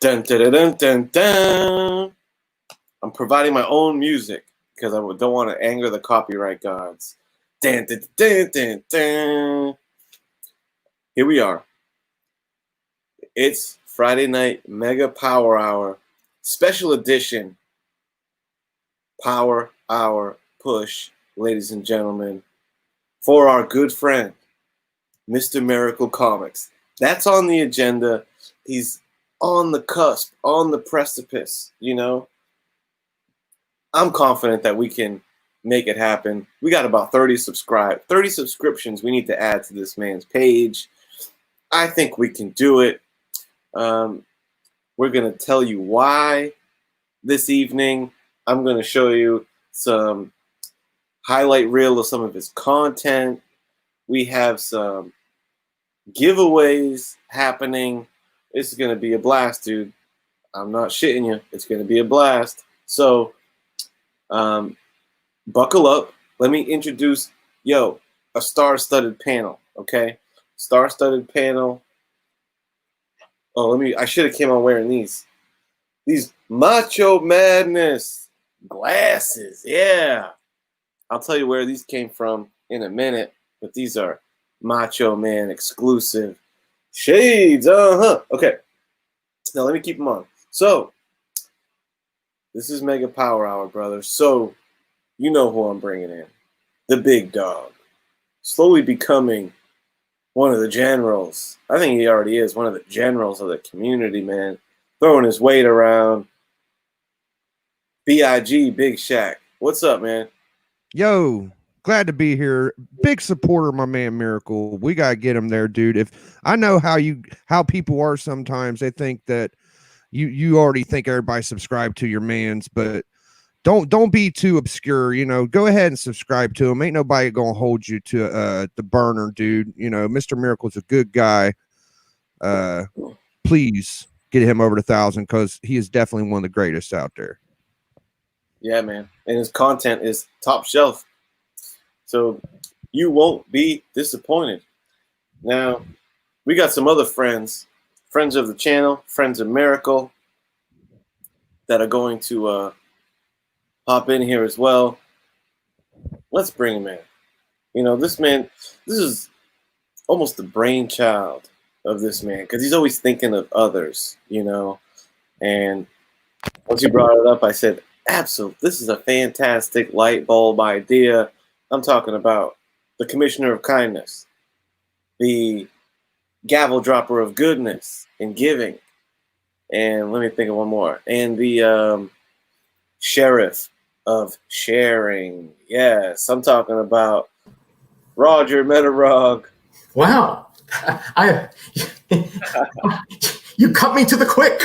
Dun, dun, dun, dun, dun, dun. I'm providing my own music because I don't want to anger the copyright gods. Dun, dun, dun, dun, dun. Here we are. It's Friday night Mega Power Hour, special edition Power Hour push, ladies and gentlemen, for our good friend, Mr. Miracle Comics. That's on the agenda. He's on the cusp, on the precipice, you know. I'm confident that we can make it happen. We got about 30 subscriptions we need to add to this man's page. I think we can do it. We're going to tell you why this evening. I'm going to show you some highlight reel of some of his content. We have some giveaways happening. This is going to be a blast, dude. I'm not shitting you. It's going to be a blast. So, buckle up. Let me introduce, a star-studded panel, okay? Star-studded panel. Oh, I should have came on wearing these. These Macho Madness glasses, yeah. I'll tell you where these came from in a minute, but these are Macho Man exclusive shades, Okay, now let me keep them on. So, this is Mega Power Hour, brother. So, you know who I'm bringing in. The big dog. Slowly becoming one of the generals. I think he already is one of the generals of the community, man. Throwing his weight around. B.I.G. Big Shaq. What's up, man? Yo, glad to be here. Big supporter of my man Miracle. We gotta get him there, dude. If I know how people are sometimes, they think that you already think everybody subscribe to your mans, but don't be too obscure. Go ahead and subscribe to him. Ain't nobody gonna hold you to the burner, dude. Mr. Miracle's a good guy. Please get him over to 1,000 because he is definitely one of the greatest out there. Yeah, man. And his content is top shelf. So you won't be disappointed. Now, we got some other friends of the channel, friends of Miracle, that are going to hop in here as well. Let's bring him in. This is almost the brainchild of this man because he's always thinking of others, And once you brought it up, I said, absolutely, this is a fantastic light bulb idea. I'm talking about the Commissioner of Kindness, the gavel dropper of goodness and giving, and let me think of one more, and the sheriff of sharing. Yes, I'm talking about Roger Metarog. Wow, you cut me to the quick.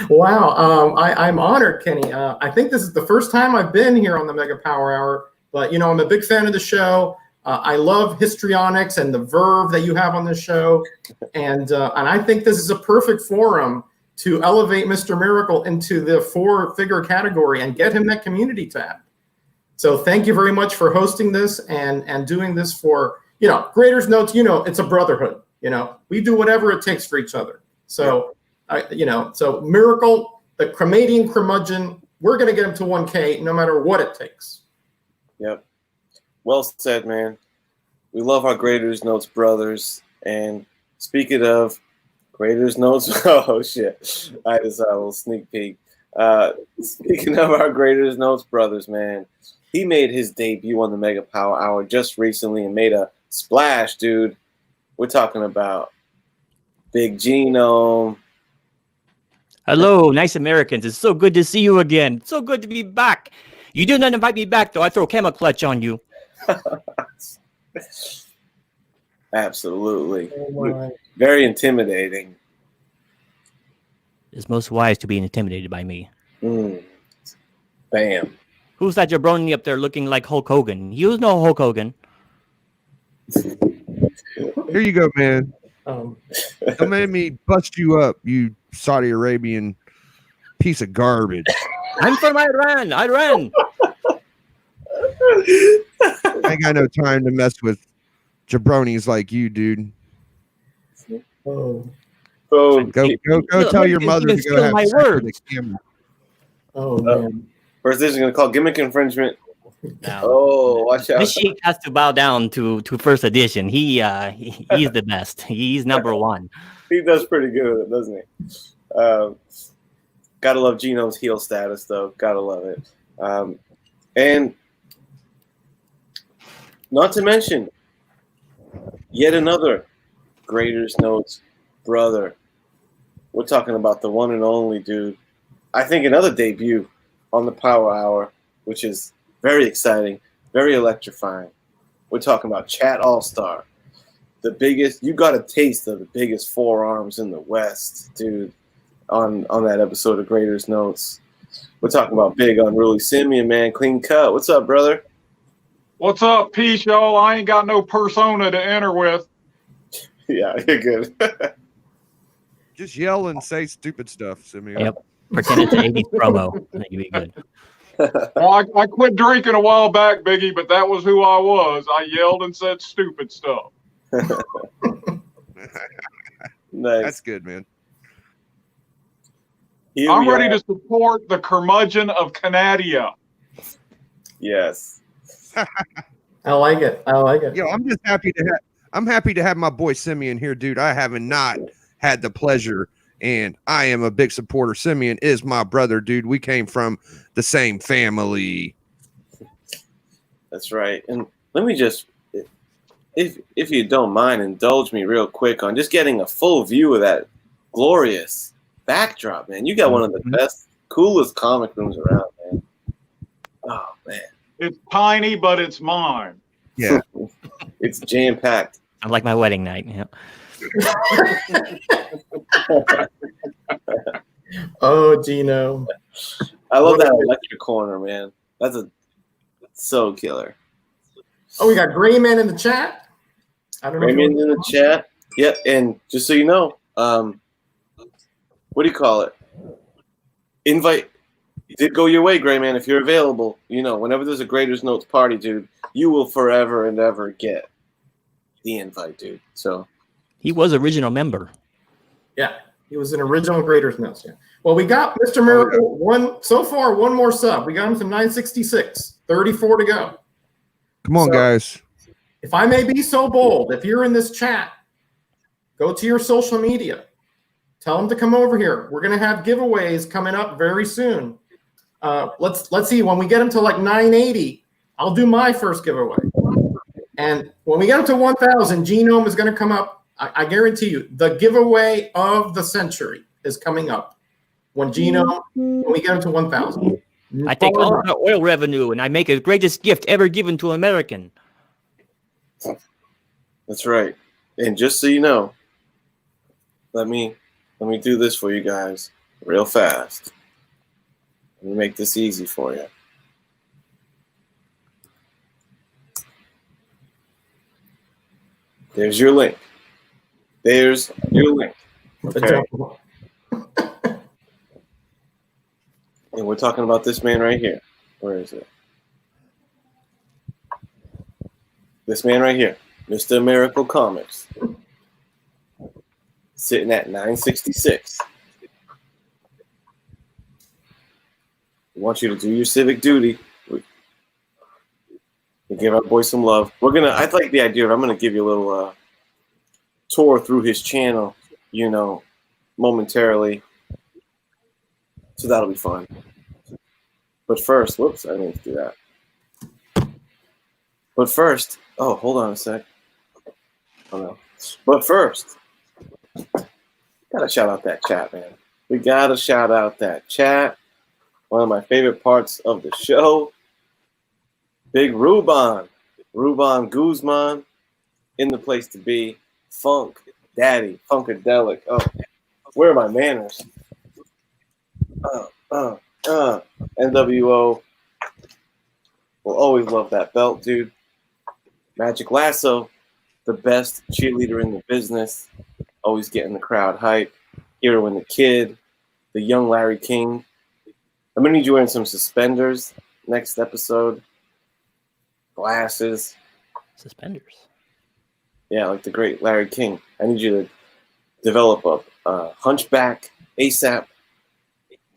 Wow, I'm honored, Kenny. I think this is the first time I've been here on the Mega Power Hour, but I'm a big fan of the show. I love histrionics and the verve that you have on this show, and I think this is a perfect forum to elevate Mr. Miracle into the 4-figure category and get him that community tab. So thank you very much for hosting this and doing this for Graders Notes. It's a brotherhood. We do whatever it takes for each other. So. So Miracle, the Cremadian curmudgeon, we're going to get him to 1K no matter what it takes. Yep. Well said, man. We love our Graders Notes brothers. And speaking of Graders Notes, oh, shit. I just had a little sneak peek. Speaking of our Graders Notes brothers, man, he made his debut on the Mega Power Hour just recently and made a splash, dude. We're talking about Big Genome. Hello, nice Americans. It's so good to see you again. So good to be back. You did not invite me back, though. I throw camel clutch on you. Absolutely. Oh, very intimidating. It's most wise to be intimidated by me. Bam. Who's that jabroni up there looking like Hulk Hogan? You know Hulk Hogan. Here you go, man. Don't make me bust you up, you Saudi Arabian piece of garbage. I'm from Iran. I ain't got no time to mess with jabronis like you, dude. Oh. So, Go tell your mother to go have my sex with words. the camera. Oh man. first, this is going to call gimmick infringement. Now, Oh, watch out. Miss Sheik has to bow down to first edition. He's the best. He's number one. He does pretty good with it, doesn't he? Gotta love Geno's heel status, though. Gotta love it. And not to mention, yet another Grader's Notes brother. We're talking about the one and only dude. I think another debut on the Power Hour, which is very exciting, very electrifying. We're talking about Chat All-Star. The biggest, you got a taste of the biggest forearms in the West, dude, on that episode of Grader's Notes. We're talking about Big Unruly Simeon, man. Clean cut. What's up, brother? What's up, peace, y'all? I ain't got no persona to enter with. Yeah, you're good. Just yell and say stupid stuff, Simeon. Yep. Pretend it's an 80s promo. I think you'd be good. Well, I quit drinking a while back, Biggie, but that was who I was. I yelled and said stupid stuff. Nice. That's good, man. Here I'm we ready are. to support the curmudgeon of Canadia. Yes. I like it. I like it. Yo, I'm happy to have my boy Simeon here, dude. I haven't not had the pleasure, and I am a big supporter. Simeon is my brother, dude. We came from the same family. That's right. And let me just, if you don't mind, indulge me real quick on just getting a full view of that glorious backdrop, man. You got one of the best, coolest comic rooms around, man. Oh, man. It's tiny, but it's mine. Yeah. It's jam-packed. I like my wedding night. Yeah. Oh, Gino. I love that electric corner, man. That's so killer. Oh, we got Gray Man in the chat. I don't know. Raymond's in the chat. Yeah, and just so you know, what do you call it? Invite did go your way, Gray Man. If you're available, you know, whenever there's a Grader's Notes party, dude, you will forever and ever get the invite, dude. So He was original member. Yeah, he was an original Grader's Notes. Yeah. Well, we got Mr. Miracle one more sub. We got him to 966, 34 to go. Come on, So- guys. If I may be so bold, if you're in this chat, go to your social media. Tell them to come over here. We're going to have giveaways coming up very soon. Let's see. When we get them to like 980, I'll do my first giveaway. And when we get them to 1,000, Genome is going to come up. I guarantee you, the giveaway of the century is coming up. When we get them to 1,000. I take all the oil revenue and I make the greatest gift ever given to an American. that's right. And just so you know, let me do this for you guys real fast. Let me make this easy for you. There's your link. There's your link. Okay. And we're talking about this man right here. Where is it? This man right here, Mr. Miracle Comics, sitting at 966. We want you to do your civic duty. We give our boy some love. I'd like the idea of I'm gonna give you a little tour through his channel, you know, momentarily. So that'll be fun. But first, whoops, I didn't do that. But first, oh, hold on a sec. Oh no. But first, gotta shout out that chat, man. We gotta shout out that chat. One of my favorite parts of the show. Big Ruban Guzman, in the place to be. Funk Daddy, Funkadelic. Oh, where are my manners? NWO. Will always love that belt, dude. Magic Lasso, the best cheerleader in the business. Always getting the crowd hype. Hero and the Kid, the young Larry King. I'm gonna need you wearing some suspenders next episode. Glasses. Suspenders. Yeah, like the great Larry King. I need you to develop a hunchback ASAP.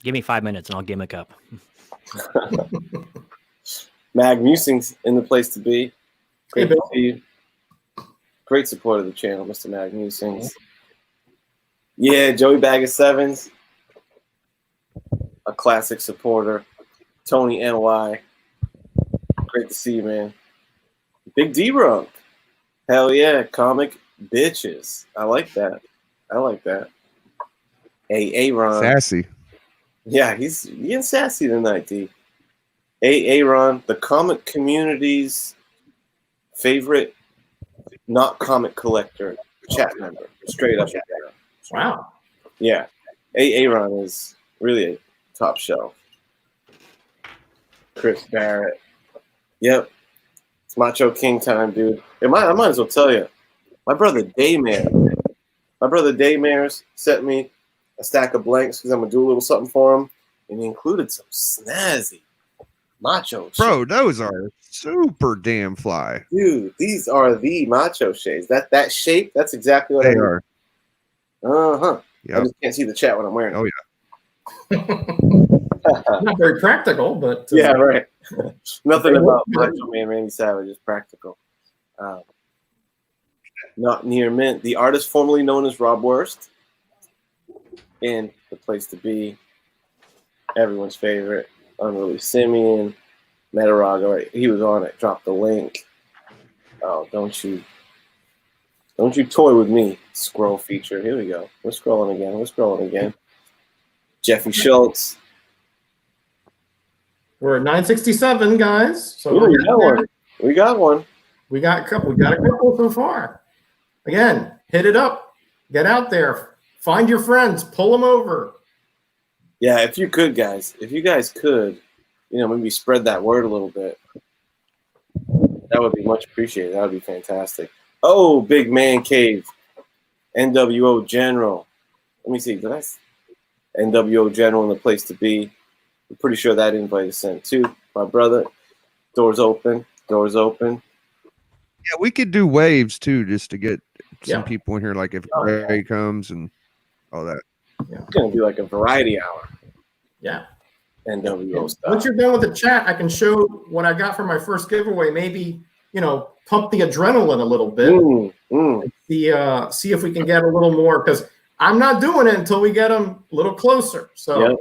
Give me 5 minutes and I'll gimmick up. Mag Musing's in the place to be. Hey, Great to Bill. see you. Great support of the channel, Mr. Mag Musings. Yeah, Joey Bag of Sevens. A classic supporter. Tony NY. Great to see you, man. Big D-Runk. Hell yeah, comic bitches. I like that. I like that. Hey, Aaron. Sassy. Yeah, he's getting sassy tonight, D. Aaron, the comic community's favorite not comic collector chat member. Straight up. Wow. Yeah. Aaron is really a top shelf. Chris Barrett. Yep. It's Macho King time, dude. I might as well tell you. My brother Daymares sent me a stack of blanks because I'm going to do a little something for him. And he included some snazzy macho Bro, shades. those are super damn fly. Dude, these are the macho shades. That shape, that's exactly what They I mean. are. Uh-huh. I Yep. just can't see the chat when I'm wearing it. Oh, Not very practical, but Yeah, right. Nothing They about look good. Macho Man Randy Savage is practical. Not near mint. The artist formerly known as Rob Worst. And the place to be. Everyone's favorite. Unruly Simeon. Metarago. He was on it. Dropped the link. Oh, don't you toy with me. Scroll feature. Here we go. We're scrolling again. Jeffy Schultz. we're at 967, guys. So Ooh, we're we getting got there. one. We got one. We got a couple so far. Again, hit it up. Get out there. Find your friends. Pull them over. Yeah, if you could, guys. If you guys could, maybe spread that word a little bit. That would be much appreciated. That would be fantastic. Oh, Big Man Cave. NWO General. Let me see. NWO General in the place to be. I'm pretty sure that invite is sent too. My brother. Doors open. yeah, we could do waves too, just to get some Yeah. people in here. Like if Oh, yeah. Gray comes and all that. It's going to be like a variety hour. Yeah. NWO Once stuff. you're done with the chat, I can show what I got for my first giveaway. Maybe, pump the adrenaline a little bit. See if we can get a little more, because I'm not doing it until we get them a little closer. So,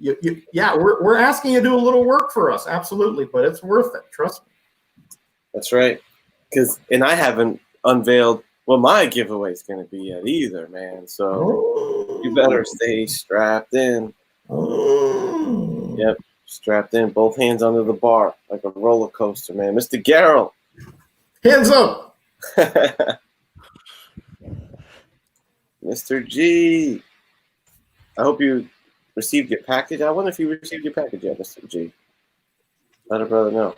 we're asking you to do a little work for us. Absolutely. But it's worth it. Trust me. That's right. And I haven't unveiled what my giveaway is going to be yet either, man. So you better stay strapped in. Yep, strapped in, both hands under the bar like a roller coaster, man. Mr. Garrel. Hands up. Mr. G. I hope you received your package. I wonder if you received your package yet, Mr. G. Let a brother know.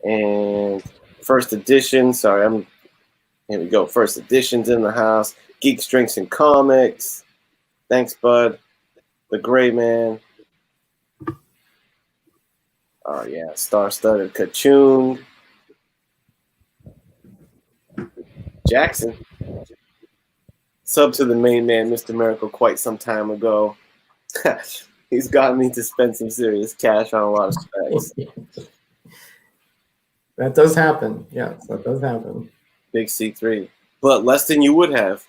And first edition. Here we go. First edition's in the house. Geeks, Drinks, and Comics. Thanks, bud. The Gray Man. Oh, yeah. Star-studded Kachung. Jackson. Sub to the main man, Mr. Miracle, quite some time ago. He's gotten me to spend some serious cash on a lot of specs. That does happen. Yes, that does happen. Big C3. But less than you would have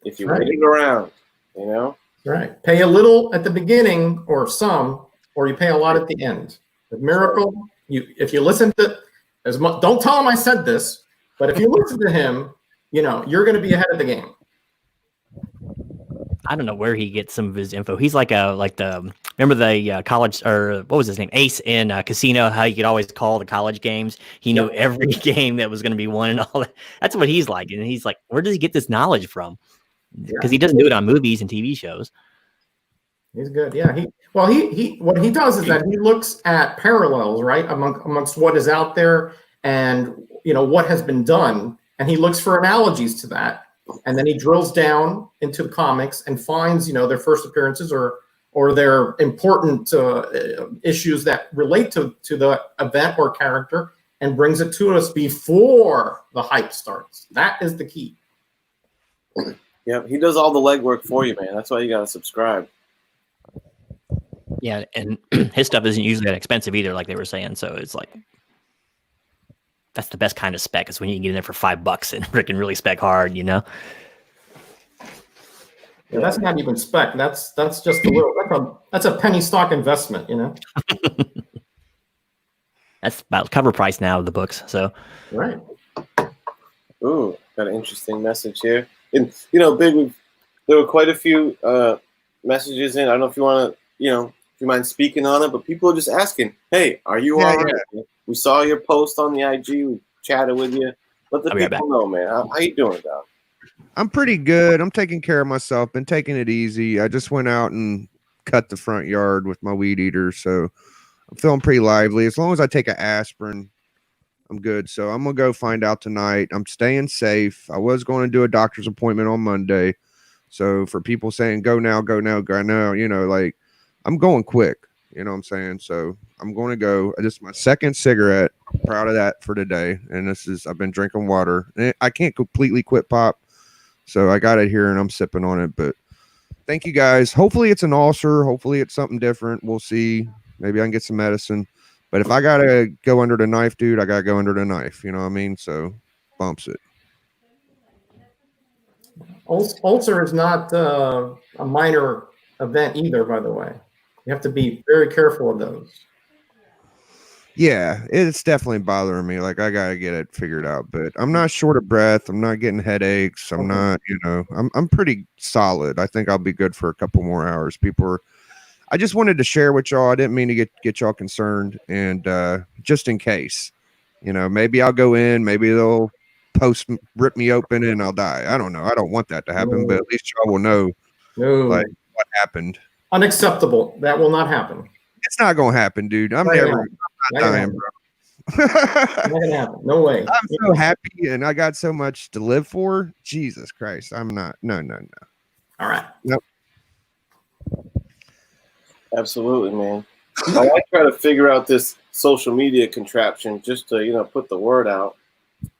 if you waited around, Right. Pay a little at the beginning or some, or you pay a lot at the end. With Miracle, if you listen to don't tell him I said this, but if you listen to him, you're going to be ahead of the game. I don't know where he gets some of his info. He's remember the college, or what was his name? Ace in Casino, how you could always call the college games. He knew every game that was going to be won and all that. That's what he's like. And he's like, where does he get this knowledge from? Because he doesn't do it on movies and TV shows. He's good. Yeah. He what he does is that he looks at parallels, right, amongst what is out there and what has been done, and he looks for analogies to that, and then he drills down into the comics and finds their first appearances or their important issues that relate to the event or character, and brings it to us before the hype starts. That is the key. Yeah, he does all the legwork for you, man. That's why you gotta subscribe. Yeah, and his stuff isn't usually that expensive either, like they were saying. So it's like that's the best kind of spec is when you can get in there for $5 and freaking really spec hard, you know. Yeah, that's not even spec. That's just a little. That's a penny stock investment, you know. That's about cover price now of the books. So Right. Ooh, got an interesting message here. And Big, there were quite a few messages in. I don't know if you want to, if you mind speaking on it, but people are just asking, "Hey, are you all right? We saw your post on the IG. We chatted with you. Let the people know, man. How you doing, dog?" I'm pretty good. I'm taking care of myself. Been taking it easy. I just went out and cut the front yard with my weed eater, so I'm feeling pretty lively. As long as I take an aspirin, I'm good. So I'm gonna go find out tonight. I'm staying safe. I was going to do a doctor's appointment on Monday. So for people saying go now, go now, go now, like I'm going quick. You know what I'm saying? So I'm going to go. This is my second cigarette. Proud of that for today. And I've been drinking water. And I can't completely quit pop. So I got it here and I'm sipping on it. But thank you guys. Hopefully it's an ulcer. Hopefully it's something different. We'll see. Maybe I can get some medicine. But if I got to go under the knife, dude, I got to go under the knife. You know what I mean? So bumps it. Ulcer is not a minor event either, by the way. You have to be very careful of those. Yeah, it's definitely bothering me. Like I gotta get it figured out, but I'm not short of breath. I'm not getting headaches. I'm not, I'm pretty solid. I think I'll be good for a couple more hours. I just wanted to share with y'all. I didn't mean to get y'all concerned, and just in case, maybe I'll go in. Maybe they'll rip me open and I'll die. I don't know. I don't want that to happen, but at least y'all will know, like what happened. Unacceptable. That will not happen. It's not gonna happen, dude. I'm not dying, bro. Not gonna happen. No way. I'm so happy and I got so much to live for. Jesus Christ. I'm not. No. All right. Nope. Absolutely, man. I try to figure out this social media contraption just to, put the word out.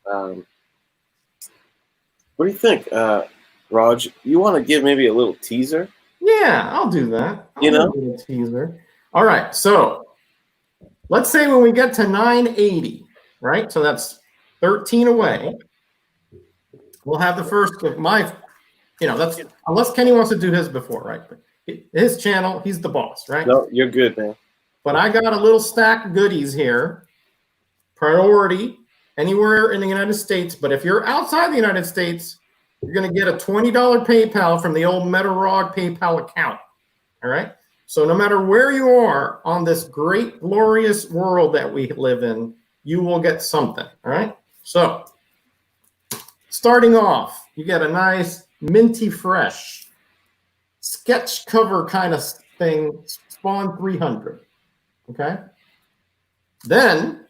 What do you think, Raj? You want to give maybe a little teaser? Yeah, I'll do that. I'll do a little teaser. All right. So let's say when we get to 980, right? So that's 13 away. We'll have the first of that's unless Kenny wants to do his before, right? His channel, he's the boss, right? No, you're good, man. But I got a little stack of goodies here. Priority anywhere in the United States. But if you're outside the United States, you're going to get a $20 PayPal from the old MetaRog PayPal account. All right. So no matter where you are on this great, glorious world that we live in, you will get something. All right. So starting off, you get a nice minty fresh sketch cover kind of thing, Spawn 300. Okay. Then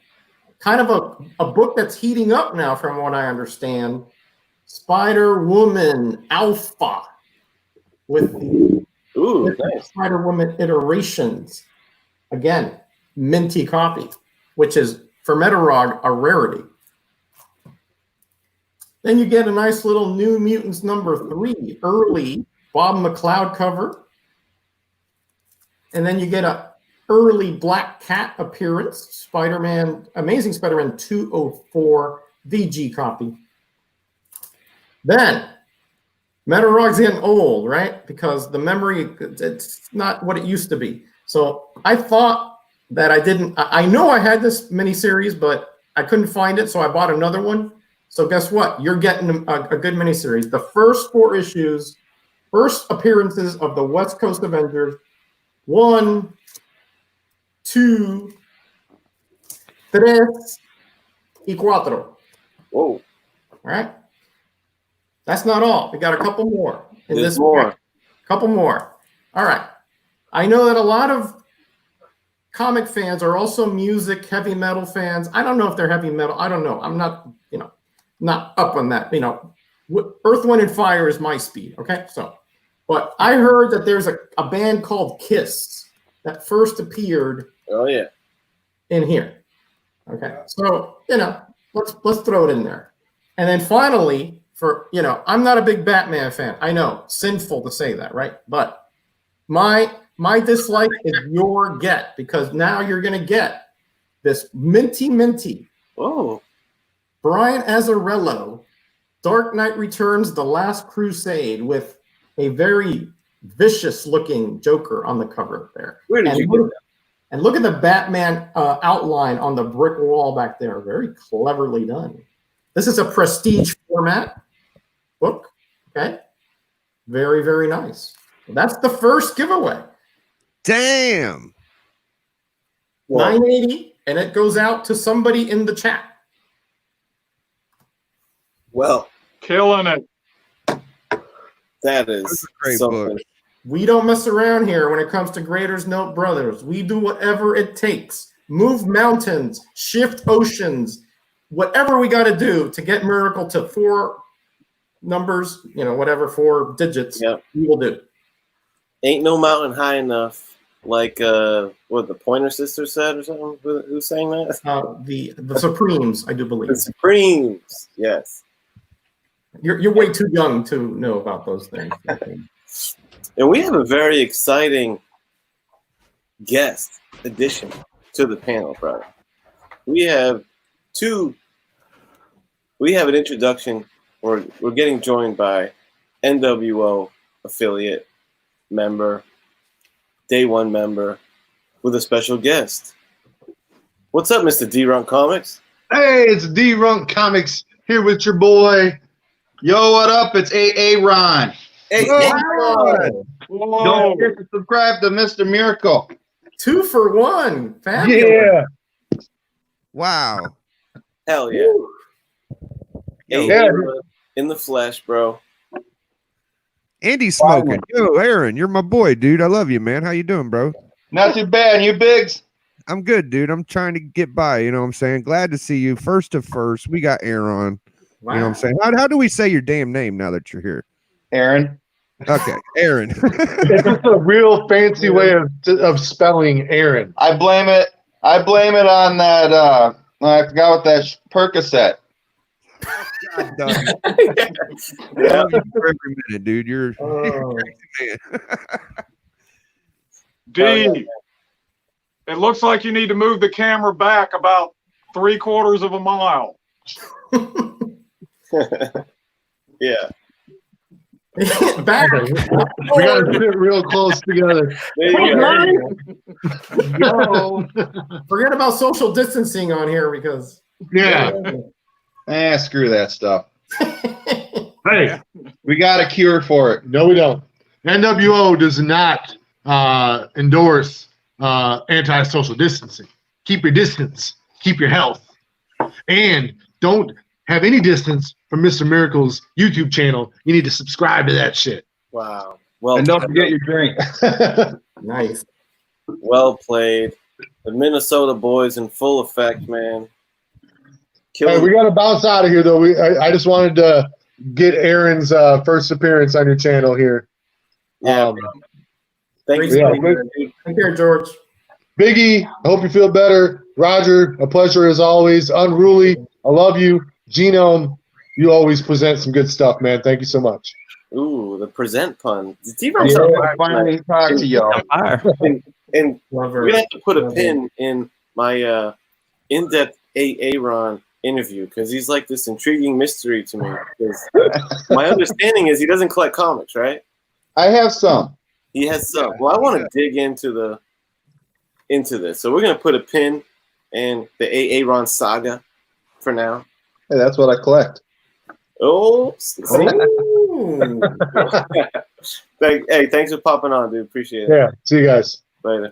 kind of a book that's heating up now from what I understand, Spider-Woman Alpha with the nice. Spider-Woman iterations. Again, minty copy, which is for MetaRog a rarity. Then you get a nice little New Mutants #3 early Bob McLeod cover. And then you get a early Black Cat appearance, Amazing Spider-Man 204 VG copy. Then MetaRog's getting old, right? Because the memory, it's not what it used to be. So I thought that I know I had this miniseries, but I couldn't find it, so I bought another one. So guess what? You're getting a good miniseries. The first 4 issues, first appearances of the West Coast Avengers, 1, 2, 3, y 4. Whoa. All right. That's not all. We got a couple more in There's this more. Couple more. All right. I know that a lot of comic fans are also music, heavy metal fans. I don't know if they're heavy metal. I don't know. I'm not, not up on that. Earth, Wind, and Fire is my speed. Okay. So, but I heard that there's a band called Kiss that first appeared. Oh yeah. In here. Okay. So, let's throw it in there. And then finally, I'm not a big Batman fan. I know, sinful to say that, right? But my dislike is your get, because now you're going to get this minty Oh, Brian Azzarello, Dark Knight Returns: The Last Crusade, with a very vicious looking Joker on the cover there. where did you get that? And look at the Batman outline on the brick wall back there. Very cleverly done. This is a prestige format book. Okay. Very, very nice. That's the first giveaway. Damn. Well, $9.80, and it goes out to somebody in the chat. well, Killing it. that is That's a great something. book. We don't mess around here when it comes to Graders Note Brothers. We do whatever it takes. Move mountains, shift oceans, whatever we got to do to get Miracle to 4 numbers, 4 digits, Yep. we will do. Ain't no mountain high enough, like what the Pointer Sisters said or something. Who sang that? The Supremes, I do believe. The Supremes. Yes. You're way too young to know about those things. And we have a very exciting guest addition to the panel, brother. We have an introduction. We're getting joined by NWO affiliate member, day one member, with a special guest. What's up, Mr. D-Runk Comics? Hey, it's D-Runk Comics here with your boy. Yo, what up? It's AA Ron. Hey, Don't Whoa. forget to subscribe to Mr. Miracle. 2 for 1. Fabulous. Wow. hell yeah. Yo, Yeah. In the flesh, bro. Andy's smoking. Yo, Aaron, you're my boy, dude. I love you, man. How you doing, bro? Not too bad. You bigs? I'm good, dude. I'm trying to get by. You know what I'm saying? Glad to see you. First to first, we got Aaron. Wow. You know what I'm saying? How do we say your damn name now that you're here? Aaron. Okay, Aaron. It's just a real fancy way of spelling Aaron. I blame it on that I forgot what that Percocet. Done. Yeah. For every minute, dude. You're Oh. a crazy man. D, it looks like you need to move the camera back about 3/4 of a mile. Yeah. Back. We got to sit real close together. There you go. Forget about social distancing on here because. Yeah. Screw that stuff. Hey, We got a cure for it. no, we don't. NWO does not endorse anti-social distancing. Keep your distance. Keep your health. And don't have any distance from Mr. Miracle's YouTube channel. You need to subscribe to that shit. Wow. Well, And don't forget your drink. Nice. well played. The Minnesota boys in full effect, man. Hey, Killing. we got to bounce out of here, though. I just wanted to get Aaron's first appearance on your channel here. Yeah, Thank you. Yeah, so much, dude. Take care, George. Biggie, I hope you feel better. Roger, a pleasure as always. Unruly, I love you. Genome, you always present some good stuff, man. Thank you so much. Ooh, the present pun. Yeah, Yeah. finally talk to y'all. Fire. And Love we're her. gonna have to put a Love pin in my in-depth Aaron interview because he's like this intriguing mystery to me. 'Cause my understanding is he doesn't collect comics, right? I have some. He has some. Well, I want to dig into this, so we're gonna put a pin in the Aaron saga for now. Hey, that's what I collect. Oh, see? Ooh. Hey, thanks for popping on, dude. Appreciate it. Yeah, see you guys. Later.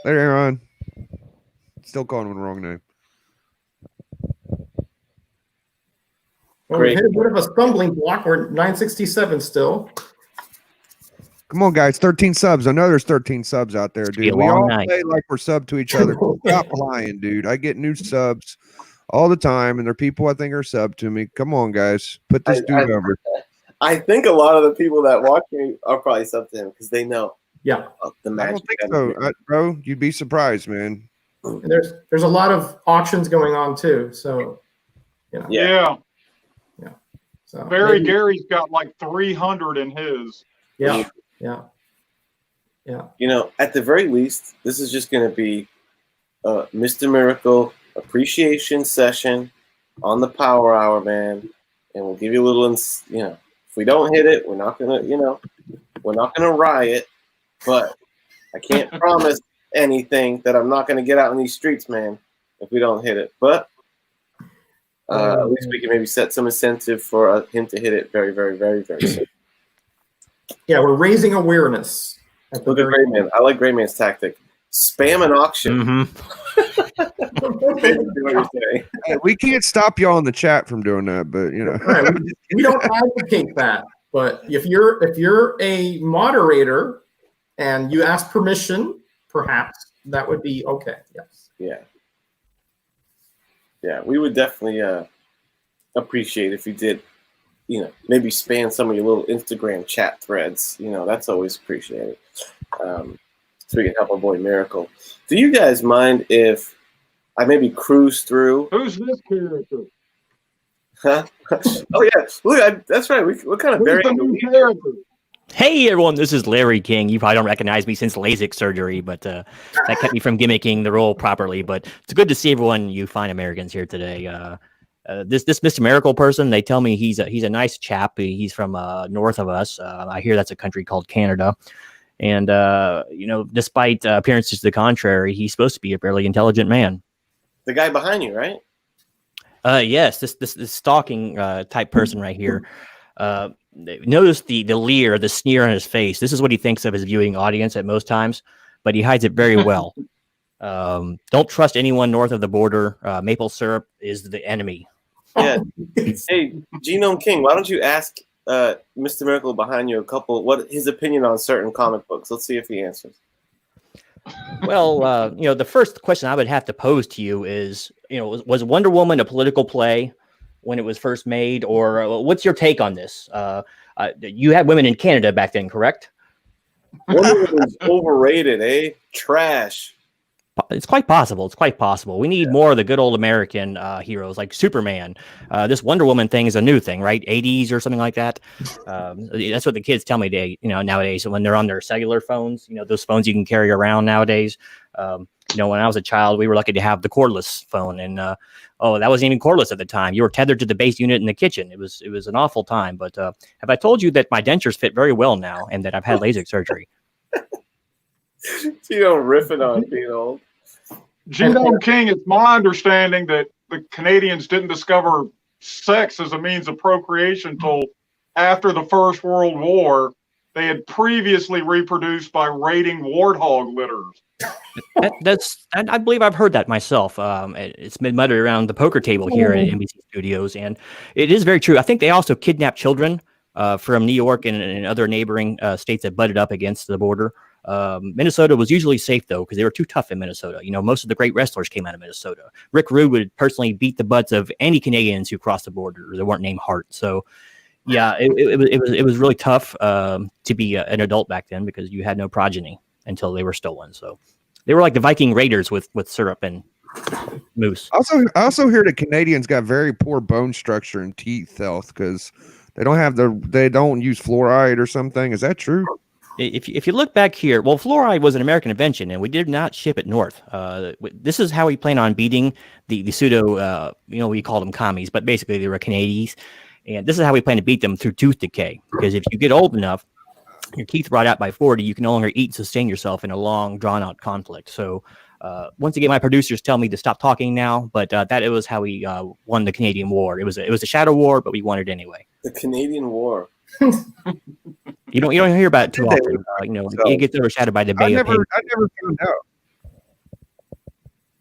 There, Aaron. Still calling him the wrong name. Well, we Great. hit a bit of a stumbling block. We're 967 still. Come on, guys. 13 subs. I know there's 13 subs out there, be a dude. We long all night. play like we're sub to each other. Stop lying, dude. I get new subs all the time, and there are people I think are sub to me. Come on, guys. Put this dude over. I think a lot of the people that watch me are probably sub to him because they know Yeah. the I magic. don't think so, bro. You'd be surprised, man. And there's a lot of auctions going on too. So Yeah. So Barry maybe- Gary's got like 300 in his. Yeah. You know, at the very least, this is just going to be a Mr. Miracle appreciation session on the Power Hour, man. And we'll give you a little, you know, if we don't hit it, we're not going to, you know, we're not going to riot. But I can't promise anything that I'm not going to get out in these streets, man, if we don't hit it. But at least we can maybe set some incentive for him to hit it very, very, very, very soon. Yeah, we're raising awareness. Look at Gray Man. I like Gray Man's tactic. Spam an auction. Mm-hmm. Basically what you're saying. Hey, we can't stop y'all in the chat from doing that, but you know. Right, we don't advocate that, but if you're a moderator and you ask permission, perhaps that would be okay. Yes. Yeah, we would definitely appreciate if you did, you know, maybe span some of your little Instagram chat threads. You know, that's always appreciated. So we can help our boy Miracle. Do you guys mind if I maybe cruise through? Who's this character? Huh? Oh yeah, look, that's right. What kind of Who's the variant? new character? Hey everyone, this is Larry King. You probably don't recognize me since LASIK surgery, but that kept me from gimmicking the role properly. But it's good to see everyone you fine Americans here today. This Mr. Miracle person, they tell me he's a nice chap. He's from north of us. I hear that's a country called Canada. And you know, despite appearances to the contrary, he's supposed to be a fairly intelligent man. The guy behind you, right? Yes, this stalking type person right here. Notice the leer, the sneer on his face. This is what he thinks of his viewing audience at most times, but he hides it very well. Don't trust anyone north of the border. Maple syrup is the enemy. Yeah. Hey, Genome King, why don't you ask Mr. Miracle behind you what his opinion on certain comic books? Let's see if he answers. Well, you know, the first question I would have to pose to you is, you know, was Wonder Woman a political play when it was first made, or what's your take on this? You had women in Canada back then, correct? Wonder Woman was overrated, eh? Trash. It's quite possible. It's quite possible. We need more of the good old American heroes like Superman. This Wonder Woman thing is a new thing, right? 80s or something like that. That's what the kids tell me nowadays. When they're on their cellular phones, you know, those phones you can carry around nowadays. You know, when I was a child, we were lucky to have the cordless phone, and that wasn't even cordless at the time. You were tethered to the base unit in the kitchen. It was an awful time. But have I told you that my dentures fit very well now, and that I've had LASIK surgery? You don't riffing on being old. Genome King, it's my understanding that the Canadians didn't discover sex as a means of procreation until after the First World War. They had previously reproduced by raiding warthog litters. I believe I've heard that myself. It's been muttered around the poker table here at NBC Studios, and it is very true. I think they also kidnapped children from New York and other neighboring states that butted up against the border. Minnesota was usually safe though, because they were too tough in Minnesota. You know, most of the great wrestlers came out of Minnesota. Rick Rude would personally beat the butts of any Canadians who crossed the border that weren't named Hart. So, yeah, it was really tough to be an adult back then, because you had no progeny until they were stolen. So they were like the Viking Raiders with syrup and moose. I also hear that Canadians got very poor bone structure and teeth health because they don't use fluoride or something. Is that true? If you look back here, well, fluoride was an American invention, and we did not ship it north. This is how we plan on beating the pseudo, we call them commies, but basically they were Canadians. And this is how we plan to beat them through tooth decay. Because if you get old enough, your teeth rot out by 40, you can no longer eat and sustain yourself in a long, drawn-out conflict. So once again, my producers tell me to stop talking now, but it was how we won the Canadian War. It was a shadow war, but we won it anyway. The Canadian War. You don't hear about it too often. It gets overshadowed by the Bay of Pigs. I never found out.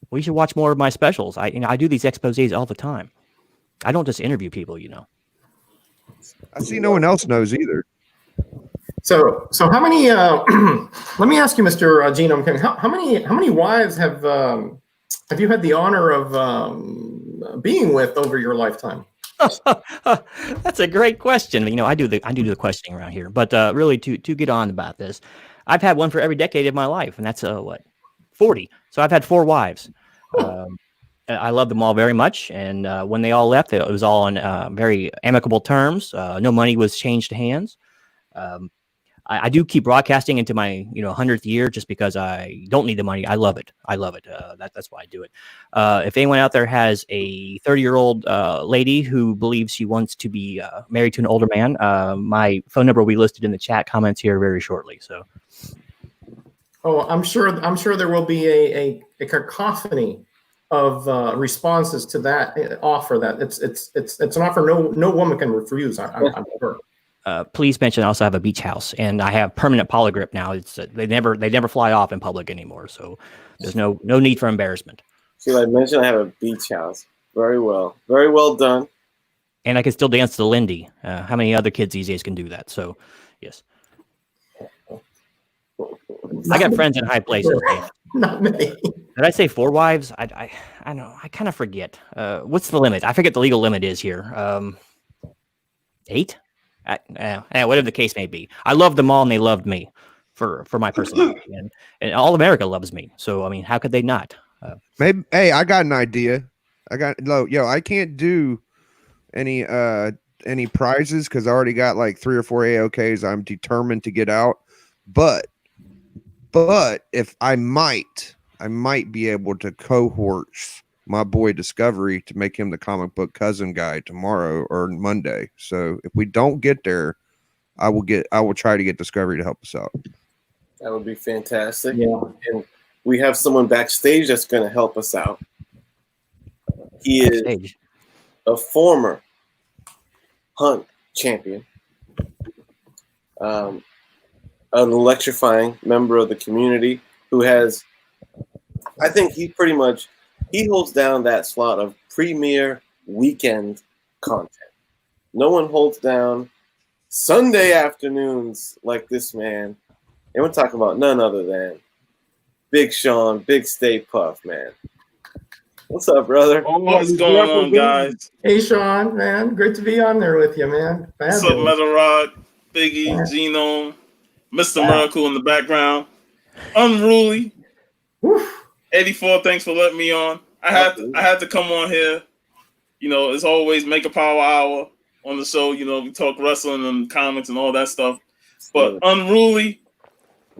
Well, you should watch more of my specials. I do these exposés all the time. I don't just interview people, I see no one else knows either. So how many? Let me ask you, Mr. Genome King. How many wives have you had the honor of being with over your lifetime? That's a great question. I do the questioning around here, but really to get on about this, I've had one for every decade of my life, and that's 40. So I've had 4 wives. I love them all very much. And when they all left, it was all on very amicable terms. No money was changed hands. I do keep broadcasting into my 100th year just because I don't need the money. I love it. That's why I do it. If anyone out there has a 30-year-old lady who believes she wants to be married to an older man, my phone number will be listed in the chat comments here very shortly. So, I'm sure there will be a cacophony of responses to that offer. That it's an offer no woman can refuse. I'm sure. Please mention I also have a beach house, and I have permanent polygrip now. It's they never fly off in public anymore, so there's no need for embarrassment. See, I mentioned I have a beach house. Very well done. And I can still dance to Lindy. How many other kids these days can do that? So, yes, I got friends in high places. Not many. Did I say 4 wives? I know. I kind of forget. What's the limit? I forget the legal limit is here. 8. Whatever the case may be, I love them all, and they loved me for my personality, and all America loves me. So I mean, how could they not? Maybe. Hey, I got an idea. I can't do any prizes because I already got like 3 or 4 AOKs. I'm determined to get out, but if I might be able to cohorts my boy Discovery to make him the comic book cousin guy tomorrow or Monday. So if we don't get there, I will try to get Discovery to help us out. That would be fantastic. Yeah. And we have someone backstage that's going to help us out. He is a former Hunt champion, an electrifying member of the community who has, I think he holds down that slot of premier weekend content. No one holds down Sunday afternoons like this man. And we're talking about none other than Big Sean, Big Stay Puff, man. What's up, brother? What's going on, guys? Hey, Sean, man. Great to be on there with you, man. What's up, Metal Rod, Biggie, Genome, Mr. Miracle in the background, Unruly. Woof. 84, thanks for letting me on. I had to come on here. As always, make a power hour on the show. We talk wrestling and comics and all that stuff. But Unruly,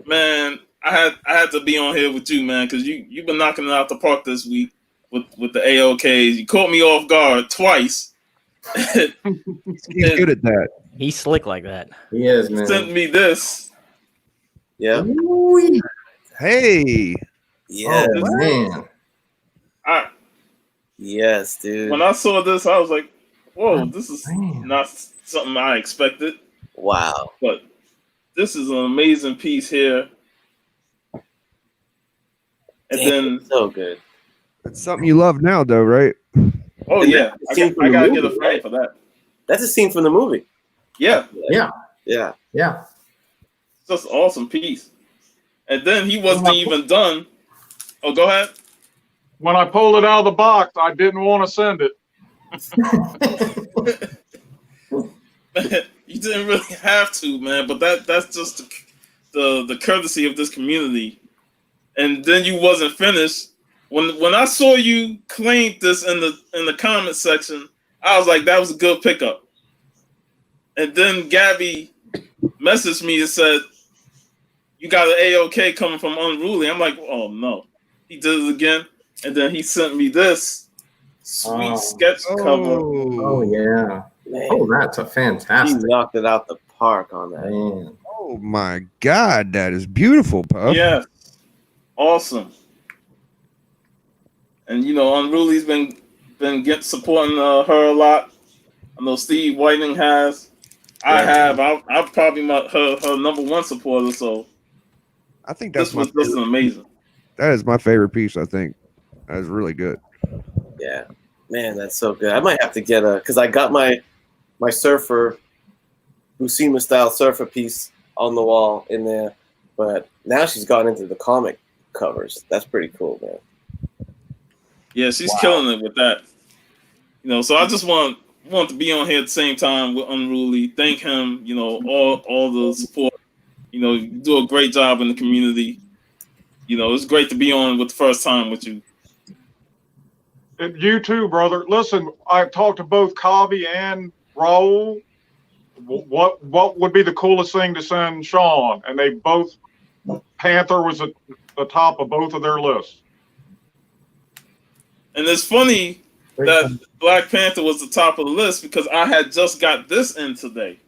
man, I had to be on here with you, man, because you've been knocking it out the park this week with the AOKs. You caught me off guard twice. He's good at that. He's slick like that. He is, man. Sent me this. Yeah. Hey. Yeah. Oh, man. Yes, dude. When I saw this, I was like, whoa, this is not something I expected. Wow. But this is an amazing piece here. And then so good. It's something you love now, though, right? Oh, yeah. I got to get a frame for that. That's a scene from the movie. Yeah. Yeah. Yeah. Yeah. It's just an awesome piece. And then he wasn't even done. Oh, go ahead. When I pulled it out of the box, I didn't want to send it. You didn't really have to, man, but that's just the courtesy of this community. And then you wasn't finished. When I saw you claim this in the comment section, I was like, that was a good pickup. And then Gabby messaged me and said, you got an AOK coming from Unruly. I'm like, oh no. He did it again. And then he sent me this sweet sketch cover. Oh, yeah. Man. Oh, that's a fantastic. He knocked it out the park on that. Man. Oh my God, that is beautiful, Puff. Yes. Awesome. And Unruly's been supporting her a lot. I know Steve Whiting has. I have. I'm probably her number one supporter. So I think that's this was amazing. That is my favorite piece. I think that is really good. Yeah, man, that's so good. I might have to get because I got my surfer, Buscema style surfer piece on the wall in there, but now she's gotten into the comic covers. That's pretty cool, man. Yeah, she's killing it with that. So I just want to be on here at the same time with Unruly. Thank him. All the support. You do a great job in the community. It's great to be on with the first time with you. And you too, brother. Listen, I've talked to both Kavi and Raul. What would be the coolest thing to send Sean? And they both, Panther was at the top of both of their lists. And it's funny that Black Panther was the top of the list because I had just got this in today.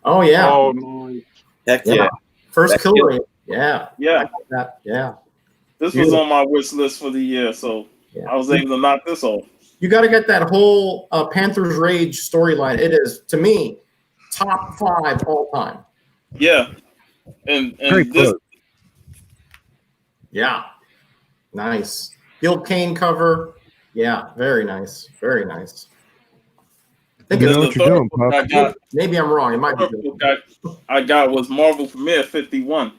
Oh yeah. Oh, nice. Heck yeah. First That kill kill. rate. Yeah. Yeah. I got that. Yeah. This was on my wish list for the year, so Yeah. I was able to knock this off. You got to get that whole Panther's Rage storyline. It is, to me, top 5 all time. Yeah. And Very this close. Yeah. Nice. Gil Kane cover. Yeah. Very nice. Very nice. I think You it's know the what you're doing, third book Puff. I got, maybe I'm wrong. It might be. third book I got was Marvel Premiere 51.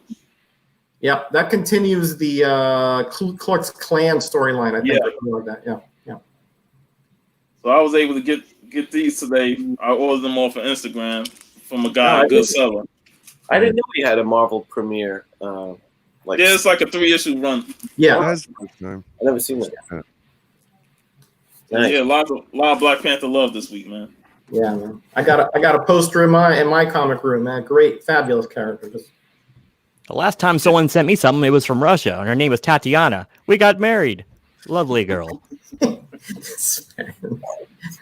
Yeah, that continues the Ku Klux Klan storyline. I think, Yeah. or something like that. Yeah, yeah. So I was able to get these today. I ordered them off of Instagram from a guy, Oh, a good seller. I didn't know we had a Marvel premiere. Like, Yeah, it's like a 3-issue run. Yeah, That's the first time. I've never seen that. Yeah. Nice. Yeah, a lot of Black Panther love this week, man. yeah, man. I got a poster in my comic room, man. Great, fabulous character. Just The last time someone sent me something, it was from Russia, and her name was Tatiana. We got married. Lovely girl.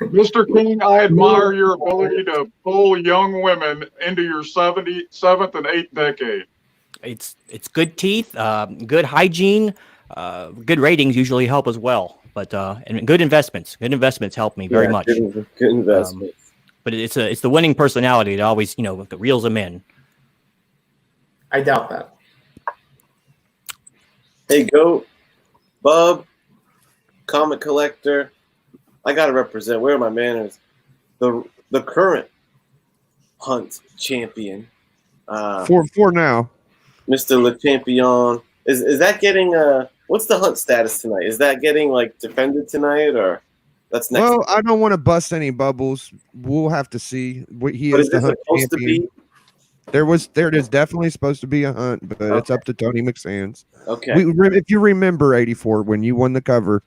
Mr. King, I admire your ability to pull young women into your 7th and 8th decade. It's good teeth, good hygiene, good ratings usually help as well. But and good investments. Good investments help me very much. Good investment. But it's the winning personality that always that reels them in. I doubt that. Hey, go, Bub, comic collector. I gotta represent. Where are my manners? The current Hunt champion, For now. Mr. Le Champion. Is that getting what's the Hunt status tonight? Is that getting like defended tonight, or that's next? Well, I don't want to bust any bubbles. We'll have to see. He But is is the it Hunt supposed to champion. be? There is definitely supposed to be a Hunt, but it's Okay. up to Tony McSands. Okay. If you remember 84, when you won the cover,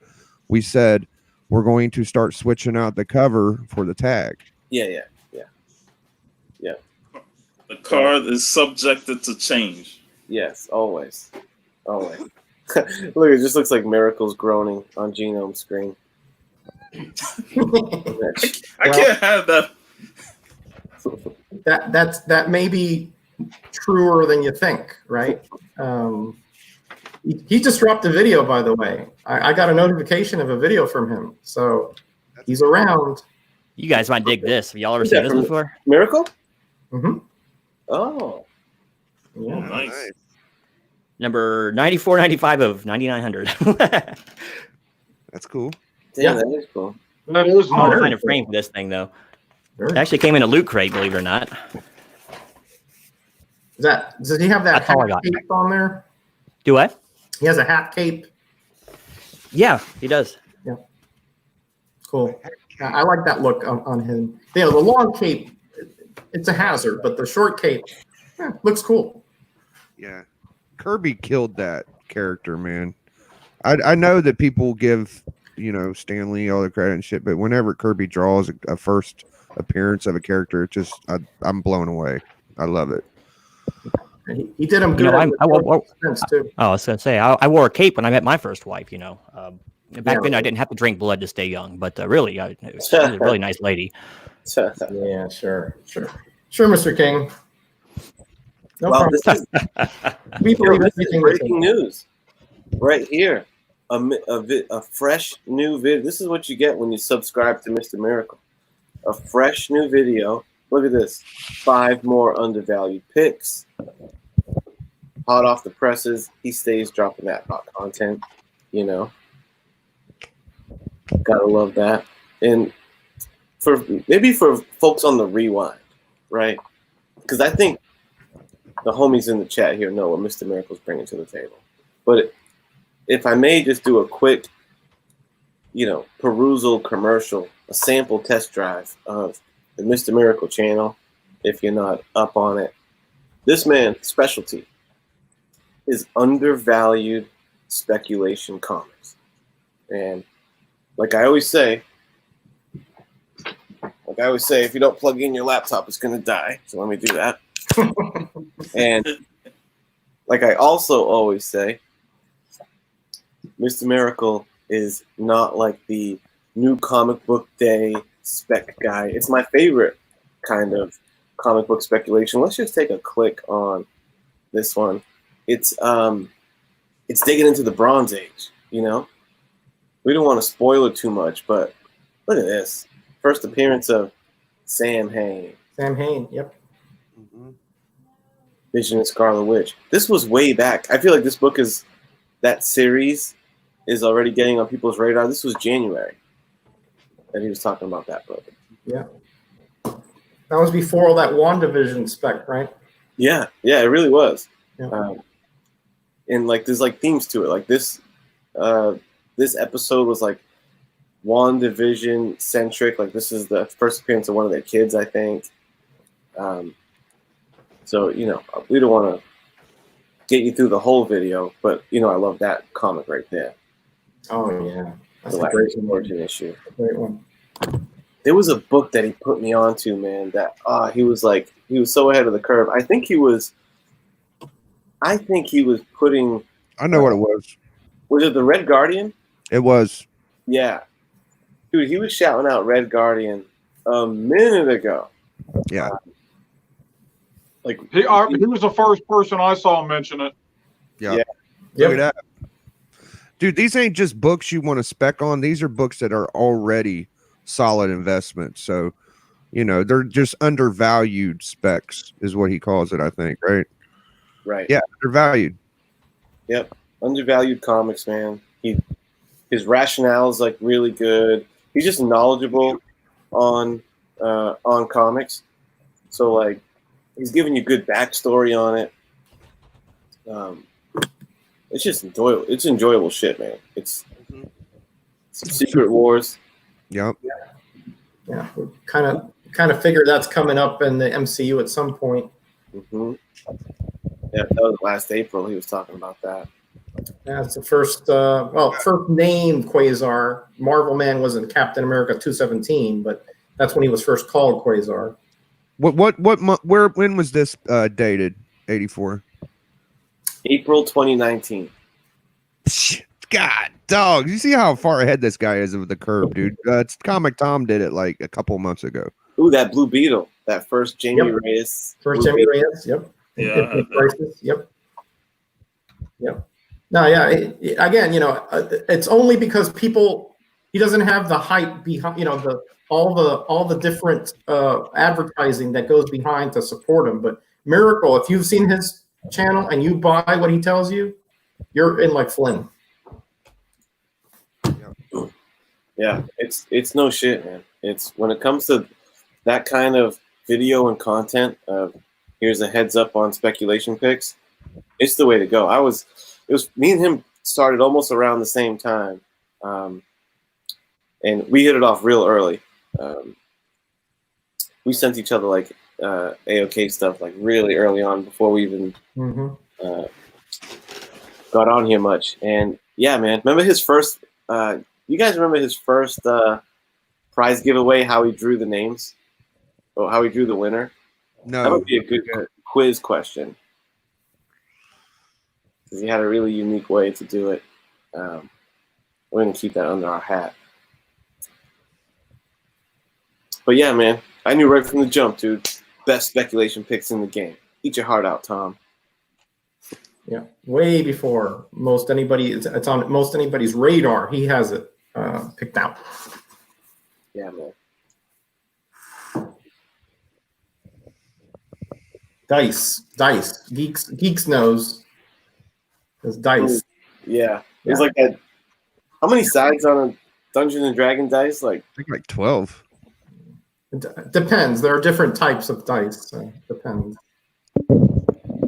we said we're going to start switching out the cover for the tag. Yeah. The card is subjected to change. Yes, always. Look, it just looks like Miracle's groaning on Genome's screen. I can't have that. That may be truer than you think, right? He just dropped a video, by the way. I got a notification of a video from him, so he's around. You guys might dig this. Have y'all ever seen this before? Miracle? Mm-hmm. Oh. Yeah. Nice. Number 9495 of 9900. That's cool. Damn, that is cool. That is Hard to nice. find a frame for this thing, though. Very It actually came in a loot crate, believe it or not. Does he have that That's all I hat got. cape on there? Do what? He has a hat cape. Yeah, he does. Cool. I like that look on him. The long cape, it's a hazard, but the short cape looks cool. Yeah. Kirby killed that character, man. I know that people give, Stanley all the credit and shit, but whenever Kirby draws a first appearance of a character, I'm blown away. I love it. He did him good. I too. Oh, I was gonna say I wore a cape when I met my first wife. Back then I Yeah. didn't have to drink blood to stay young, but really, she was a really nice lady. Yeah, sure, Mr. King. No Well, problem. this is We believe this is everything we breaking say. news right here. A fresh new video. This is what you get when you subscribe to Mr. Miracle. A fresh new video. Look at this. 5 more undervalued picks. Hot off the presses. He stays dropping that hot content. Gotta love that. And for folks on the rewind, right? Because I think the homies in the chat here know what Mr. Miracle's bringing to the table. But if I may just do a quick, perusal commercial, a sample test drive of the Mr. Miracle channel, if you're not up on it. This man's specialty is undervalued speculation comics. And like I always say, if you don't plug in your laptop, it's gonna die. So let me do that. And like I also always say, Mr. Miracle is not like the new comic book day spec guy. It's my favorite kind of comic book speculation. Let's just take a click on this one. It's digging into the Bronze Age, you know? We don't want to spoil it too much, but look at this. First appearance of Sam Hain. Sam Hain, yep. Vision and Scarlet Witch. This was way back. I feel like this book is, that series is already getting on people's radar. This was January that he was talking about that book. Yeah. That was before all that WandaVision spec, right? Yeah, it really was. Yeah. And like there's like themes to it. Like this episode was like WandaVision centric. Like this is the first appearance of one of their kids, I think. So, you know, we don't want to get you through the whole video, but, you know, I love that comic right there. Oh, yeah. That's The a great origin issue. Great one. There was a book that he put me onto, man, that he was so ahead of the curve. I think he was putting. I know what it was. Was it the Red Guardian? It was. Yeah. Dude, he was shouting out Red Guardian a minute ago. Yeah. Like he was the first person I saw mention it. Yeah. Look at that. Dude, these ain't just books you want to spec on. These are books that are already solid investments. So, you know, they're just undervalued specs is what he calls it, I think, right? Right. Yeah, undervalued. Yep. Undervalued comics, man. His rationale is like really good. He's just knowledgeable on comics. So like he's giving you good backstory on it. It's just enjoyable. It's enjoyable shit, man. It's Secret Wars. Yep. Yeah. We kind of figured that's coming up in the MCU at some point. Mm-hmm. Yeah, that was last April. He was talking about that. Yeah, it's the first named Quasar. Marvel Man was in Captain America 217, but that's when he was first called Quasar. When was this dated? 84. April 2019. God, dog! You see how far ahead this guy is of the curve, dude. It's Comic Tom did it like a couple months ago. Ooh, that Blue Beetle, that first Jamie Reyes. First Jamie Reyes, yep. Yeah. Yep. No, yeah. Again, you know, it's only because he doesn't have the hype behind, you know, all the different advertising that goes behind to support him. But Miracle, if you've seen his channel and you buy what he tells you, you're in like Flynn. Yeah, it's no shit, man. It's when it comes to that kind of video and content. Here's a heads up on speculation picks. It's the way to go. It was me and him started almost around the same time, and we hit it off real early. We sent each other like AOK stuff like really early on before we even got on here much. And yeah, man, remember his first? You guys remember his first prize giveaway? How he drew the names? Oh, how he drew the winner? No, that would be a good quiz question. Because he had a really unique way to do it. We're going to keep that under our hat. But yeah, man, I knew right from the jump, dude. Best speculation picks in the game. Eat your heart out, Tom. Yeah, way before most anybody. It's on most anybody's radar. He has it picked out. Yeah, man. Dice. Geeks knows. It's dice. Yeah. It's like that. How many sides on a Dungeons and Dragon dice? Like 12. It depends. There are different types of dice. So it depends.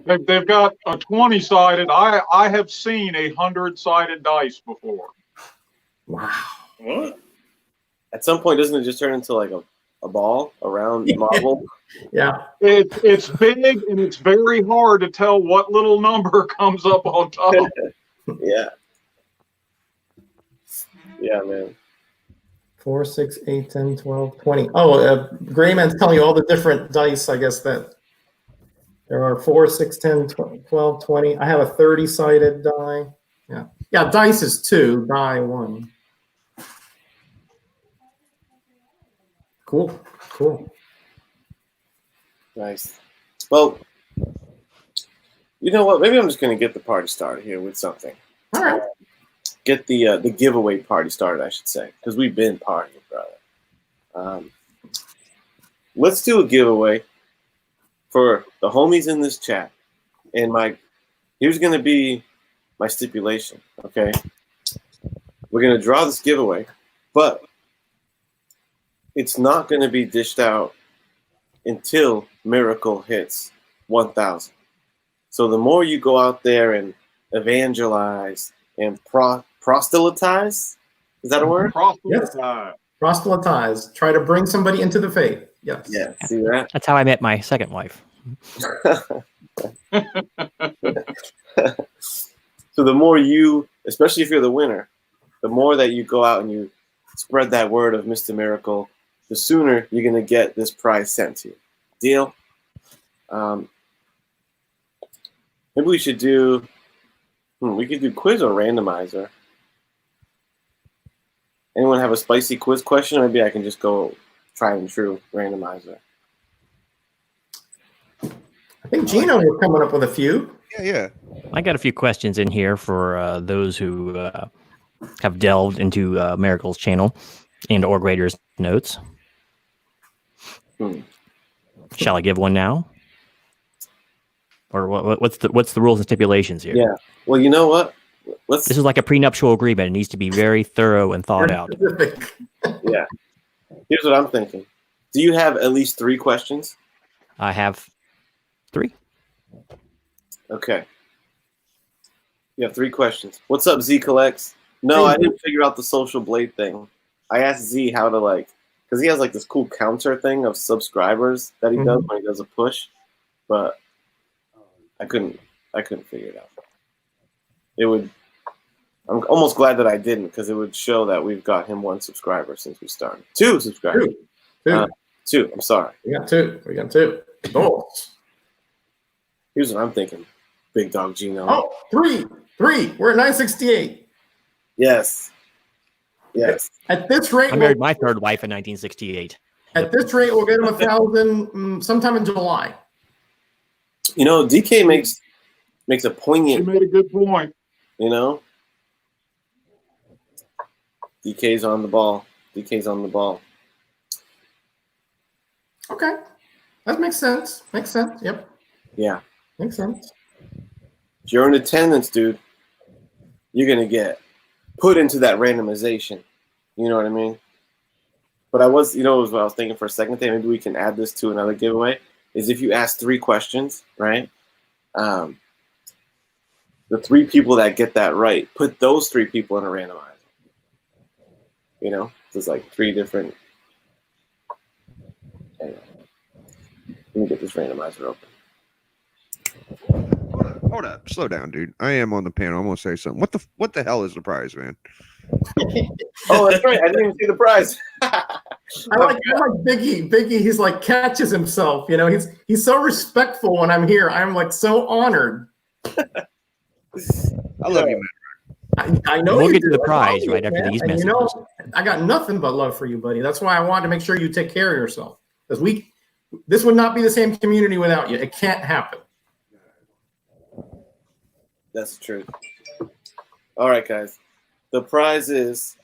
They've got a 20-sided. I have seen 100-sided dice before. Wow. What? At some point, doesn't it just turn into like a ball around marble? Yeah. It's big and it's very hard to tell what little number comes up on top. Yeah. Yeah, man. 4, 6, 8, 10, 12, 20. Oh, Grayman's telling you all the different dice, I guess, that there are 4, 6, 10, 12, 20. I have a 30-sided die. Yeah, dice is 2, die 1. Cool. Nice. Well, you know what? Maybe I'm just going to get the party started here with something. All right. Get the giveaway party started, I should say, because we've been partying, brother. Let's do a giveaway for the homies in this chat. And here's going to be my stipulation, okay? We're going to draw this giveaway, but it's not going to be dished out until Miracle hits 1,000. So the more you go out there and evangelize and proselytize, is that a word? Proselytize. Proselytize. Try to bring somebody into the faith. Yes. Yeah, see that? That's how I met my second wife. So the more you, especially if you're the winner, the more that you go out and you spread that word of Mr. Miracle, the sooner you're going to get this prize sent to you. Deal? Maybe we should do, we could do quiz or randomizer. Anyone have a spicy quiz question? Maybe I can just go tried and true randomizer. I think Gino was coming up with a few. Yeah. I got a few questions in here for those who have delved into Miracle's channel and or Grader's notes. Shall I give one now? Or what's the rules and stipulations here? Yeah. Well, you know what? This is like a prenuptial agreement. It needs to be very thorough and thought out. Yeah. Here's what I'm thinking. Do you have at least 3 questions? I have 3. Okay. You have 3 questions. What's up, Z Collects? No, I didn't figure out the social blade thing. I asked Z how to because he has this cool counter thing of subscribers that he does when he does a push, but I couldn't figure it out. I'm almost glad that I didn't, because it would show that we've got him 1 subscriber since we started. 2 subscribers. 2. I'm sorry. We got 2. Oh. Here's what I'm thinking. Big Dog Gino. Oh, 3. We're at 968. Yes. At this rate, I married my third wife in 1968. At this rate, we'll get him 1,000 sometime in July. You know, DK makes a poignant. You made a good point. You know, DK's on the ball. Okay, that makes sense. Yep. Yeah. Makes sense. If you're in attendance, dude, you're gonna get put into that randomization. You know what I mean? But what I was thinking for a second there. Maybe we can add this to another giveaway. Is if you ask 3 questions, right? The 3 people that get that right, put those 3 people in a randomizer. You know, there's 3 different. Anyway, let me get this randomizer open. Hold up. Slow down, dude. I am on the panel. I'm gonna say something. What the hell is the prize, man? Oh, that's right. I didn't even see the prize. I like Biggie. Biggie, he's catches himself. You know, he's so respectful when I'm here. I'm so honored. I love you, man. I know. We'll you get to do. the prize I love right you, after man. these And messages. I got nothing but love for you, buddy. That's why I wanted to make sure you take care of yourself, because this would not be the same community without you. It can't happen. That's the truth. All right, guys. The prize is.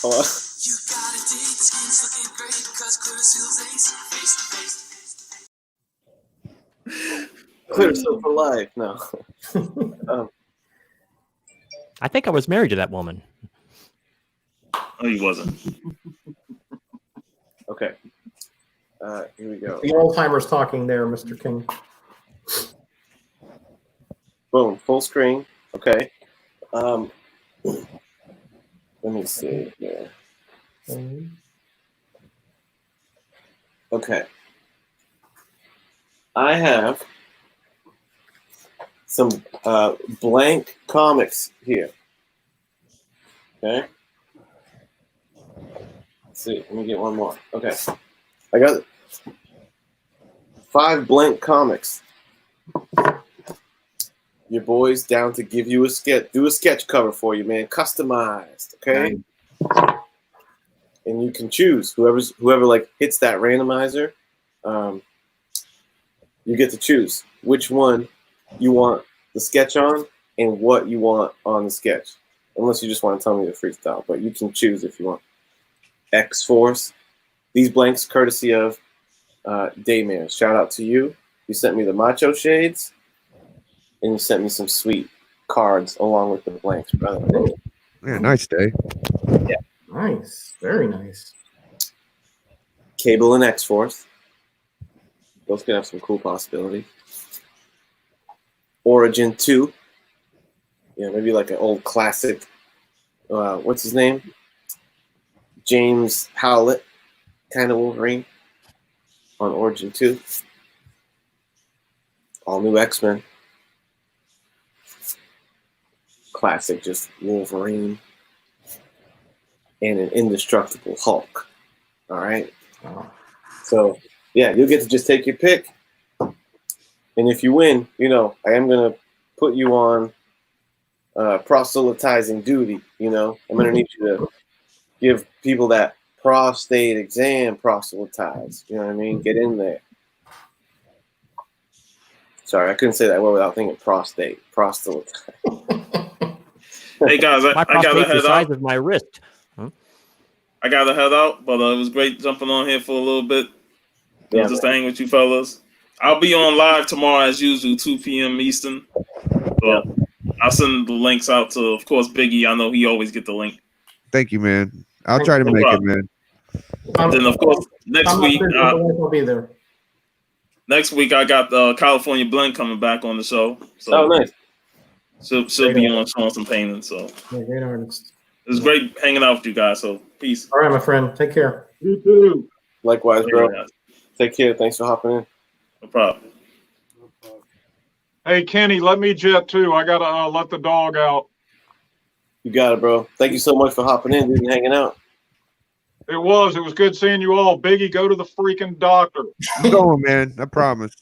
Hold on. Clear Silk for life. No. I think I was married to that woman. No, he wasn't. Okay. Here we go. The old timers talking there, Mr. King. Boom. Full screen. Okay. Let me see here. Okay. I have some blank comics here. Okay. Let's see. Let me get one more. Okay. I got 5 blank comics. Your boy's down to give you a sketch, do a sketch cover for you, man, customized. Okay. And you can choose whoever like hits that randomizer. You get to choose which one you want the sketch on and what you want on the sketch. Unless you just want to tell me the freestyle, but you can choose if you want. X-Force. These blanks courtesy of Dayman. Shout out to you. You sent me the Macho Shades, and you sent me some sweet cards along with the blanks, brother. Yeah, nice day. Yeah. Nice. Very nice. Cable and X-Force. Those could have some cool possibilities. Origin 2. Yeah, maybe like an old classic. What's his name? James Howlett kind of Wolverine on Origin 2. All new X-Men. Classic, just Wolverine. And an indestructible Hulk. All right? So, yeah, you'll get to just take your pick. And if you win, you know, I am going to put you on proselytizing duty, you know. I'm going to need you to give people that prostate exam proselytize. You know what I mean? Get in there. Sorry, I couldn't say that word without thinking prostate. Proselytize. Hey guys, My I gotta prostate's the head size out. of my wrist. I gotta head out, but it was great jumping on here for a little bit. Yeah, Just to hang with you fellas. I'll be on live tomorrow as usual, 2 p.m. Eastern. So I'll send the links out to, of course, Biggie. I know he always get the link. Thank you, man. I'll try to No make problem. it, man. And then, of course, next week, I'll be there. next week I got California Blend coming back on the show. So oh, nice. she'll be on showing some painting. So Yeah, great artist. it was great hanging out with you guys. So peace. All right, my friend. Take care. You too. Likewise, Take bro. care, guys. Take care. Thanks for hopping in. No problem. Hey, Kenny, let me jet too. I gotta let the dog out. You got it, bro. Thank you so much for hopping in, dude, and hanging out. It was good seeing you all. Biggie, go to the freaking doctor. I'm going, man. I promise.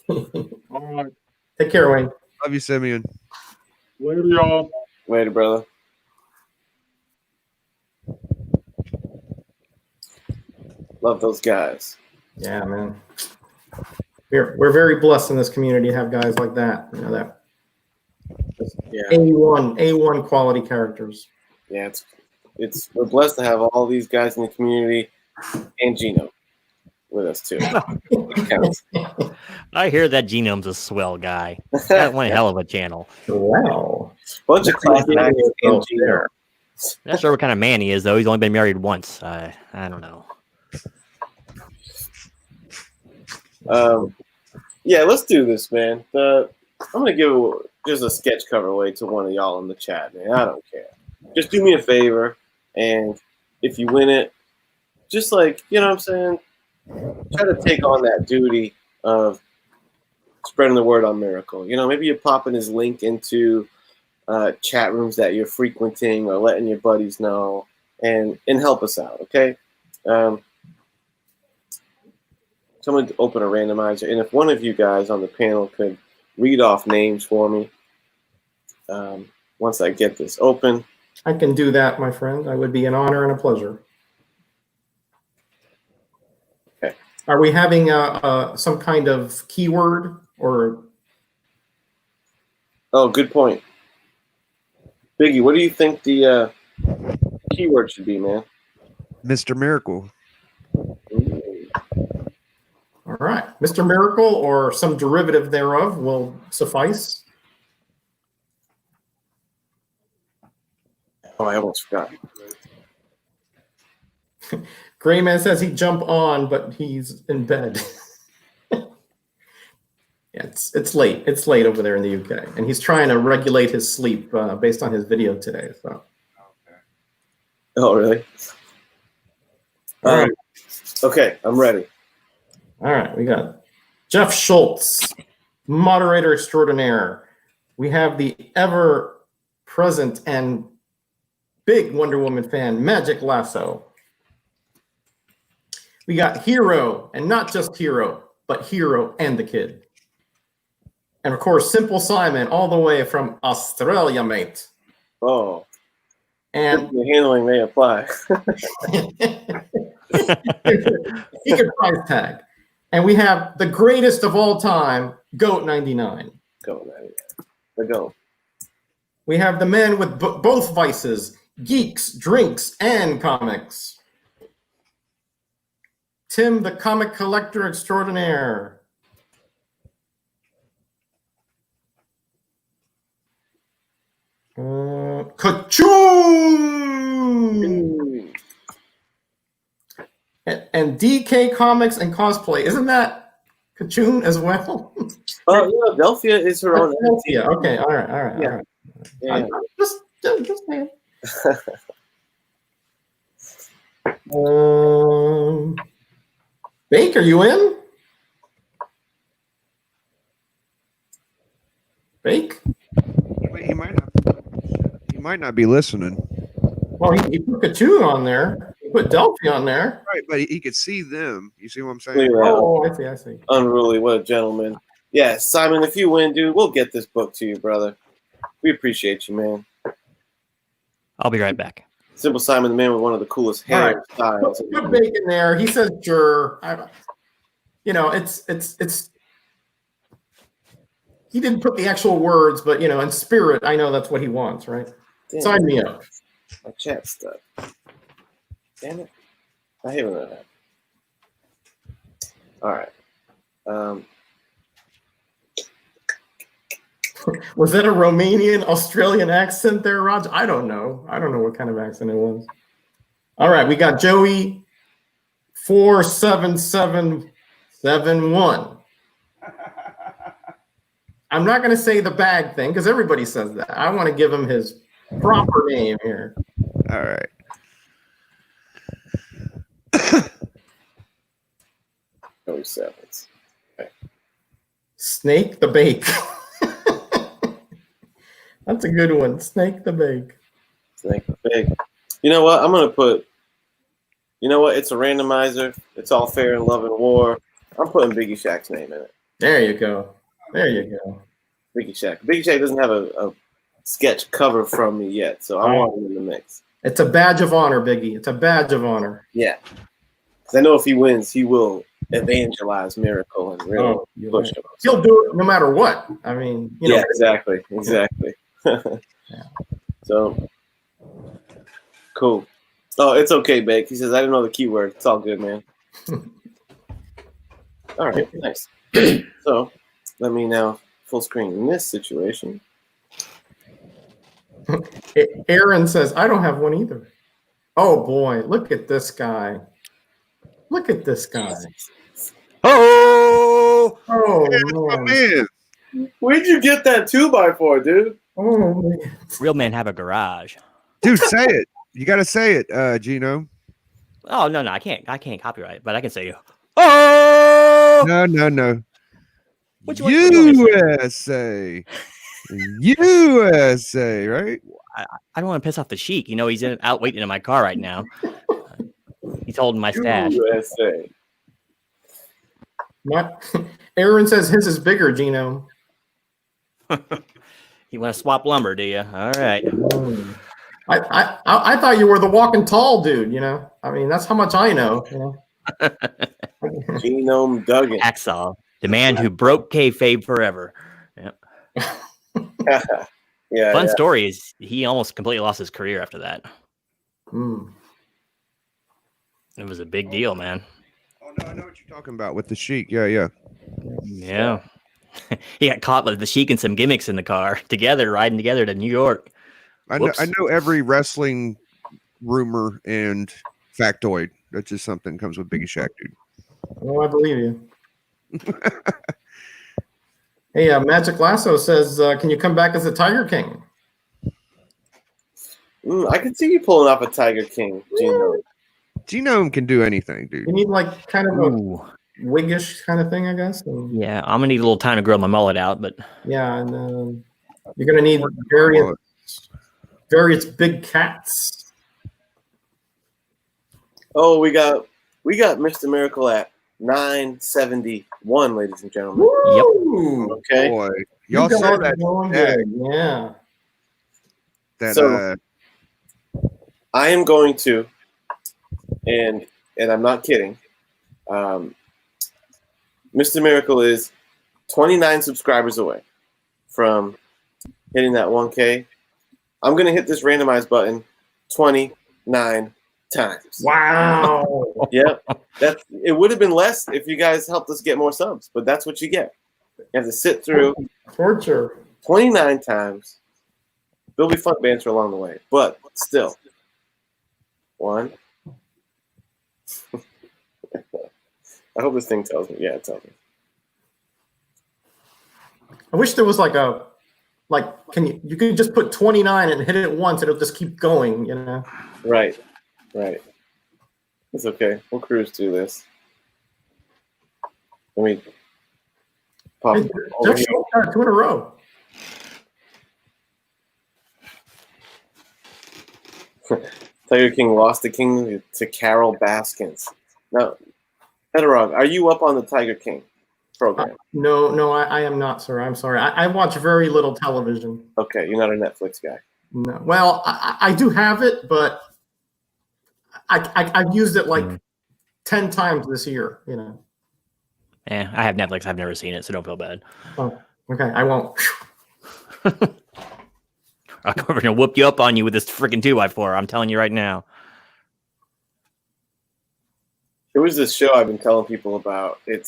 All right. Take care, Wayne. Love you, Simeon. Later, y'all. Later, brother. Love those guys. Yeah, man. We're very blessed in this community to have guys like that. You know that. Yeah. A1 quality characters. Yeah, we're blessed to have all these guys in the community and Gino with us too. It counts. I hear that Genome's a swell guy. That one hell of a channel. Wow. Bunch of class acts and Gino. There. Not sure what kind of man he is, though. He's only been married once. I don't know. Yeah, let's do this, man. I'm gonna give just a sketch cover away to one of y'all in the chat, man. I don't care. Just do me a favor, and if you win it, just like, you know what I'm saying, try to take on that duty of spreading the word on Miracle. You know, maybe you're popping his link into chat rooms that you're frequenting or letting your buddies know, and help us out, okay? Someone open a randomizer, and if one of you guys on the panel could read off names for me once I get this open. I can do that, my friend. That would be an honor and a pleasure. Okay. Are we having some kind of keyword or? Oh, good point. Biggie, what do you think the keyword should be, man? Mr. Miracle. All right. Mr. Miracle or some derivative thereof will suffice. Oh, I almost forgot. Grayman says he'd jump on, but he's in bed. Yeah, it's late. It's late over there in the UK, and he's trying to regulate his sleep based on his video today. So. Oh, really? All right. Okay, I'm ready. All right, we got Jeff Schultz, moderator extraordinaire. We have the ever present and big Wonder Woman fan, Magic Lasso. We got Hero, and not just Hero, but Hero and the Kid. And of course, Simple Simon, all the way from Australia, mate. Oh, And the handling may apply. he could price tag. And we have the greatest of all time, Goat 99. Go, man. Let go. We have the man with both vices, geeks, drinks, and comics. Tim, the comic collector extraordinaire. Ka-choom! And DK Comics and Cosplay. Isn't that Ka-choom as well? Oh, Delphia is her own. Yeah. Okay. All right. Yeah. Yeah. Just saying. Bake, are you in? Bake? Wait, he might not be listening. Well, he put Ka-choom on there. He put Delphi on there. Right, but he could see them. You see what I'm saying? Oh, I see. Unruly, what a gentleman. Yeah, Simon, if you win, dude, we'll get this book to you, brother. We appreciate you, man. I'll be right back. Simple Simon, the man with one of the coolest hairstyles. Put Bake in there. He says, sure. It's. He didn't put the actual words, but in spirit, I know that's what he wants, right? Damn, Sign me up. my chat stuff. Damn it. I hate when that happens. All right. Was that a Romanian Australian accent there, Raj? I don't know. I don't know what kind of accent it was. All right, we got Joey 47771. I'm not going to say the bag thing because everybody says that. I want to give him his proper name here. All right. Joey Sevens. Okay. Snake the Bake. That's a good one. Snake the Bake. Snake the Bake. You know what? I'm going to put, it's a randomizer. It's all fair in love and war. I'm putting Biggie Shaq's name in it. There you go. There you go. Biggie Shaq. Biggie Shaq doesn't have a sketch cover from me yet, so I want him in the mix. It's a badge of honor, Biggie. It's a badge of honor. Yeah. Because I know if he wins, he will evangelize Miracle and really push him. He'll do it no matter what. I mean, yeah, exactly. So, cool. Oh, it's okay, Bake. He says, I didn't know the keyword. It's all good, man. All right, nice. So, let me now full screen in this situation. Aaron says, I don't have one either. Oh, boy. Look at this guy. Look at this guy. Oh, man. Where'd you get that 2x4, dude? Oh, man. Real men have a garage. dude, say it. You got to say it, Gino. Oh, no, I can't copyright, but I can say, oh! No. What you USA. USA, right? I don't want to piss off the Sheik. He's out waiting in my car right now. He's holding my stash. USA. Aaron says his is bigger, Gino. You want to swap lumber, do you? All right. I thought you were the walking tall dude, I mean, that's how much I know. Genome Duggan. Hacksaw, the man who broke kayfabe forever. Yep. Fun story is he almost completely lost his career after that. It was a big deal, man. Oh, no, I know what you're talking about with the Sheik. Yeah. He got caught with the Sheik and some gimmicks in the car together, riding together to New York. I know every wrestling rumor and factoid. That's just something that comes with Biggie Shaq, dude. Oh, I believe you. Hey, Magic Lasso says, can you come back as a Tiger King? I can see you pulling off a Tiger King, Gino. Genome can do anything, dude. You need like kind of a wiggish kind of thing, I guess. Yeah, I'm gonna need a little time to grow my mullet out, but yeah, and you're gonna need various big cats. Oh, we got Mr. Miracle at 971, ladies and gentlemen. Woo! Okay. Boy, You y'all guys saw are that? going tag good. Yeah. That So- I am going to, and I'm not kidding. Mr. Miracle is 29 subscribers away from hitting that 1K. I'm gonna hit this randomize button 29 times. Wow. Yep. It would have been less if you guys helped us get more subs, but that's what you get. You have to sit through Torture. 29 times. There'll be fun banter along the way, but still. 1. I hope this thing tells me. Yeah, it tells me. I wish there was can you could just put 29 and hit it once, it'll just keep going, you know. Right. It's okay. We'll cruise through this. Let me pop Hey, over Jeff here. got 2 in a row. Tiger King lost the king to Carol Baskins. Now, Hedorog, are you up on the Tiger King program? No, I am not, sir. I'm sorry. I watch very little television. Okay, you're not a Netflix guy. No. Well, I do have it, but I've used it like 10 times this year, you know. I have Netflix. I've never seen it, so don't feel bad. Oh, okay. I won't. I'm going to whoop you up on you with this freaking 2x4. I'm telling you right now. There was this show I've been telling people about. I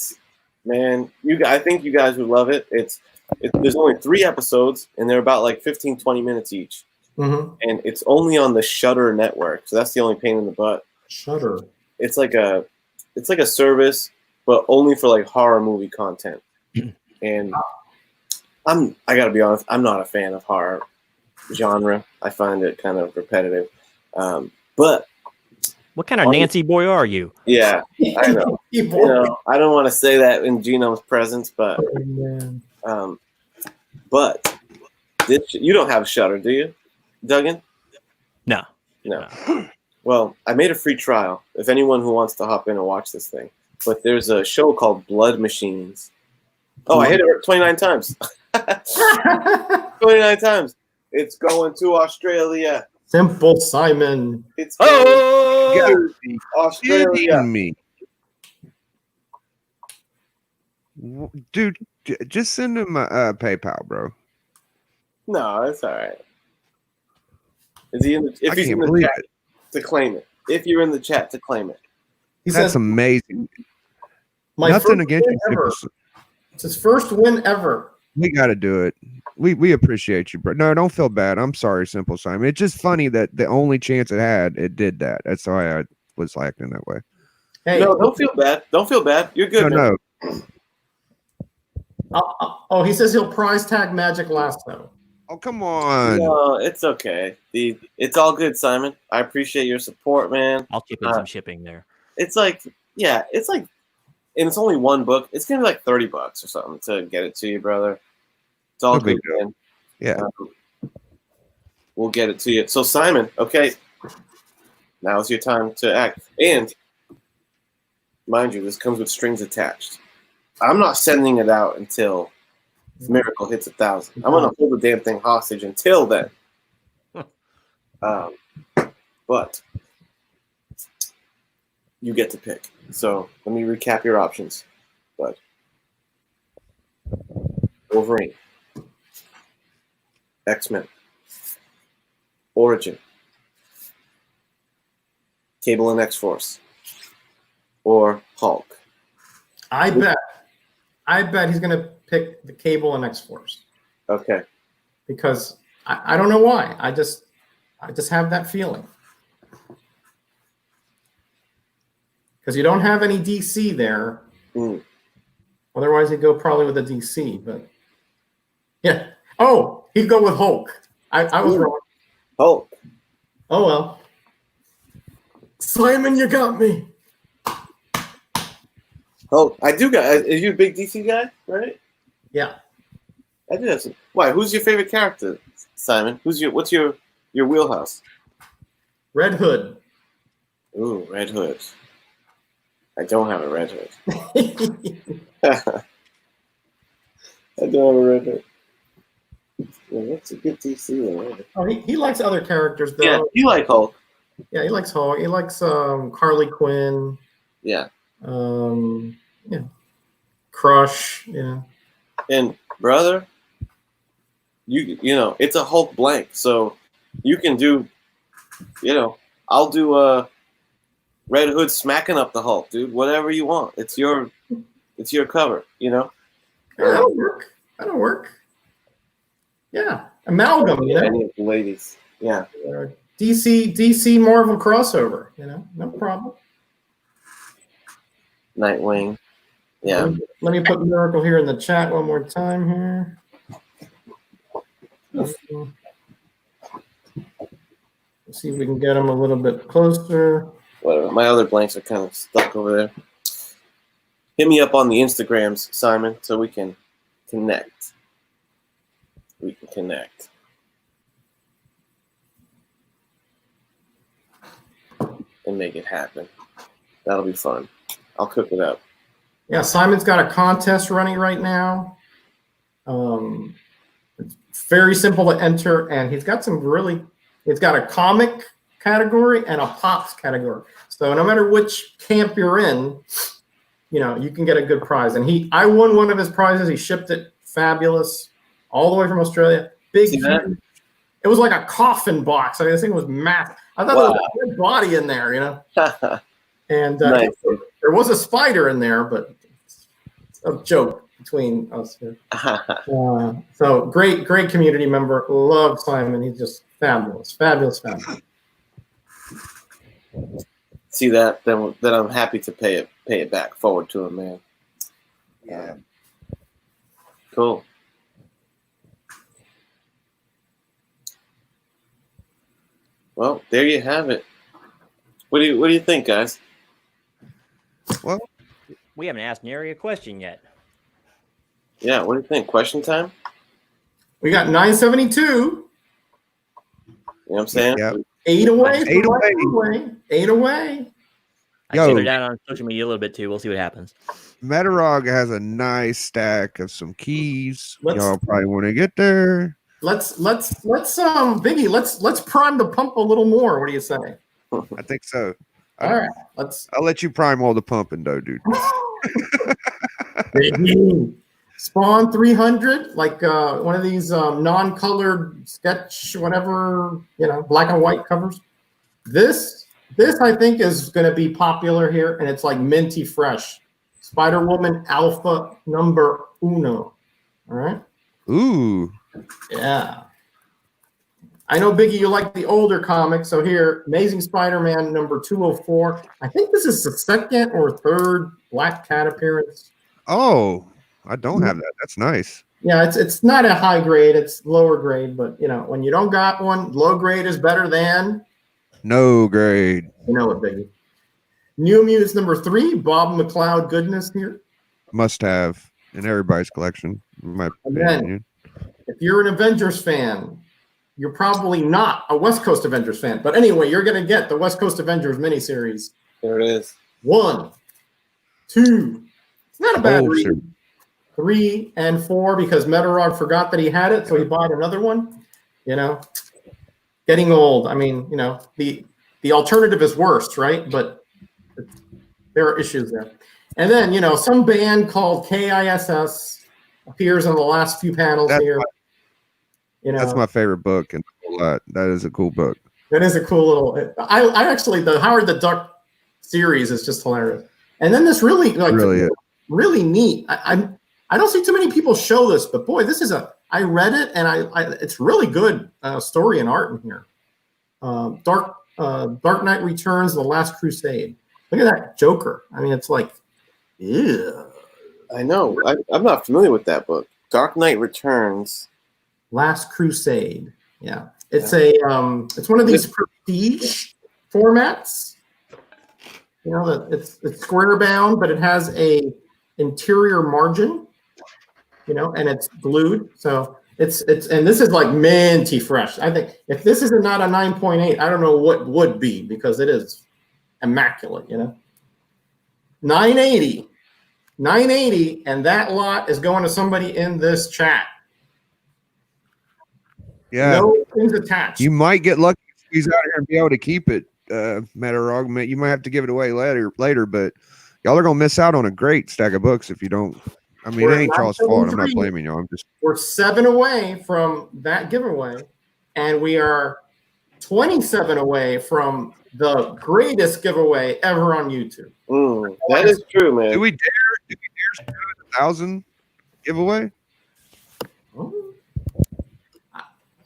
think you guys would love it. There's only 3 episodes, and they're about like 15, 20 minutes each. Mm-hmm. And it's only on the Shudder network, so that's the only pain in the butt. Shudder. It's like a service, but only for like horror movie content. And I gotta be honest, I'm not a fan of horror genre. I find it kind of repetitive. But What kind of Nancy boy are you? yeah, I know. I don't want to say that in Genome's presence, but but you don't have Shudder, do you, Duggan? No. Well, I made a free trial if anyone who wants to hop in and watch this thing. But there's a show called Blood Machines. Oh, I hit it 29 times. 29 times. It's going to Australia. Simple Simon. It's going to Australia. kidding me. Dude, just send him a PayPal, bro. No, it's all right. Is he in the? If I he's in can't the believe chat, to claim it. If you're in the chat, to claim it. He That's says, amazing. my Nothing first against win you. ever. Simple. It's his first win ever. We got to do it. We appreciate you, bro. No, don't feel bad. I'm sorry, Simple Simon. It's just funny that the only chance it had, it did that. That's why I was acting that way. Hey, No, don't feel bad. Don't feel bad. You're good. No, man. no. oh, he says he'll prize tag Magic Lasso. Oh, come on. No, it's okay. It's all good, Simon. I appreciate your support, man. I'll chip in some shipping there. It's like, and it's only one book. It's gonna be like $30 or something to get it to you, brother. It's all No good, big deal. man. Yeah. We'll get it to you. So, Simon, okay, now is your time to act. And mind you, this comes with strings attached. I'm not sending it out until Miracle hits 1,000. I'm gonna hold the damn thing hostage until then. But you get to pick. So let me recap your options. But Wolverine, X-Men, Origin, Cable and X-Force, or Hulk. I bet he's gonna pick the Cable and X-Force Okay. because I don't know why. I just have that feeling. Because you don't have any DC there. Mm. Otherwise, he'd go probably with a DC. But yeah. Oh, he'd go with Hulk. I was wrong. Hulk. Oh well. Simon, you got me. Hulk. I do got. Are you a big DC guy? Right. Yeah. I do have some. Why? Who's your favorite character, Simon? What's your your wheelhouse? Red Hood. Ooh, Red Hood. I don't have a Red Hood. I don't have a Red Hood. Yeah, that's a good DC one. Oh, he likes other characters though. Yeah, you like Hulk. Yeah, he likes Hulk. He likes Harley Quinn. Yeah. Yeah. Crush. Yeah. And brother, you know, it's a Hulk blank, so you can do, you know, I'll do Red Hood smacking up the Hulk, dude. Whatever you want. It's your cover, you know? Yeah, that'll work. That'll work. Yeah. Amalgam, you know. Any of the ladies. Yeah. DC Marvel crossover, you know, no problem. Nightwing. Yeah. Let me put Miracle here in the chat one more time here. Let's see if we can get him a little bit closer. Whatever. My other blanks are kind of stuck over there. Hit me up on the Instagrams, Simon, so we can connect. We can connect. And make it happen. That'll be fun. I'll cook it up. Yeah, Simon's got a contest running right now. It's very simple to enter, and he's got it's got a comic category and a pops category. So no matter which camp you're in, you know, you can get a good prize. And I won one of his prizes. He shipped it fabulous, all the way from Australia. Big, huge. It was like a coffin box. I mean, this thing was massive. I thought there was a dead body in there, you know. And Nice. there was a spider in there, but it's a joke between us here. So great community member. Love Simon. He's just fabulous. See that? Then I'm happy to pay it back forward to him, man. Yeah. Cool. Well, there you have it. What do you think, guys? Well, We haven't asked Neri a question yet. Yeah, what do you think? Question time? We got 972. You know what I'm saying? Yep. 8 away. 8 away. 8 away. I Yo. sent her down on social media a little bit too. We'll see what happens. Metarog has a nice stack of some keys. Let's- Y'all probably want to get there. Let's Biggie, let's prime the pump a little more. What do you say? I think so. All right, let's I'll let you prime all the pumping though, dude. Spawn 300, like one of these non-colored sketch, whatever, you know, black and white covers. This I think is going to be popular here, and it's like minty fresh. Spider-Woman Alpha number 1. All right. Ooh. Yeah. I know, Biggie, you like the older comics. So here, Amazing Spider-Man number 204. I think this is the second or third Black Cat appearance. Oh, I don't have that. That's nice. Yeah, it's not a high grade. It's lower grade. But, you know, when you don't got one, low grade is better than. No grade. You know it, Biggie. New Mutants number 3. Bob McLeod goodness here. Must have in everybody's collection. In my opinion. If you're an Avengers fan, you're probably not a West Coast Avengers fan. But anyway, you're going to get the West Coast Avengers miniseries. There it is. 1, 2. It's not a bad Oh, read. sure. 3 and 4 because Metarog forgot that he had it, so he bought another one. You know, getting old. I mean, you know, the alternative is worse, right? But there are issues there. And then, you know, some band called KISS appears on the last few panels here. You know, That's my favorite book and a lot. That is a cool book. that is a cool little. I actually, the Howard the Duck series is just hilarious. And then this really really neat. I don't see too many people show this, but boy, this is I read it and it's really good story and art in here. Dark Knight Returns, The Last Crusade. Look at that Joker. I mean, it's like, ew. I know. I'm not familiar with that book. Dark Knight Returns. Last Crusade. Yeah. It's it's one of these prestige formats. You know, that it's square bound, but it has a interior margin, you know, and it's glued. So and this is like minty fresh. I think if this is not a 9.8, I don't know what would be, because it is immaculate, 980, and that lot is going to somebody in this chat. Yeah. No things attached. You might get lucky if he's out here and be able to keep it, Metarog. You might have to give it away later, but y'all are gonna miss out on a great stack of books if you don't. I mean, it ain't y'all's fault. I'm not blaming y'all. We're 7 away from that giveaway, and we are 27 away from the greatest giveaway ever on YouTube. That is true, man. Do we dare do 1,000 giveaway?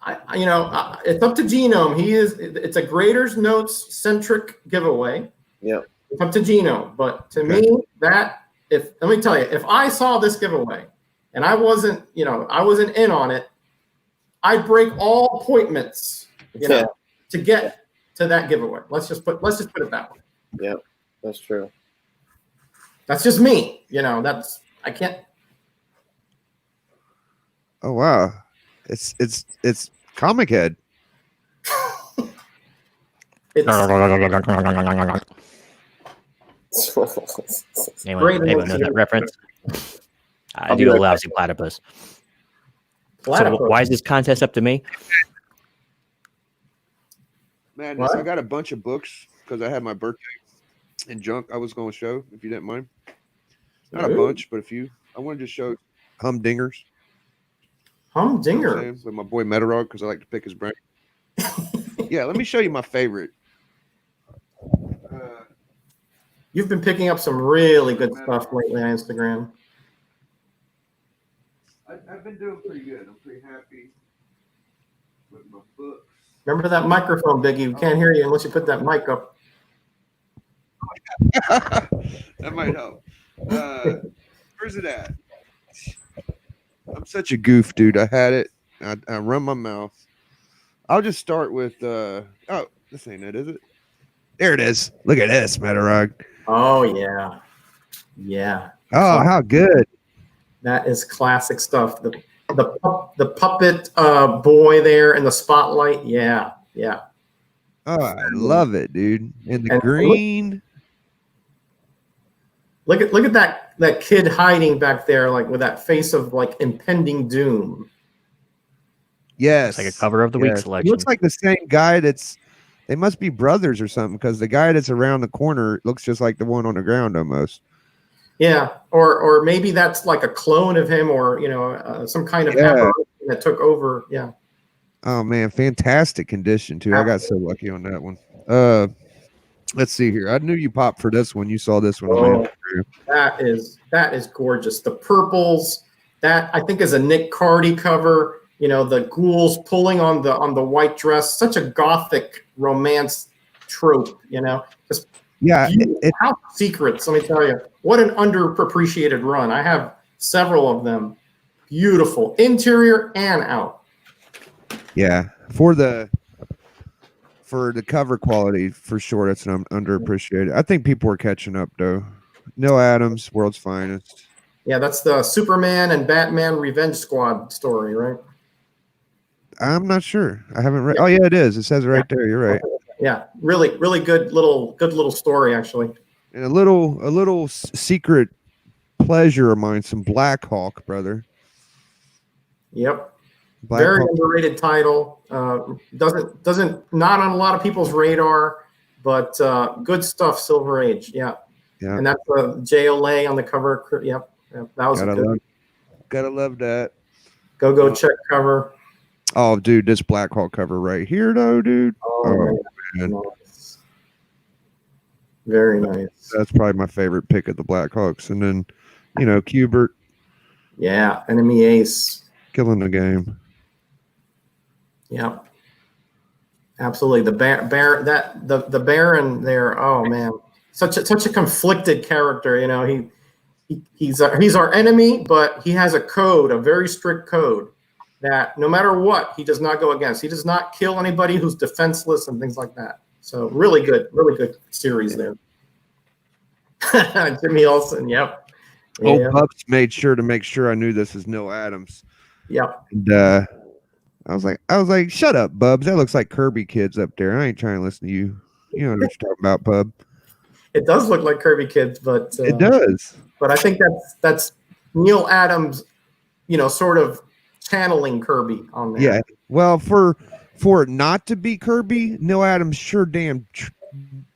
It's up to Genome. It's a Graders Notes centric giveaway. Yeah. It's up to Genome. But to me, let me tell you, if I saw this giveaway and I wasn't in on it, I'd break all appointments, to get to that giveaway. Let's just put it that way. Yeah, that's true. That's just me. I can't. Oh wow. It's Comic Head. Anyone know that reference? I do a lousy platypus. So why is this contest up to me? Madness. I got a bunch of books because I had my birthday and junk I was going to show, if you didn't mind. Not a bunch, but a few. I wanted to show Humdingers. Humdinger. With my boy Metarog, because I like to pick his brain. Yeah, let me show you my favorite. You've been picking up some really good stuff lately on Instagram. I've been doing pretty good. I'm pretty happy with my books. Remember that microphone, Biggie? We can't hear you unless you put that mic up. That might help. Where's it at? I'm such a goof, dude. I had it. I run my mouth. I'll just start with this ain't it, is it? There it is. Look at this, Metarog. Oh yeah. Yeah. Oh, how good. That is classic stuff. The puppet boy there in the spotlight. Yeah. Yeah. Oh, I love it, dude. And the green. Look at that kid hiding back there, like with that face of like impending doom. Yes. It's like a cover of the week selection. He looks like the same guy they must be brothers or something, because the guy that's around the corner looks just like the one on the ground almost. Yeah. Or maybe that's like a clone of him, or, some kind of aberration that took over. Yeah. Oh man, fantastic condition too. I got so lucky on that one. Let's see here. I knew you popped for this one. You saw this one. Oh, that is gorgeous. The purples, that I think is a Nick Cardy cover. The ghouls pulling on the white dress. Such a gothic romance trope. Just house secrets. Let me tell you, what an underappreciated run. I have several of them. Beautiful interior and out. Yeah, for the cover quality, for sure, that's an underappreciated. I think people are catching up though. Neil Adams, World's Finest. Yeah, that's the Superman and Batman Revenge Squad story, right? I'm not sure. I haven't read. Oh yeah, it is. It says it right there. You're right. Yeah, really, really good little story actually. And a little secret pleasure of mine, some Black Hawk, brother. Yep. Very underrated title. Doesn't not on a lot of people's radar, but good stuff. Silver Age. Yeah. Yeah. And that's JLA on the cover. Yep. That was gotta love that. Go check cover. Oh, dude, this Black Hawk cover right here, though, dude. Oh man. Nice. Very nice. That's probably my favorite pick of the Black Hawks. And then, Kubert. Yeah, enemy ace. Killing the game. Yep. Absolutely. The the Baron there. Oh man, such a conflicted character. He's our enemy, but he has a code, a very strict code, that no matter what, he does not go against. He does not kill anybody who's defenseless and things like that. So really good series there. Jimmy Olsen, yep. Old Pups made sure to make sure I knew this is Neil Adams. Yep. And I was like, shut up, Bubs. That looks like Kirby kids up there. I ain't trying to listen to you. You know what you're talking about, Bub. It does look like Kirby Kids, but It does. But I think that's Neil Adams, sort of channeling Kirby on there. Yeah. Well, for it not to be Kirby, Neil Adams sure damn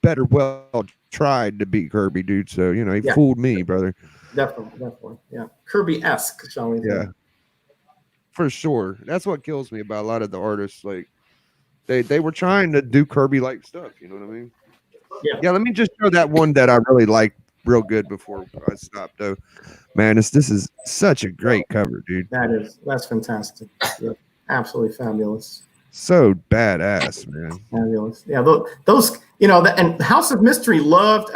better well tried to be Kirby, dude. So he fooled me, brother. Definitely. Yeah. Kirby-esque, shall we say. Yeah. For sure. That's what kills me about a lot of the artists. Like they were trying to do Kirby like stuff, you know what I mean? Yeah. Let me just show that one that I really like real good before I stop though. Man, this is such a great cover, dude. That's fantastic. Yeah. Absolutely fabulous. So badass, man. Fabulous. Yeah, those and House of Mystery loved,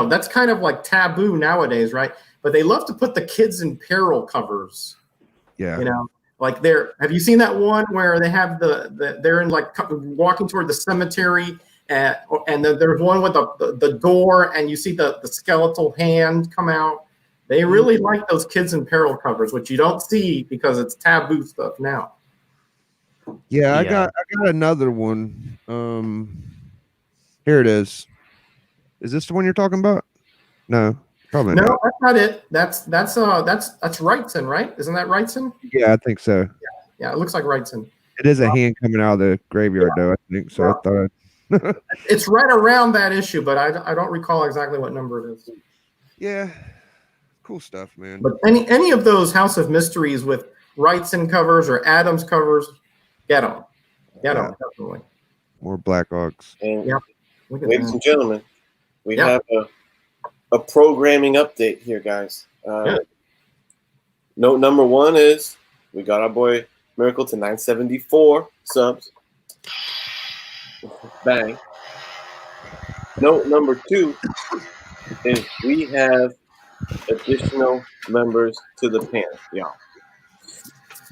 that's kind of like taboo nowadays, right? But they love to put the Kids in Peril covers. Yeah. Like have you seen that one where they have they're in like walking toward the cemetery and there's one with the door and you see the skeletal hand come out. They really like those Kids in Peril covers, which you don't see because it's taboo stuff now. Yeah, I got another one. Here it is. Is this the one you're talking about? No, probably not. No, that's not it. That's Wrightson, right? Isn't that Wrightson? Yeah, I think so. Yeah, it looks like Wrightson. It is a hand coming out of the graveyard, though. I think so. I thought it's right around that issue, but I don't recall exactly what number it is. Yeah, cool stuff, man. But any of those House of Mysteries with Wrightson covers or Adams covers, get them, definitely. More Blackhawks. And yeah. Ladies and gentlemen, we have a programming update here, guys. Note number one is we got our boy Miracle to 974 subs. Bang. Note number two is we have additional members to the panel, y'all.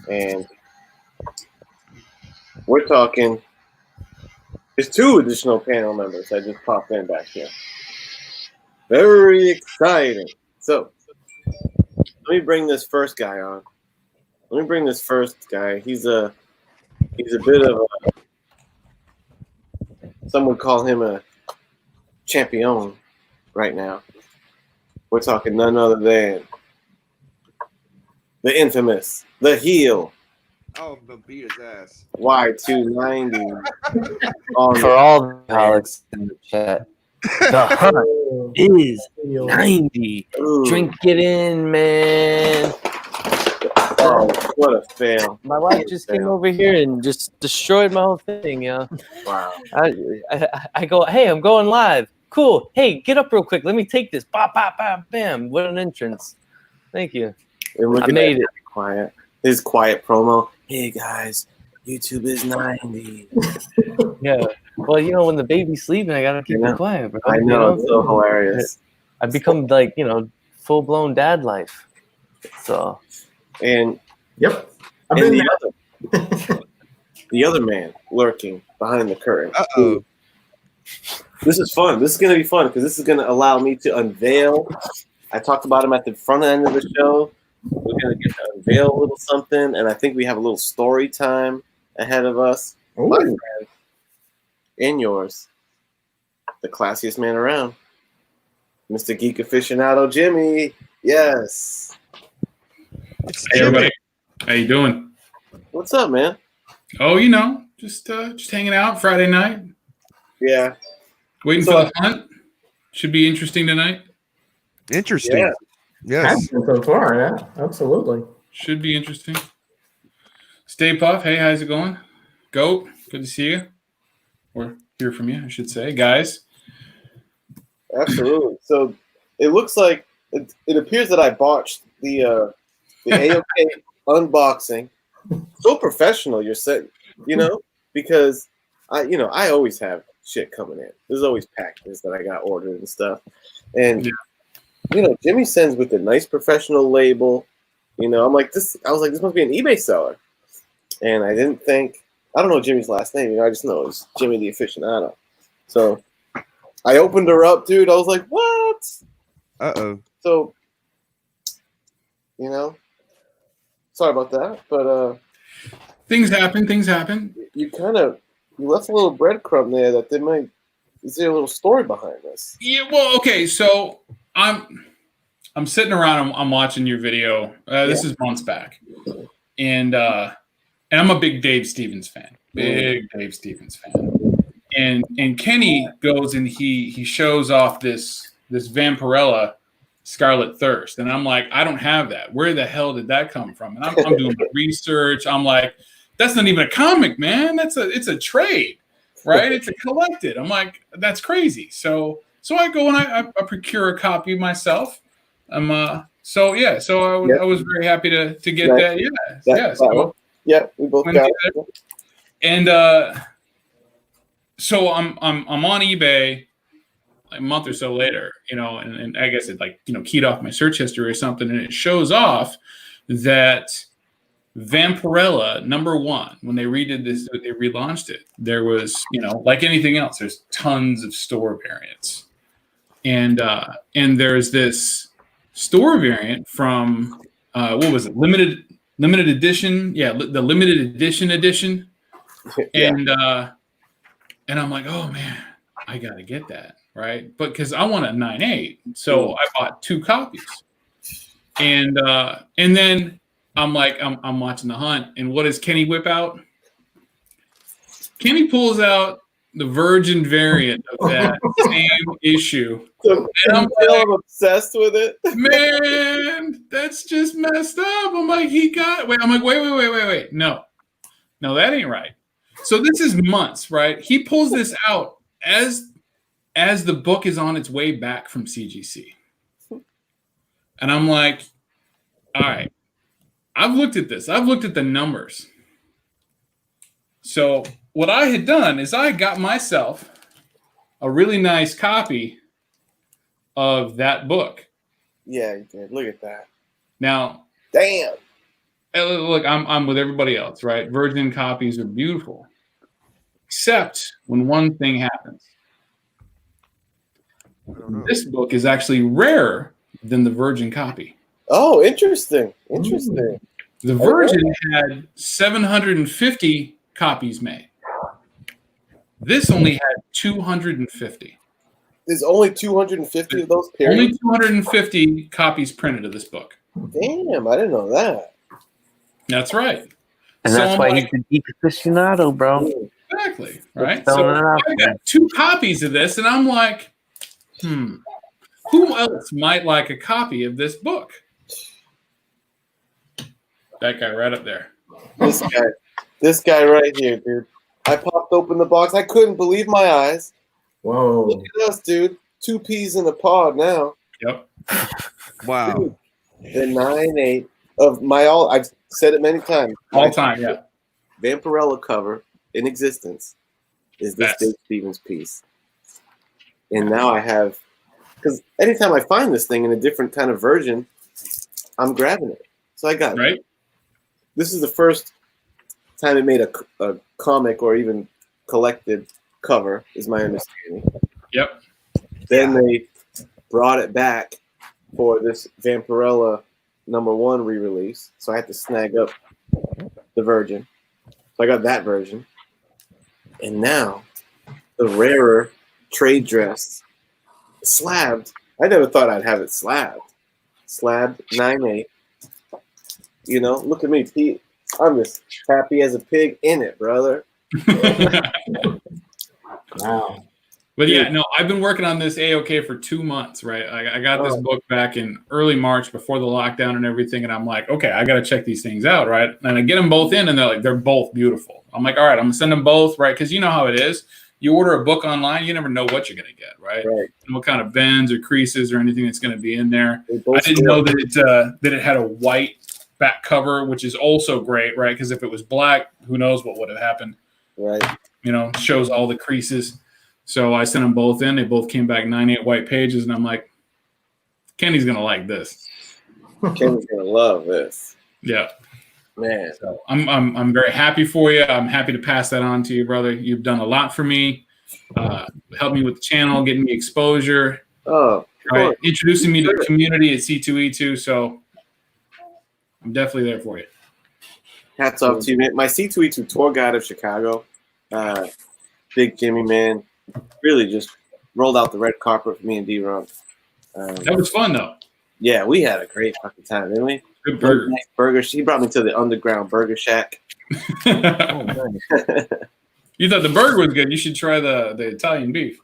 And we're talking, there's 2 additional panel members that just popped in back here. Very exciting. So, let me bring this first guy on. He's a bit of a, some would call him a champion right now. We're talking none other than the infamous, the heel. Oh, but beat his ass. Y290. For all the Alex in the chat, the hunt is 90. Ooh. Drink it in, man. Oh, what a fail. My wife just came over here and just destroyed my whole thing, yo. Wow. I go, hey, I'm going live. Cool. Hey, get up real quick. Let me take this. Bop, bop, bop, bam. What an entrance. Thank you. I made it. Quiet. His quiet promo. Hey, guys, YouTube is 90. Yeah. Well, when the baby's sleeping, I got to keep it quiet, bro. I know. It's so hilarious. I become like, full-blown dad life. So. And yep. And the other man lurking behind the curtain. Uh-oh. This is fun. This is going to be fun because this is going to allow me to unveil. I talked about him at the front end of the show. We're going to get to unveil a little something, and I think we have a little story time ahead of us. Ooh. My friend, and yours, the classiest man around, Mr. Geek Aficionado Jimmy. Yes. Hey everybody, how you doing? What's up, man? Oh, just hanging out Friday night. Yeah. Waiting for the hunt. Should be interesting tonight. Interesting. Yeah. Yes. So far, yeah, absolutely. Should be interesting. Stay Puff, hey, how's it going? Goat, good to see you. Or hear from you, I should say. Guys. Absolutely. So it looks like it appears that I botched the AOK unboxing. So professional, you're saying, because I always have shit coming in. There's always packages that I got ordered and stuff. And Jimmy sends with a nice professional label. I'm like this. I was like, this must be an eBay seller. And I didn't think. I don't know Jimmy's last name. I just know it's Jimmy the Aficionado. So I opened her up, dude. I was like, what? Uh-oh. So, Sorry about that, but things happen. Things happen. You left a little breadcrumb there that is there a little story behind this? Yeah. Well, okay. So I'm sitting around. I'm watching your video. This is months back, and I'm a big Dave Stevens fan. Big Dave Stevens fan. And Kenny goes and he shows off this Vampirella Scarlet Thirst, and I'm like, I don't have that. Where the hell did that come from? And I'm doing my research. I'm like, that's not even a comic, man. It's a trade, right? It's a collected. I'm like, that's crazy. So I go and I procure a copy myself. I was very happy to get that. Yeah, we both got it. And so I'm on eBay like a month or so later, and I guess it keyed off my search history or something, and it shows off that Vampirella #1, when they redid this, they relaunched it. There was, like anything else, there's tons of store variants, and there's this store variant from what was it, limited edition? Yeah, the limited edition. And I'm like, oh man, I gotta get that, right? But because I want a 9.8, so I bought 2 copies, and then I'm like, I'm watching the hunt, and what does Kenny whip out? Kenny pulls out the Virgin variant of that same issue, and I'm obsessed with it. Man, that's just messed up. I'm like, he got it. Wait. No, that ain't right. So this is months, right? He pulls this out as the book is on its way back from CGC. And I'm like, all right, I've looked at this. I've looked at the numbers. So what I had done is I got myself a really nice copy of that book. Yeah, you did. Look at that. Now, damn. Look, I'm with everybody else, right? Virgin copies are beautiful, except when one thing happens. This book is actually rarer than the Virgin copy. Oh, interesting. Interesting. The Virgin had 750 copies made. This only had 250. There's only 250 of those, period? Only 250 copies printed of this book. Damn, I didn't know that. That's right. And that's why he's a deep aficionado, bro. Exactly. Right. So I got 2 copies of this, and I'm like, who else might like a copy of this book? That guy right up there. This guy right here, dude. I popped open the box. I couldn't believe my eyes. Whoa. Look at us, dude. 2 peas in a pod now. Yep. Wow. Dude, the 9.8 of my I've said it many times. All time, yeah. Vampirella cover in existence is this Dave Stevens piece. And now I have, because anytime I find this thing in a different kind of version, I'm grabbing it. So I got it. This is the first time it made a comic or even collected cover, is my understanding. Yep. Then they brought it back for this Vampirella #1 re-release. So I had to snag up the Virgin. So I got that version. And now the rarer trade dress slabbed. I never thought I'd have it slabbed. Slabbed 9.8. Look at me, Pete. I'm as happy as a pig in it, brother. Wow. But yeah, no, I've been working on this A-OK for 2 months, right? I got this book back in early March before the lockdown and everything, and I'm like, okay, I got to check these things out, right? And I get them both in, and they're both beautiful. I'm like, all right, I'm gonna send them both, right? Because you know how it is. You order a book online, you never know what you're gonna get, right? And what kind of bends or creases or anything that's gonna be in there. I didn't know that it had a white back cover, which is also great, right? Because if it was black, who knows what would have happened? Right. Shows all the creases. So I sent them both in. They both came back 9.8 white pages, and I'm like, Kenny's gonna like this. Kenny's gonna love this. Yeah, man. So I'm very happy for you. I'm happy to pass that on to you, brother. You've done a lot for me. Helped me with the channel, getting me exposure. Oh, right, introducing me to the community at C2E2. So I'm definitely there for you. Hats off to you, man. My C2E2 tour guide of Chicago, Big Jimmy, man, really just rolled out the red carpet for me and D-Ron. That was fun, though. Yeah, we had a great fucking time, didn't we? Good burger. Nice burger. He brought me to the underground burger shack. Oh, nice. You thought the burger was good. You should try the Italian beef.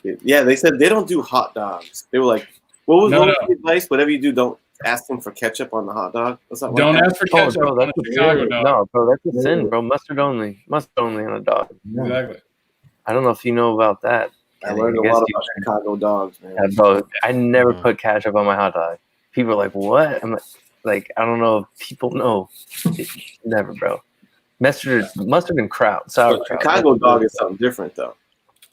Yeah, they said they don't do hot dogs. They were like, what was the advice? Whatever you do, don't ask them for ketchup on the hot dog. Don't ask for ketchup bro, on a Chicago dog. No, bro, that's a sin, bro. Mustard only on a dog. Exactly. I don't know if you know about that. I learned a lot about Chicago dogs, man. Yeah, bro, I never put ketchup on my hot dog. People are like, what? I'm like, I don't know if people know. Never, bro. Mustard and sauerkraut. Chicago dog is something different, though.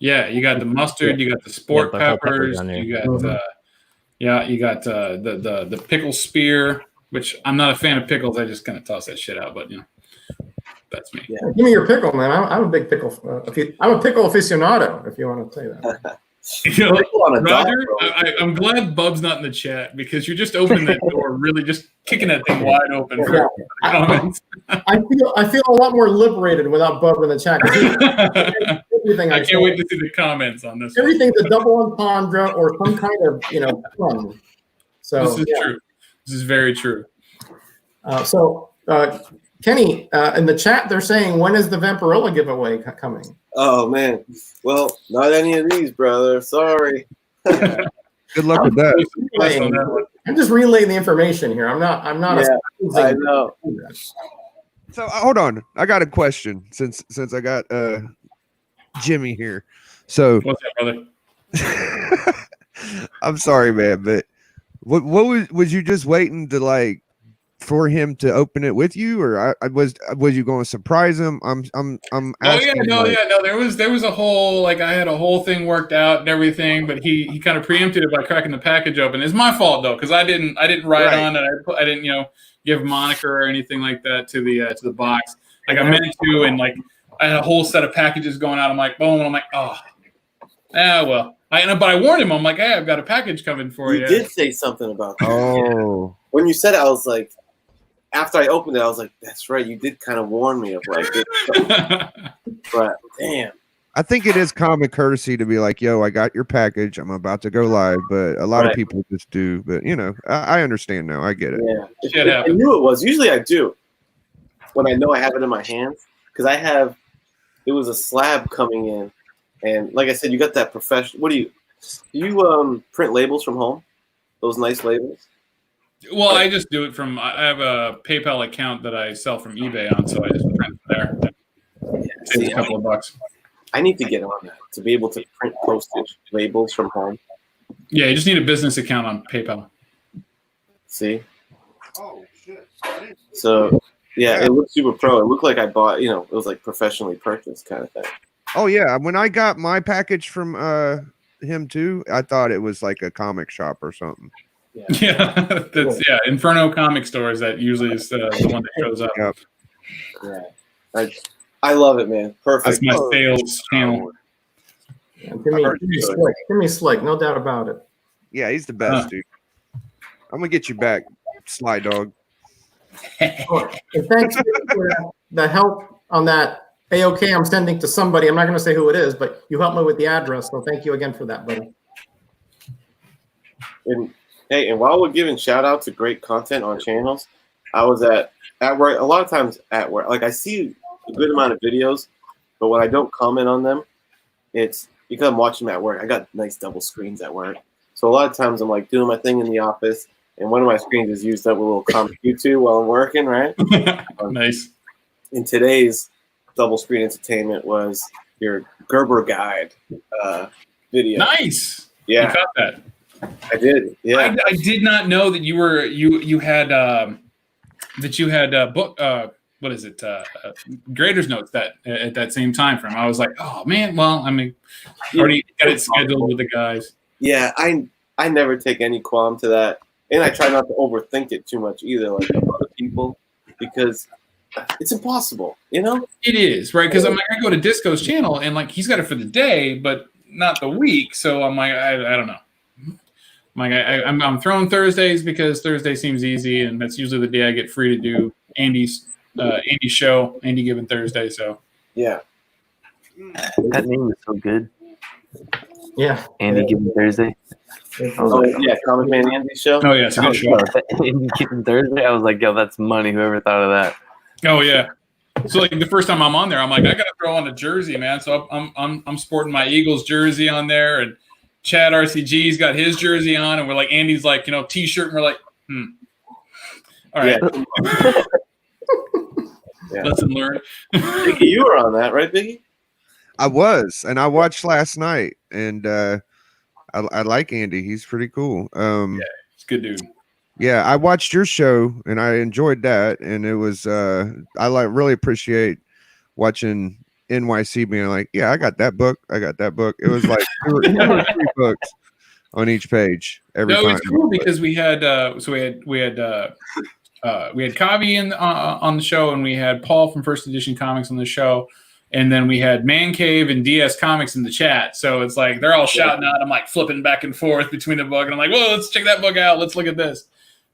Yeah, you got the mustard, you got the sport peppers, you got you got the pickle spear, which I'm not a fan of pickles. I just kind of toss that shit out, but that's me. Yeah. Give me your pickle, man. I'm a big pickle. I'm a pickle aficionado, if you want to say that. Roger, I'm glad Bub's not in the chat because you're just opening that door, really just kicking that thing wide open for comments. I feel a lot more liberated without Bub in the chat. Everything I can't wait to see the comments on this. Everything's a double entendre or some kind of fun. So this is true. This is very true. Kenny, in the chat, they're saying, when is the Vampirilla giveaway coming? Oh, man. Well, not any of these, brother. Sorry. Good luck with that. I'm just relaying the information here. I'm not. I know. So hold on. I got a question since I got Jimmy here. So what's that, brother? I'm sorry, man, but what was you just waiting to like for him to open it with you, or was you going to surprise him? I'm asking. No. There was a whole I had a whole thing worked out and everything, but he kind of preempted it by cracking the package open. It's my fault though, because I didn't write on it. I didn't give moniker or anything like that to the box. Like I meant to, and I had a whole set of packages going out. I'm like, boom, and I'm like, well. But I warned him. I'm like, hey, I've got a package coming for you. You did say something about that. Oh. When you said it, I was like, after I opened it, I was like, that's right. You did kind of warn me of this stuff. But damn. I think it is common courtesy to be like, yo, I got your package. I'm about to go live. But a lot of people just do. But, I understand now. I get it. Yeah. I knew it was. Usually I do when I know I have it in my hands. Because it was a slab coming in. And like I said, you got that professional. Do you print labels from home? Those nice labels? Well, I just do it from. I have a PayPal account that I sell from eBay on, so I just print there. Saves a couple of bucks. I need to get on that to be able to print postage labels from home. Yeah, you just need a business account on PayPal. See? Oh shit! So yeah, it looked super pro. It looked like I bought. It was like professionally purchased kind of thing. Oh yeah, when I got my package from him too, I thought it was like a comic shop or something. Yeah, Inferno Comic Stores. That usually is the one that shows up. Yep. Yeah, I love it, man. Perfect. That's my sales channel. Yeah, give me Slick, no doubt about it. Yeah, he's the best, dude. I'm gonna get you back, Sly Dog. And thanks for the help on that. A-OK, I'm sending to somebody. I'm not going to say who it is, but you helped me with the address, so thank you again for that, buddy. And while we're giving shout out to great content on channels, I was at work, a lot of times at work. Like I see a good amount of videos, but when I don't comment on them, it's because I'm watching them at work. I got nice double screens at work. So a lot of times I'm like doing my thing in the office, and one of my screens is used up with a little comic YouTube while I'm working, right? Nice. In today's double screen entertainment was your Gerber guide video. Nice. Yeah. You caught that. I did. Yeah. I did not know that you had book what is it graders notes that at that same time frame. I was like, oh man, well, I mean, already got it scheduled with the guys. Yeah, I never take any qualm to that, and I try not to overthink it too much either, like other people, because it's impossible, It is, right? Because I'm like, I go to Disco's channel and like he's got it for the day, but not the week. So I'm like, I don't know. I'm throwing Thursdays because Thursday seems easy, and that's usually the day I get free to do Andy's show, Andy Given Thursday. So Yeah. That name is so good. Yeah. Andy Given Thursday. Oh, yeah, Comic Man Andy's show. oh yeah, it's a good show. Andy Given Thursday. I was like, yo, that's money. Whoever thought of that. Oh yeah. So like the first time I'm on there, I'm like, I gotta throw on a jersey, man. So I'm sporting my Eagles jersey on there, and Chad RCG's got his jersey on, and we're like, Andy's like, T-shirt, and we're like, all right, Yeah. lesson learned. Biggie, you were on that, right, Biggie? I was, and I watched last night, and I like Andy. He's pretty cool. It's a good dude. Yeah, I watched your show and I enjoyed that, and it was I really appreciate watching NYC being like, yeah, I got that book. It was like two or three books on each page every time. It's cool because we had we had Kavi on the show, and we had Paul from First Edition Comics on the show, and then we had Man Cave and DS Comics in the chat. So it's like they're all shouting out. I'm like flipping back and forth between the book, and I'm like, whoa, let's check that book out. Let's look at this.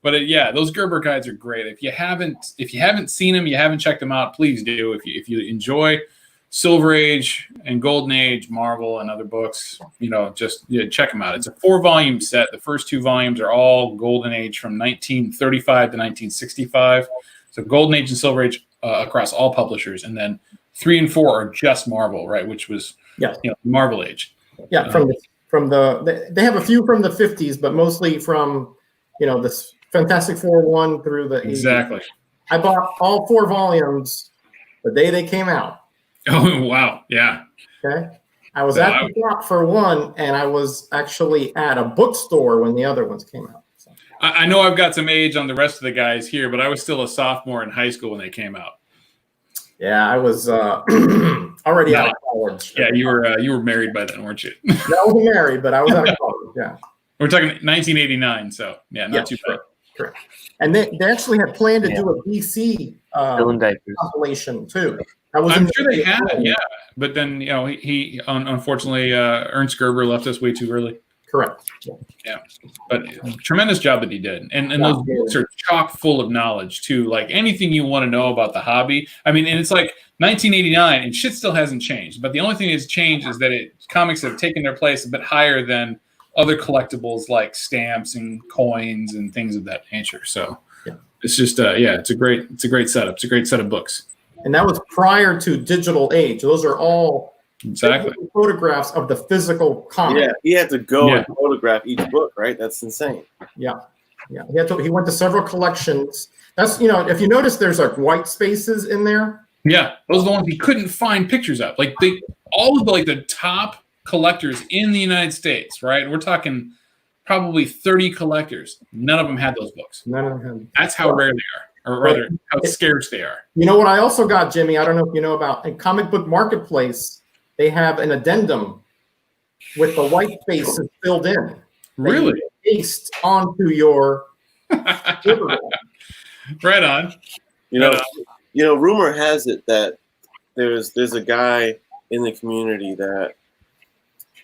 But yeah, those Gerber guides are great. If you haven't seen them, you haven't checked them out, please do. If you enjoy Silver Age and Golden Age, Marvel, and other books, just check them out. It's a 4-volume set. The first 2 volumes are all Golden Age from 1935 to 1965. So Golden Age and Silver Age across all publishers, and then 3 and 4 are just Marvel, right? Which was Marvel Age. Yeah, they have a few from the 50s, but mostly from this Fantastic Four 1 through the 80s. Exactly. I bought all 4 volumes the day they came out. Oh wow! Yeah. Okay. I was at the shop for one, and I was actually at a bookstore when the other ones came out. So. I know I've got some age on the rest of the guys here, but I was still a sophomore in high school when they came out. Yeah, I was already out of college. Yeah, you were married by then, weren't you? I wasn't married, but I was out of college. Yeah. We're talking 1989, so not too bad. Correct. And they actually had planned to do a DC compilation too. I'm sure they had, but then he unfortunately Ernst Gerber left us way too early. Correct. Yeah, but tremendous job that he did, and those books are chock full of knowledge too. Like anything you want to know about the hobby. I mean, and it's like 1989, and shit still hasn't changed. But the only thing that's changed is that comics have taken their place a bit higher than other collectibles like stamps and coins and things of that nature. So it's just it's a great setup. It's a great set of books. And that was prior to digital age. Those are all photographs of the physical comic. Yeah, he had to go and photograph each book, right? That's insane. Yeah. He went to several collections. That's if you notice, there's like white spaces in there. Yeah, those are the ones he couldn't find pictures of. Like all of the top collectors in the United States, right? We're talking probably 30 collectors. None of them had those books. None of them. That's how rare they are, or rather, how scarce they are. You know what I also got, Jimmy? I don't know if you know about in Comic Book Marketplace, they have an addendum with the white spaces filled in. Really? Paste onto your right on. Rumor has it that there's a guy in the community that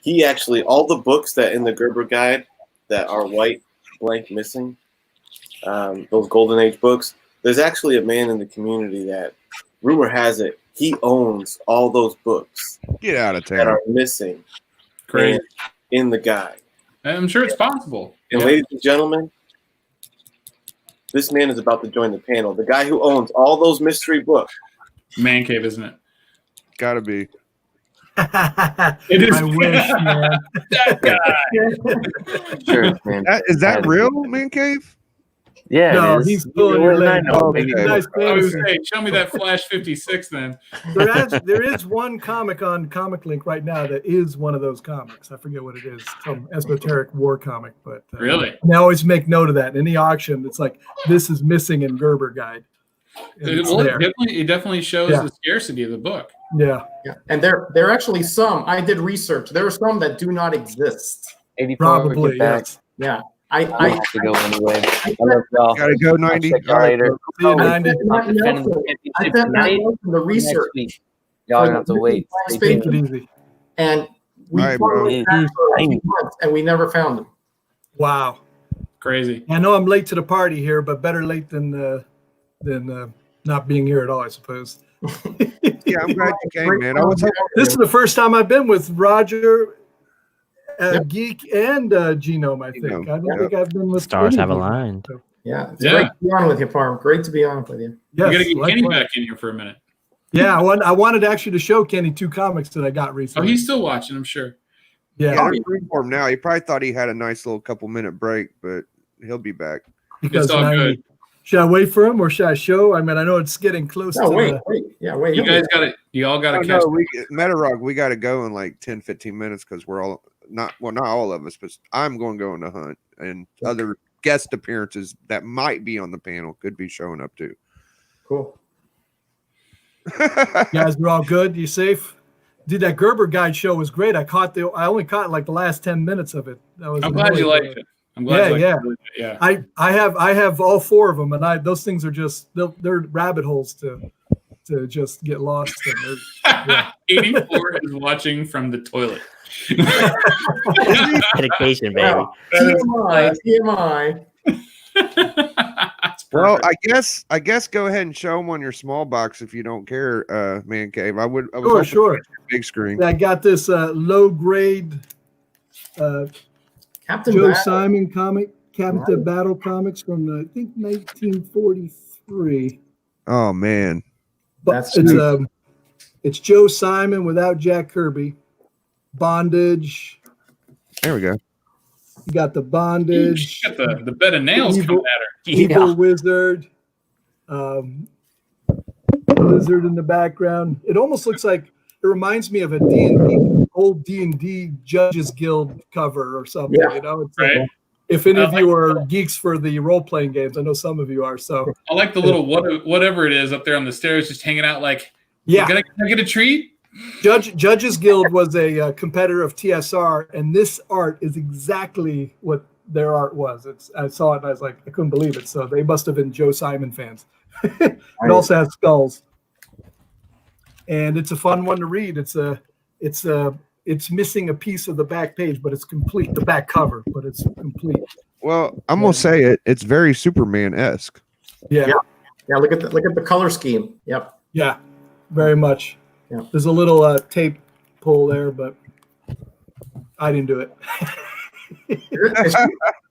he actually, all the books that in the Gerber guide that are white, blank, missing, those Golden Age books, there's actually a man in the community that, rumor has it, he owns all those books. Get out of town. That are missing. Great. In the guide. I'm sure it's possible. And ladies and gentlemen, this man is about to join the panel. The guy who owns all those mystery books. Man Cave, isn't it? Gotta be. It is. I wish, man. That guy. Sure, man. Is that real, Man Cave? Yeah. No, he's pulling your leg. Nice I was saying, show me that Flash 56 then. There is one comic on Comic Link right now that is one of those comics. I forget what it is. Some esoteric war comic, but really, and I always make note of that. In the auction, it's like this is missing in Gerber guide. It definitely shows the scarcity of the book. Yeah. And there actually some. I did research. There are some that do not exist. 84. Probably. Yes. Yeah. I have to go anyway. I love y'all. Gotta go 90. All right, later. See you 90. I sent that the research. Y'all have to wait. Take it easy. And we All right, followed that for a few months, and we never found them. Wow. Crazy. I know I'm late to the party here, but better late than not being here at all, I suppose. Yeah, I'm glad you came, man. I was This is the first time I've been with Roger, Geek, and Genome, I think. I don't think I've been with Stars have anybody. aligned. So, Yeah, it's great to be on with you, Parm. Great to be on with you. yes, You got to get Kenny likewise. back in here for a minute. Yeah, I wanted actually to show Kenny 2 comics that I got Oh, recently. he's still watching, I'm sure. Yeah, got a room for him now. He probably thought he had a nice little couple-minute break, but he'll be back. because It's all now good. should I wait for him or should I show? I mean, I know it's getting close No, to wait. You guys got it. You all got to catch. No, Metarog, we got to go in like 10, 15 minutes because we're all not all of us, but I'm going to go on the hunt, and other guest appearances that might be on the panel could be showing up too. Cool. You guys are all good? You safe? Dude, that Gerber Guide show was great. I only caught like the last 10 minutes of it. That was I'm glad you annoying. liked it. I'm glad you liked it. Yeah. I have all 4 of them, and those things are just they're rabbit holes to just get lost in. 84 is watching from the toilet. Dedication, baby. TMI. Well, I guess go ahead and show them on your small box if you don't care, Man Cave. I was Sure. big screen. I got this low grade Captain Joe Battle. Simon comic, Captain Battle comics from I think 1943. Oh man, But That's it's Joe Simon without Jack Kirby. Bondage. there we go. You got the bondage. She got the bed of nails Evil- coming at her. Evil Wizard. Wizard in the background. It almost looks like it reminds me of a D&D, old D&D Judges Guild cover or something. Yeah. You know, it's Right. like, if any of you are geeks for the role-playing games, I know some of you are. So I like the little whatever it is up there on the stairs, just hanging out. Like, yeah, can I get a treat? Judges Guild was a competitor of TSR, and this art is exactly what their art was. I saw it and I was like, I couldn't believe it. So they must have been Joe Simon fans. It also has skulls, and it's a fun one to read. It's missing a piece of the back page, but it's complete. The back cover, but it's complete. Well, I'm gonna say it. It's very Superman-esque. Yeah, Yeah, look at the color scheme. Yep. yeah, very much. Yeah. There's a little tape pull there, but I didn't do it.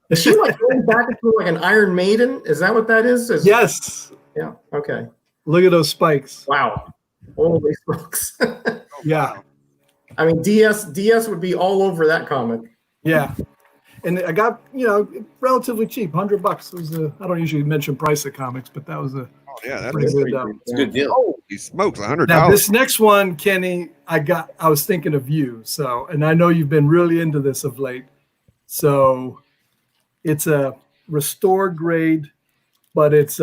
Is she like going back into like an Iron Maiden? Is that what that is? Yes. Yeah. Okay. Look at those spikes. Wow. Holy smokes. Yeah. I mean, DS would be all over that comic. Yeah. And I got, relatively cheap, $100. It was I don't usually mention price of comics, but that was a Yeah, that's pretty good. It's a good deal. Holy smokes, $100. Now this next one, Kenny, I was thinking of you. So, and I know you've been really into this of late. So it's a restored grade, but it's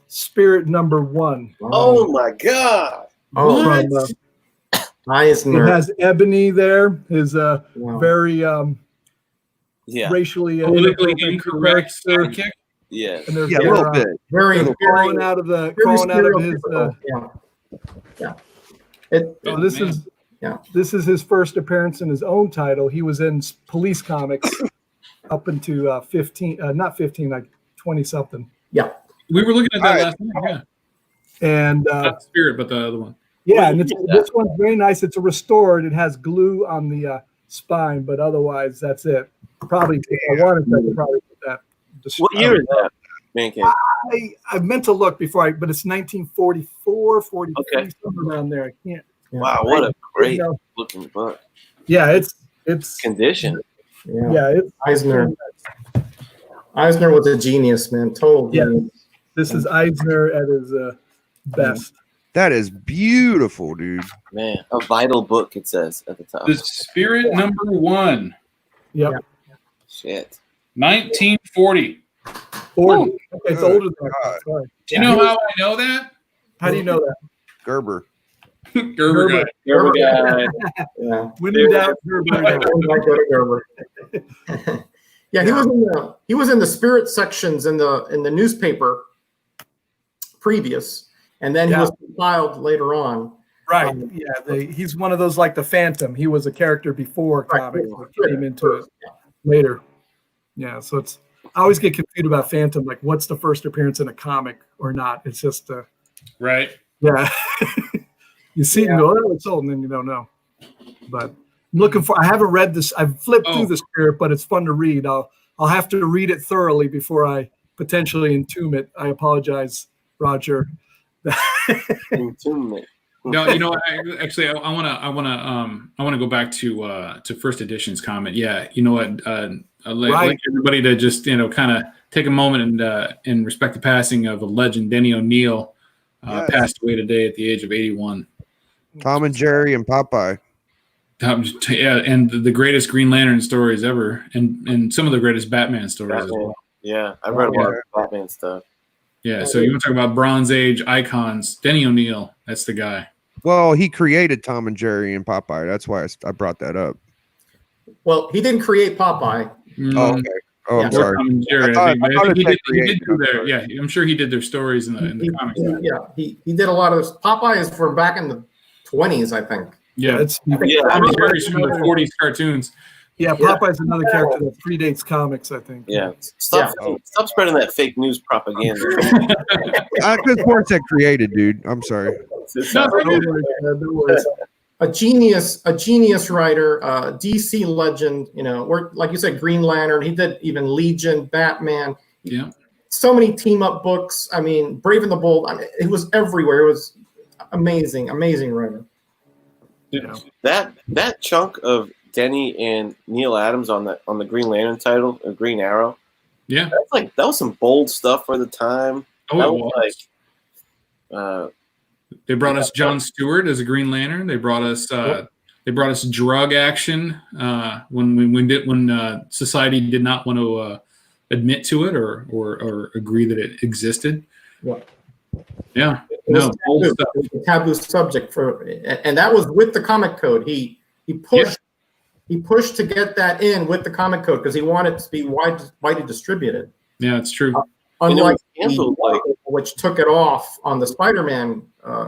Spirit #1. Oh my God. Oh, From, Eisner. it has Ebony there, his Wow. very Yeah. racially Politically incorrect incorrect character. sidekick. Yes. And there's Yeah, a little bit. Very, crawling out of his stereotypical. Yeah. oh, this man. is Yeah. this is his first appearance in his own title. He was in Police Comics up into 15, not 15, like 20 something. Yeah. We were looking at that All right. last night. Yeah. And Not Spirit, but the other one. yeah, and this one's very nice. It's a restored. It has glue on the spine, but otherwise that's it. Probably if I wanted to, I could probably put that. What year is that, Man Cave? I meant to look before but it's 1944, 43, Okay. somewhere around there. I can't. Wow, what a great You know, looking book. yeah, it's Condition. Yeah. it's Eisner. Eisner was a genius, man. Total Yeah. genius. This is Eisner at his best. That is beautiful, dude. Man, a vital book, it says at the top. The Spirit #1, Yep. Yeah. Shit. 1940. 40. Okay, it's Good older than that. God. Sorry. Do you know how I know that? How do you know that? Gerber. Gerber guy. Gerber guy. Yeah. When in doubt, Gerber. Yeah, he was in the spirit sections in the newspaper previous, and then he was compiled later on. Right. Yeah. He's one of those like the Phantom. He was a character before comics, but came into it later. Yeah. So I always get confused about Phantom. Like, what's the first appearance in a comic or not? It's just Right. Yeah. You see it and go, oh, it's old, and then you don't know. But I'm looking for. I haven't read this. I've flipped through the Spirit, but it's fun to read. I'll have to read it thoroughly before I potentially entomb it. I apologize, Roger. Entombment. No, I want to go back to first edition's comment. Yeah, you know what? I'd like everybody to just kind of take a moment and respect the passing of a legend, Denny O'Neil, passed away today at the age of 81. Tom and Jerry and Popeye. And the greatest Green Lantern stories ever, and some of the greatest Batman stories as well. Yeah, I've read a lot of Batman stuff. Yeah, so you want to talk about Bronze Age icons? Denny O'Neil, that's the guy. Well, he created Tom and Jerry and Popeye. That's why I brought that up. Well, he didn't create Popeye. Oh, okay. Oh, I'm sorry. Tom and Jerry, I thought he did do their. Yeah, I'm sure he did their stories in the comics. He did a lot of this. Popeye is from back in the 20s, I think. Yeah, Tom and Jerry's from the 40s cartoons. Yeah, Popeye's another character that predates comics, I think. Yeah. Stop spreading that fake news propaganda. I just weren't that created, dude. I'm sorry. A genius writer, DC legend, worked, like you said, Green Lantern. He did even Legion, Batman. Yeah. So many team up books. I mean, Brave and the Bold. I mean, it was everywhere. It was amazing writer. Dude, that chunk of Denny and Neil Adams on the Green Lantern title, Green Arrow. Yeah, that was some bold stuff for the time. Oh, it was. They brought us John Stewart as a Green Lantern. They brought us drug action when society did not want to admit to it or agree that it existed. Yeah. No, bold stuff. It was a taboo subject and that was with the comic code. He pushed to get that in with the comic code because he wanted it to be widely distributed. Yeah, it's true. Unlike which took it off on the Spider-Man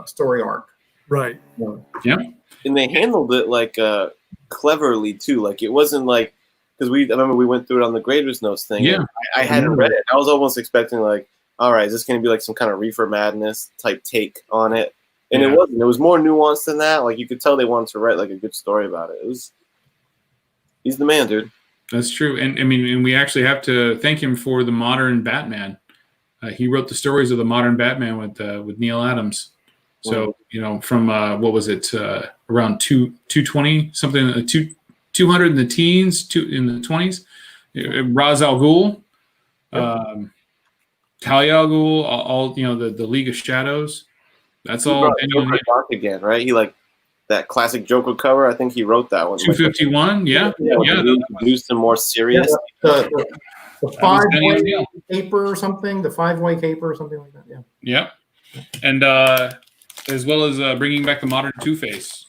story arc. Right. Yeah. And they handled it cleverly too. Like it wasn't like because I remember we went through it on the Graders Notes thing. Yeah. I hadn't read it. I was almost expecting all right, is this going to be like some kind of Reefer Madness type take on it? And it wasn't. It was more nuanced than that. Like you could tell they wanted to write like a good story about it. He's the man, dude. That's true. And I mean, and we actually have to thank him for the modern Batman. He wrote the stories of the modern Batman with Neil Adams. So, from what was it, around 220, something, 200 in the teens, in the 20s. Ra's al Ghul, Talia al Ghul, all the League of Shadows. That's all. Joker Dark again, right? He that classic Joker cover. I think he wrote that one. 251, yeah. Introduced some more serious. The five-way caper or something. The five-way caper or something like that. Yeah. Yep. And as well as bringing back the modern Two-Face.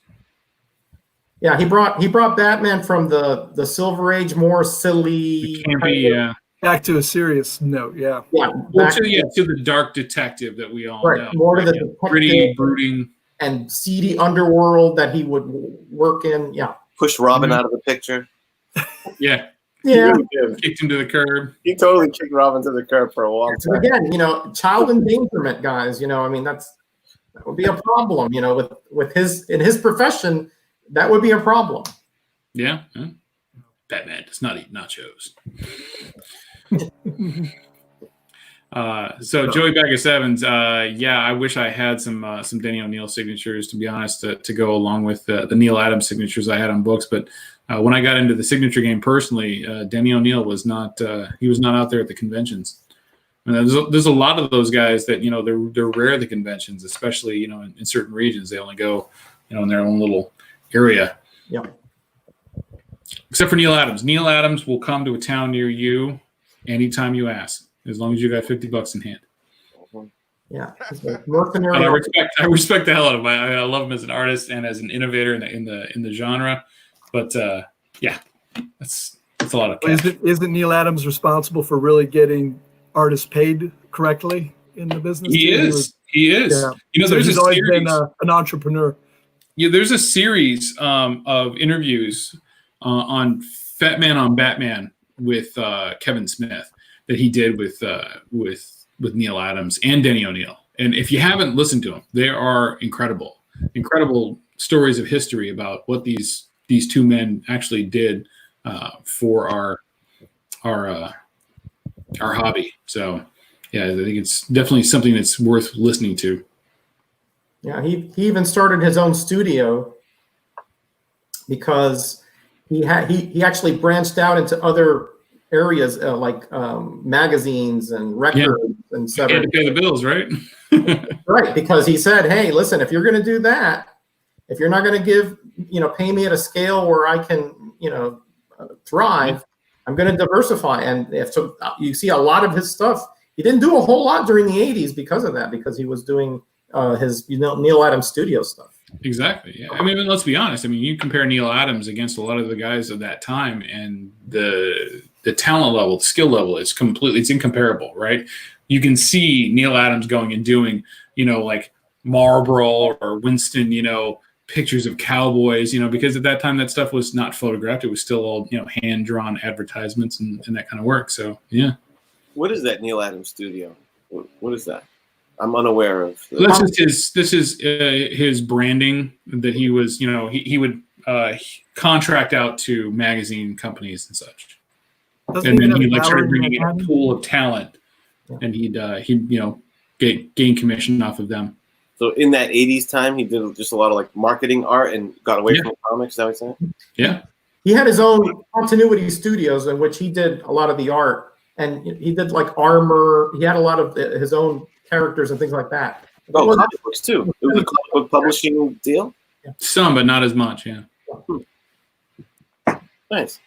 Yeah, he brought Batman from the Silver Age, more silly, campy, back to a serious note. Yeah. To the dark detective that we all know. More to the pretty brooding and seedy underworld that he would work in. Yeah. Push Robin out of the picture. Yeah. Yeah. Kicked him to the curb. He totally kicked Robin to the curb for a long time. Again, child endangerment, guys. I mean, that would be a problem. With in his profession, that would be a problem. Yeah. Batman does not eat nachos. So Joey Baggis Evans, I wish I had some Denny O'Neil signatures, to be honest, to go along with the Neil Adams signatures I had on books. But when I got into the signature game personally, Denny O'Neil was not he was not out there at the conventions. I mean, there's a lot of those guys that they're rare at the conventions, especially in certain regions. They only go in their own little area. Yeah. Except for Neil Adams. Neil Adams will come to a town near you anytime you ask, as long as you got $50 in hand. Yeah. I respect the hell out of him. I love him as an artist and as an innovator in the genre. But that's a lot of cash. Isn't Neil Adams responsible for really getting artists paid correctly in the business? He is. Yeah. He's always been an entrepreneur. Yeah, there's a series of interviews on Fat Man on Batman with Kevin Smith that he did with Neil Adams and Denny O'Neil, And if you haven't listened to them, they are incredible stories of history about what these two men actually did for our hobby. So yeah, I think it's definitely something that's worth listening to. Yeah, he even started his own studio because he actually branched out into other areas like magazines and records and stuff. He had to pay the bills, right? Right, because he said, "Hey, listen, if you're going to do that, if you're not going to pay me at a scale where I can, thrive, I'm going to diversify." And so you see a lot of his stuff. He didn't do a whole lot during the 80s because of that, because he was doing his Neil Adams studio stuff. Exactly. Yeah. I mean, let's be honest. I mean, you compare Neil Adams against a lot of the guys of that time, and the talent level, the skill level, it's incomparable, right? You can see Neil Adams going and doing, like Marlboro or Winston, pictures of cowboys, because at that time that stuff was not photographed. It was still all, hand-drawn advertisements and that kind of work. So, yeah. What is that Neil Adams studio? What is that? I'm unaware of. This is his branding that he was, he would contract out to magazine companies and such. And then he started bringing in a pool of talent, and he'd gain commission off of them. So in that 80s time, he did just a lot of like marketing art and got away from comics. Is that what you're saying? Yeah. He had his own continuity studios in which he did a lot of the art, and he did like armor. He had a lot of his own characters and things like that. Oh, comic books too. It was a comic book publishing deal. Some, but not as much. Yeah. Nice.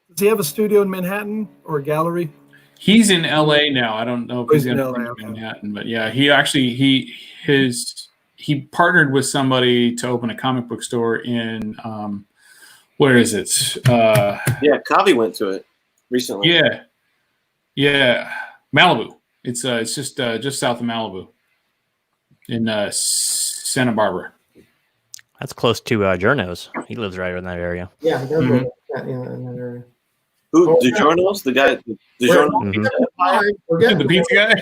Does he have a studio in Manhattan or a gallery? He's in LA now. I don't know if he's in Manhattan, but yeah, he actually he partnered with somebody to open a comic book store in where is it? Yeah, Kavi went to it recently. Yeah, Malibu. It's just south of Malibu in Santa Barbara. That's close to Journo's. He lives right in that area. Yeah, he does live in that area. Who? DiGiorno's? The guy? DiGiorno? The pizza guy?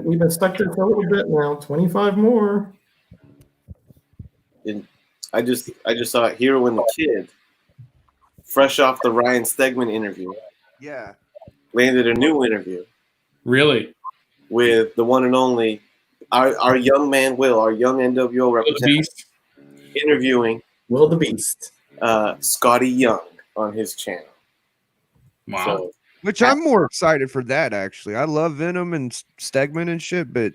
We've been stuck there for a little bit now. 25 more. And I just saw it here when the kid, fresh off the Ryan Stegman interview, landed a new interview. Really? With the one and only, our young man Will, our young NWO representative, interviewing Will the Beast, Scotty Young on his channel. Wow. So, which I'm more excited for that, actually. I love Venom and Stegman and shit, but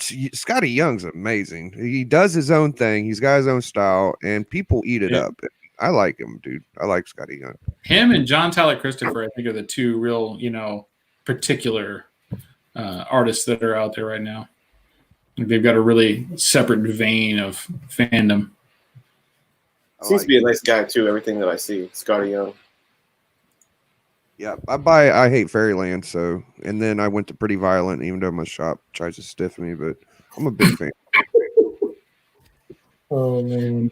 Scotty Young's amazing. He does his own thing. He's got his own style, and people eat it up. I like him, dude. I like Scotty Young. Him and John Tyler Christopher, I think, are the two real, particular artists that are out there right now. They've got a really separate vein of fandom. Seems to be a nice guy too. Everything that I see, Scotty Young. Yeah, I hate Fairyland, so, and then I went to Pretty Violent, even though my shop tries to stiff me, but I'm a big fan. Oh man,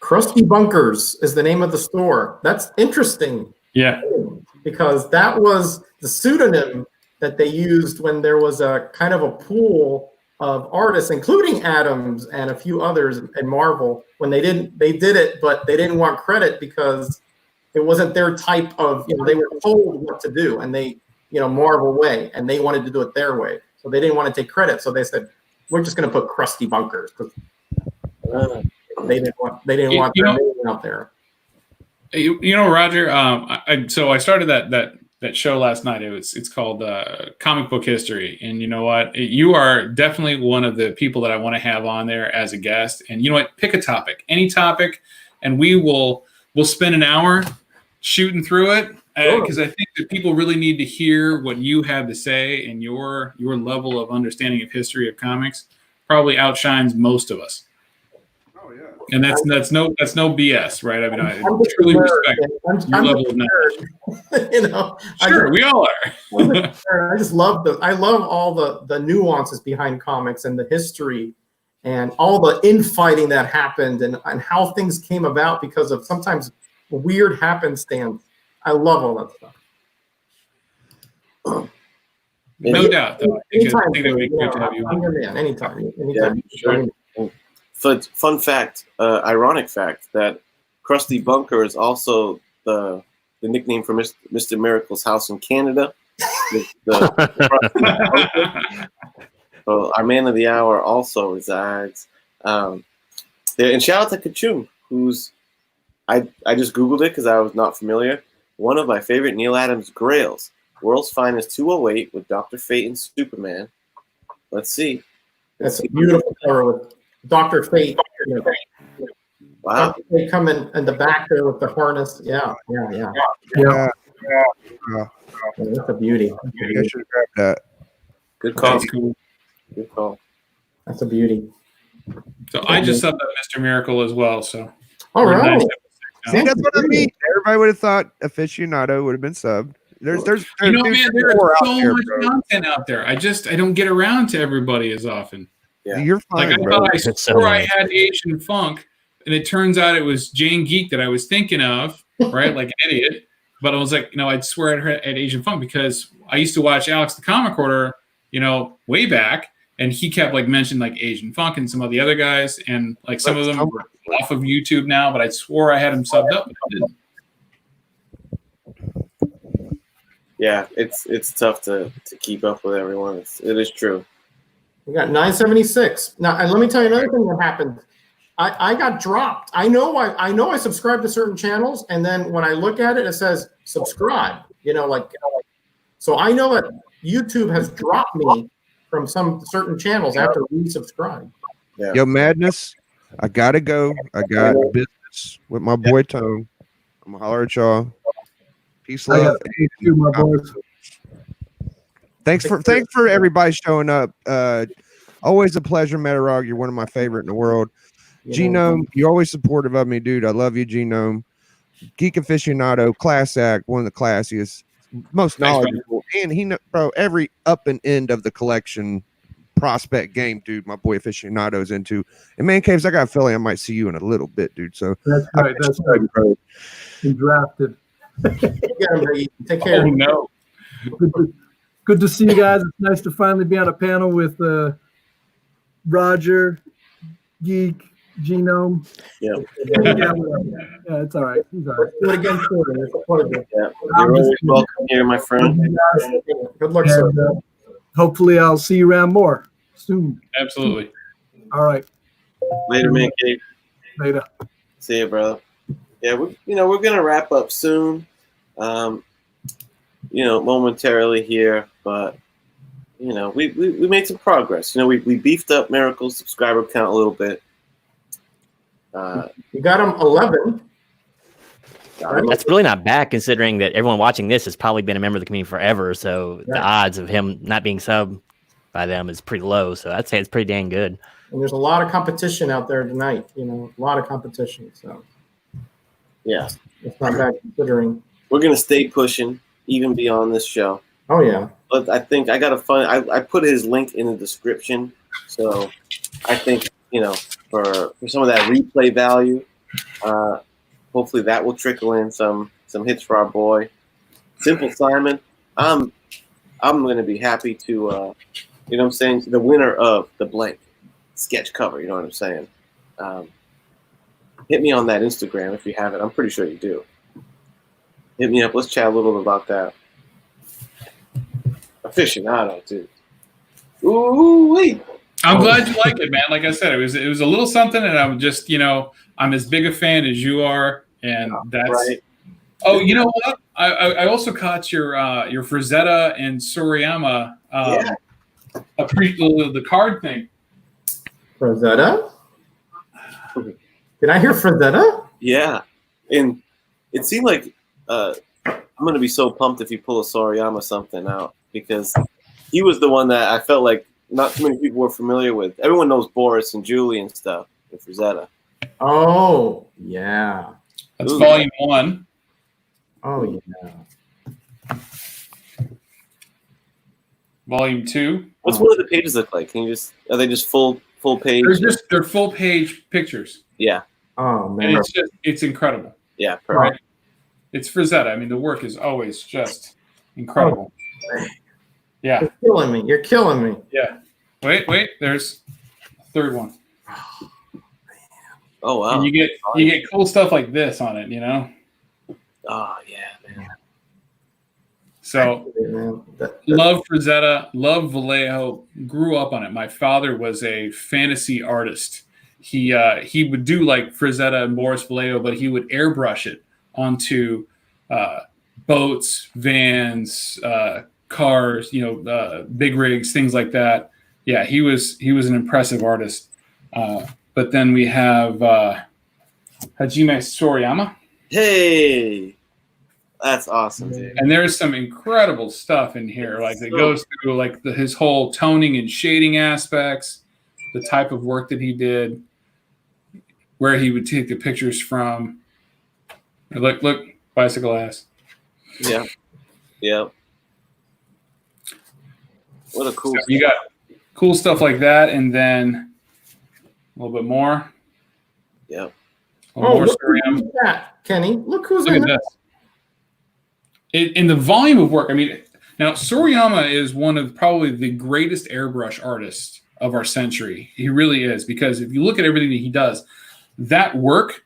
Krusty Bunkers is the name of the store. That's interesting. Yeah, because that was the pseudonym that they used when there was a kind of a pool of artists, including Adams and a few others and Marvel, when they did it, but they didn't want credit because it wasn't their type of, they were told what to do, and they, Marvel way, and they wanted to do it their way. So they didn't want to take credit. So they said, we're just going to put Krusty Bunkers because they didn't want their name out there. Roger, so I started that show last night. It's called Comic Book History, and you know what? You are definitely one of the people that I want to have on there as a guest. And you know what? Pick a topic, any topic, and we'll spend an hour shooting through it because I think that people really need to hear what you have to say, and your level of understanding of history of comics probably outshines most of us. Oh yeah. And that's no BS, right? I mean, I truly respect your level of knowledge. Sure, we all are. I just love all the nuances behind comics and the history and all the infighting that happened and how things came about because of sometimes weird happenstance. I love all that stuff. No doubt. Though. I think Anytime, that'd be great to have you I'm on. your man. Anytime. Yeah, sure. Fun fact, ironic fact, that Krusty Bunker is also the nickname for Mr. Miracle's house in Canada. So our man of the hour also resides there. And shout out to Kachum, who's I just Googled it because I was not familiar. One of my favorite Neil Adams grails, World's Finest 208 with Dr. Fate and Superman. Let's see. That's a beautiful cover with Dr. Fate. Wow. Dr. Fate coming in the back there with the harness. Yeah. That's a beauty. I should grab that. Good call. That's cool. Good call. That's a beauty. So I just subbed up Mr. Miracle as well. So All right. See, that's what I mean. Everybody would have thought aficionado would have been subbed. There's You know, man, there's more out so there, much bro. content out there. I don't get around to everybody as often. Yeah. You're Like fine, I bro. thought I That's so swore I nice. had Asian funk, and it turns out it was Jane Geek that I was thinking of, right? Like an idiot. But I was like, I'd swear I had Asian funk because I used to watch Alex the Comic Recorder, way back, and he kept like mentioning like Asian funk and some of the other guys, and like some of them were off of YouTube now. But I swore I had him subbed up, but I didn't. Yeah, it's tough to keep up with everyone. It is true. We got 976. Now, and let me tell you another thing that happened. I got dropped. I know I subscribe to certain channels, and then when I look at it, it says subscribe. So I know that YouTube has dropped me from some certain channels after we subscribe. Yeah. Yo, Madness, I gotta go. I got business with my boy Tone. I'm gonna holler at y'all. Peace, I love. got you, my boys. Thanks for everybody showing up. Always a pleasure, Metarog. You're one of my favorite in the world. Genome, you're always supportive of me, dude. I love you, Genome. Geek aficionado, class act, one of the classiest, most knowledgeable, and bro, every up and end of the collection prospect game, dude. My boy aficionado's into. And Man Caves, I got a feeling I might see you in a little bit, dude. So That's right. That's right. He drafted. Take care. Oh no. Good to see you guys. It's nice to finally be on a panel with Roger, Geek, Genome. Yeah. Yeah, it's all right. He's all right. Do it again soon. It's a pleasure. Yeah. You're always welcome here, my friend. Good luck, sir. And, hopefully, I'll see you around more soon. Absolutely. All right. Later, Man Cave. Later. See you, brother. Yeah, we're gonna wrap up soon. Momentarily here, but we made some progress. We beefed up Miracle's subscriber count a little bit. You got him 11. That's really not bad considering that everyone watching this has probably been a member of the community forever. So the odds of him not being subbed by them is pretty low. So I'd say it's pretty dang good. And there's a lot of competition out there tonight. A lot of competition. So Yeah, it's not bad considering. we're gonna stay pushing even beyond this show. Oh yeah. But I think I put his link in the description, so I think for some of that replay value, hopefully that will trickle in some hits for our boy Simple Simon. I'm gonna be happy to the winner of the blank sketch cover. You know what I'm saying? Hit me on that Instagram if you have it. I'm pretty sure you do. Hit me up. Let's chat a little bit about that. Aficionado, dude. Ooh wee. I'm glad you like it, man. Like I said, it was a little something, and I'm just I'm as big a fan as you are, and that's right. Oh, you know what? I also caught your Frazetta and Soriyama the card thing. Frazetta? Did I hear Frazetta? Yeah, and it seemed like I'm gonna be so pumped if you pull a Soriyama something out, because he was the one that I felt like not too many people were familiar with. Everyone knows Boris and Julie and stuff with Frazetta. Oh yeah, that's volume 1. Oh yeah. Volume 2. What's one of the pages look like? Are they just full page? They're full page pictures. Yeah. Oh man, and it's incredible. Yeah, perfect. Right. It's Frazetta. I mean, the work is always just incredible. Yeah. You're killing me. You're killing me. Yeah. Wait. There's a third one. Oh wow. And you get cool stuff like this on it, you know? Oh yeah, man. So love Frazetta, love Vallejo, grew up on it. My father was a fantasy artist. He would do like Frazetta and Boris Vallejo, but he would airbrush it onto boats, vans, cars, big rigs, things like that. Yeah, he was an impressive artist. But then we have Hajime Sorayama. Hey, that's awesome, dude. And there's some incredible stuff in here, like that goes through like his whole toning and shading aspects, the type of work that he did, where he would take the pictures from. Look, bicycle ass. Yeah. What a cool. So you got cool stuff like that, and then a little bit more. Yeah. Oh, look who's that, Kenny. Look who's Look in at there. this. In the volume of work, I mean, now Sorayama is one of probably the greatest airbrush artists of our century. He really is, because if you look at everything that he does, that work,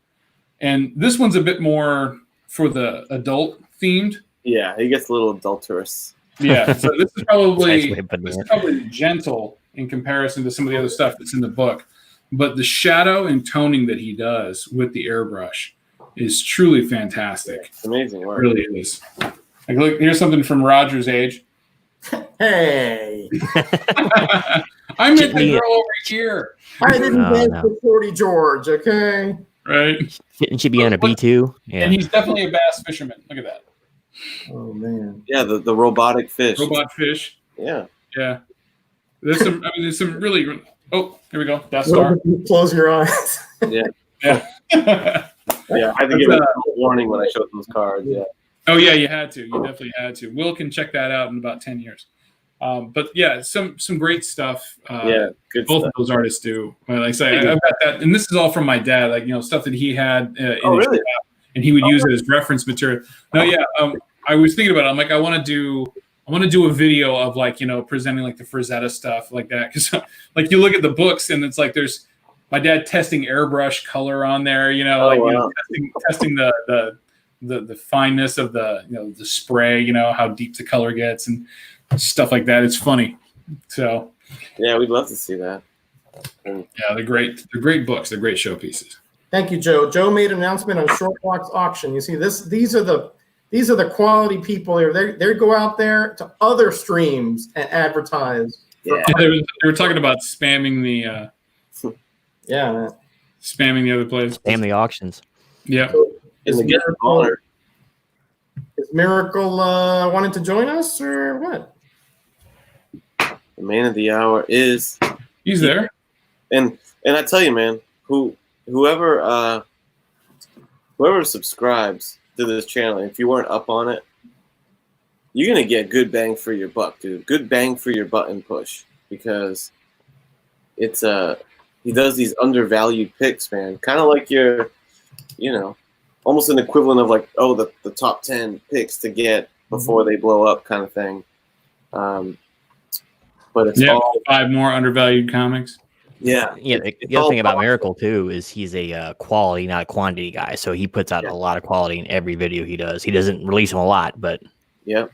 and this one's a bit more for the adult themed. Yeah, he gets a little adulterous. Yeah, so this is probably gentle in comparison to some of the other stuff that's in the book. But the shadow and toning that he does with the airbrush is truly fantastic. It's amazing work. It really is. Like, look, here's something from Roger's age. Hey. I met the girl over here. I didn't dance for 40 George, okay? Right. Shouldn't she be on a B2? Yeah. And he's definitely a bass fisherman. Look at that. Oh, man. Yeah, the robotic fish. Robot fish. Yeah. Yeah. There's some really. Oh, here we go. Death Star. Close your eyes. Yeah. Yeah. Yeah, I had to give it a warning when I showed those cards. Yeah. Oh yeah, you had to. You definitely had to. Will can check that out in about 10 years. But yeah, some great stuff. Good both stuff. of those artists do. Like I say, I've got that, and this is all from my dad. Like stuff that he had in his really? shop, and he would use it as reference material. No, yeah. I was thinking about it. I'm like, I want to do a video of like presenting like the Frazetta stuff like that, because like you look at the books and it's like there's my dad testing airbrush color on there. Testing the fineness of the the spray. How deep the color gets and stuff like that. It's funny. So yeah, we'd love to see that. Yeah, they're great. They're great books. They're great showpieces. Thank you, Joe. Joe made an announcement on Shortbox Auction. You see this? These are the quality people here. They go out there to other streams and advertise. Yeah. They were talking about spamming the man. Spamming the other place. Spam the auctions. Yeah. Is Miracle wanted to join us or what? The man of the hour is. He's there. And I tell you, man, whoever subscribes to this channel, if you weren't up on it, you're gonna get good bang for your buck, dude. Good bang for your button push, because it's he does these undervalued picks, man. Kind of like your, almost an equivalent of like, the top 10 picks to get before they blow up, kind of thing. But it's all 5 more undervalued comics. Yeah. Yeah. The other thing about Miracle too is he's a quality, not a quantity guy. So he puts out a lot of quality in every video he does. He doesn't release them a lot, but yeah.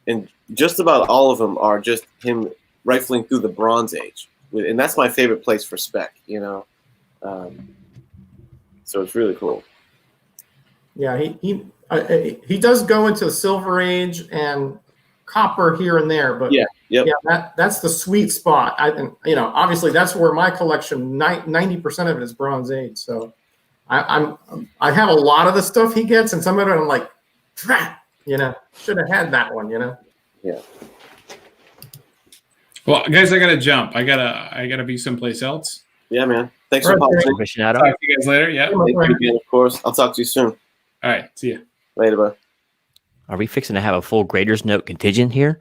And just about all of them are just him rifling through the Bronze Age, and that's my favorite place for spec. So it's really cool. Yeah, he does go into Silver Age and Copper here and there, but that's the sweet spot. Obviously that's where my collection 90% of it is Bronze Age. So I have a lot of the stuff he gets, and some of it I'm like, drat, should have had that one, Yeah. Well, guys, I gotta jump. I gotta be someplace else. Yeah, man. Thanks for popping in. Talk to you guys later. Yeah. Thank you again, of course. I'll talk to you soon. All right. See you later, bud. Are we fixing to have a full Graders Note contingent here?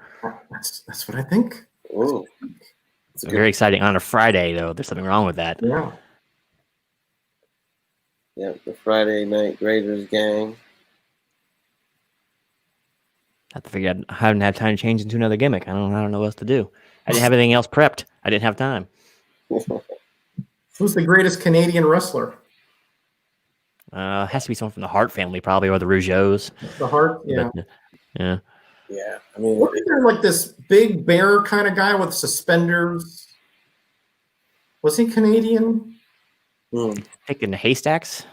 That's what I think. Oh, very exciting on a Friday, though. There's something wrong with that. Yeah. Yeah, the Friday Night Raiders gang. I have to figure out. I haven't had time to change into another gimmick. I don't know what else to do. I didn't have anything else prepped. I didn't have time. Who's the greatest Canadian wrestler? Has to be someone from the Hart family, probably, or the Rougeaus. The Hart, yeah. But, yeah. Yeah, I mean, wasn't there like this big bear kind of guy with suspenders? Was he Canadian? Taking the haystacks.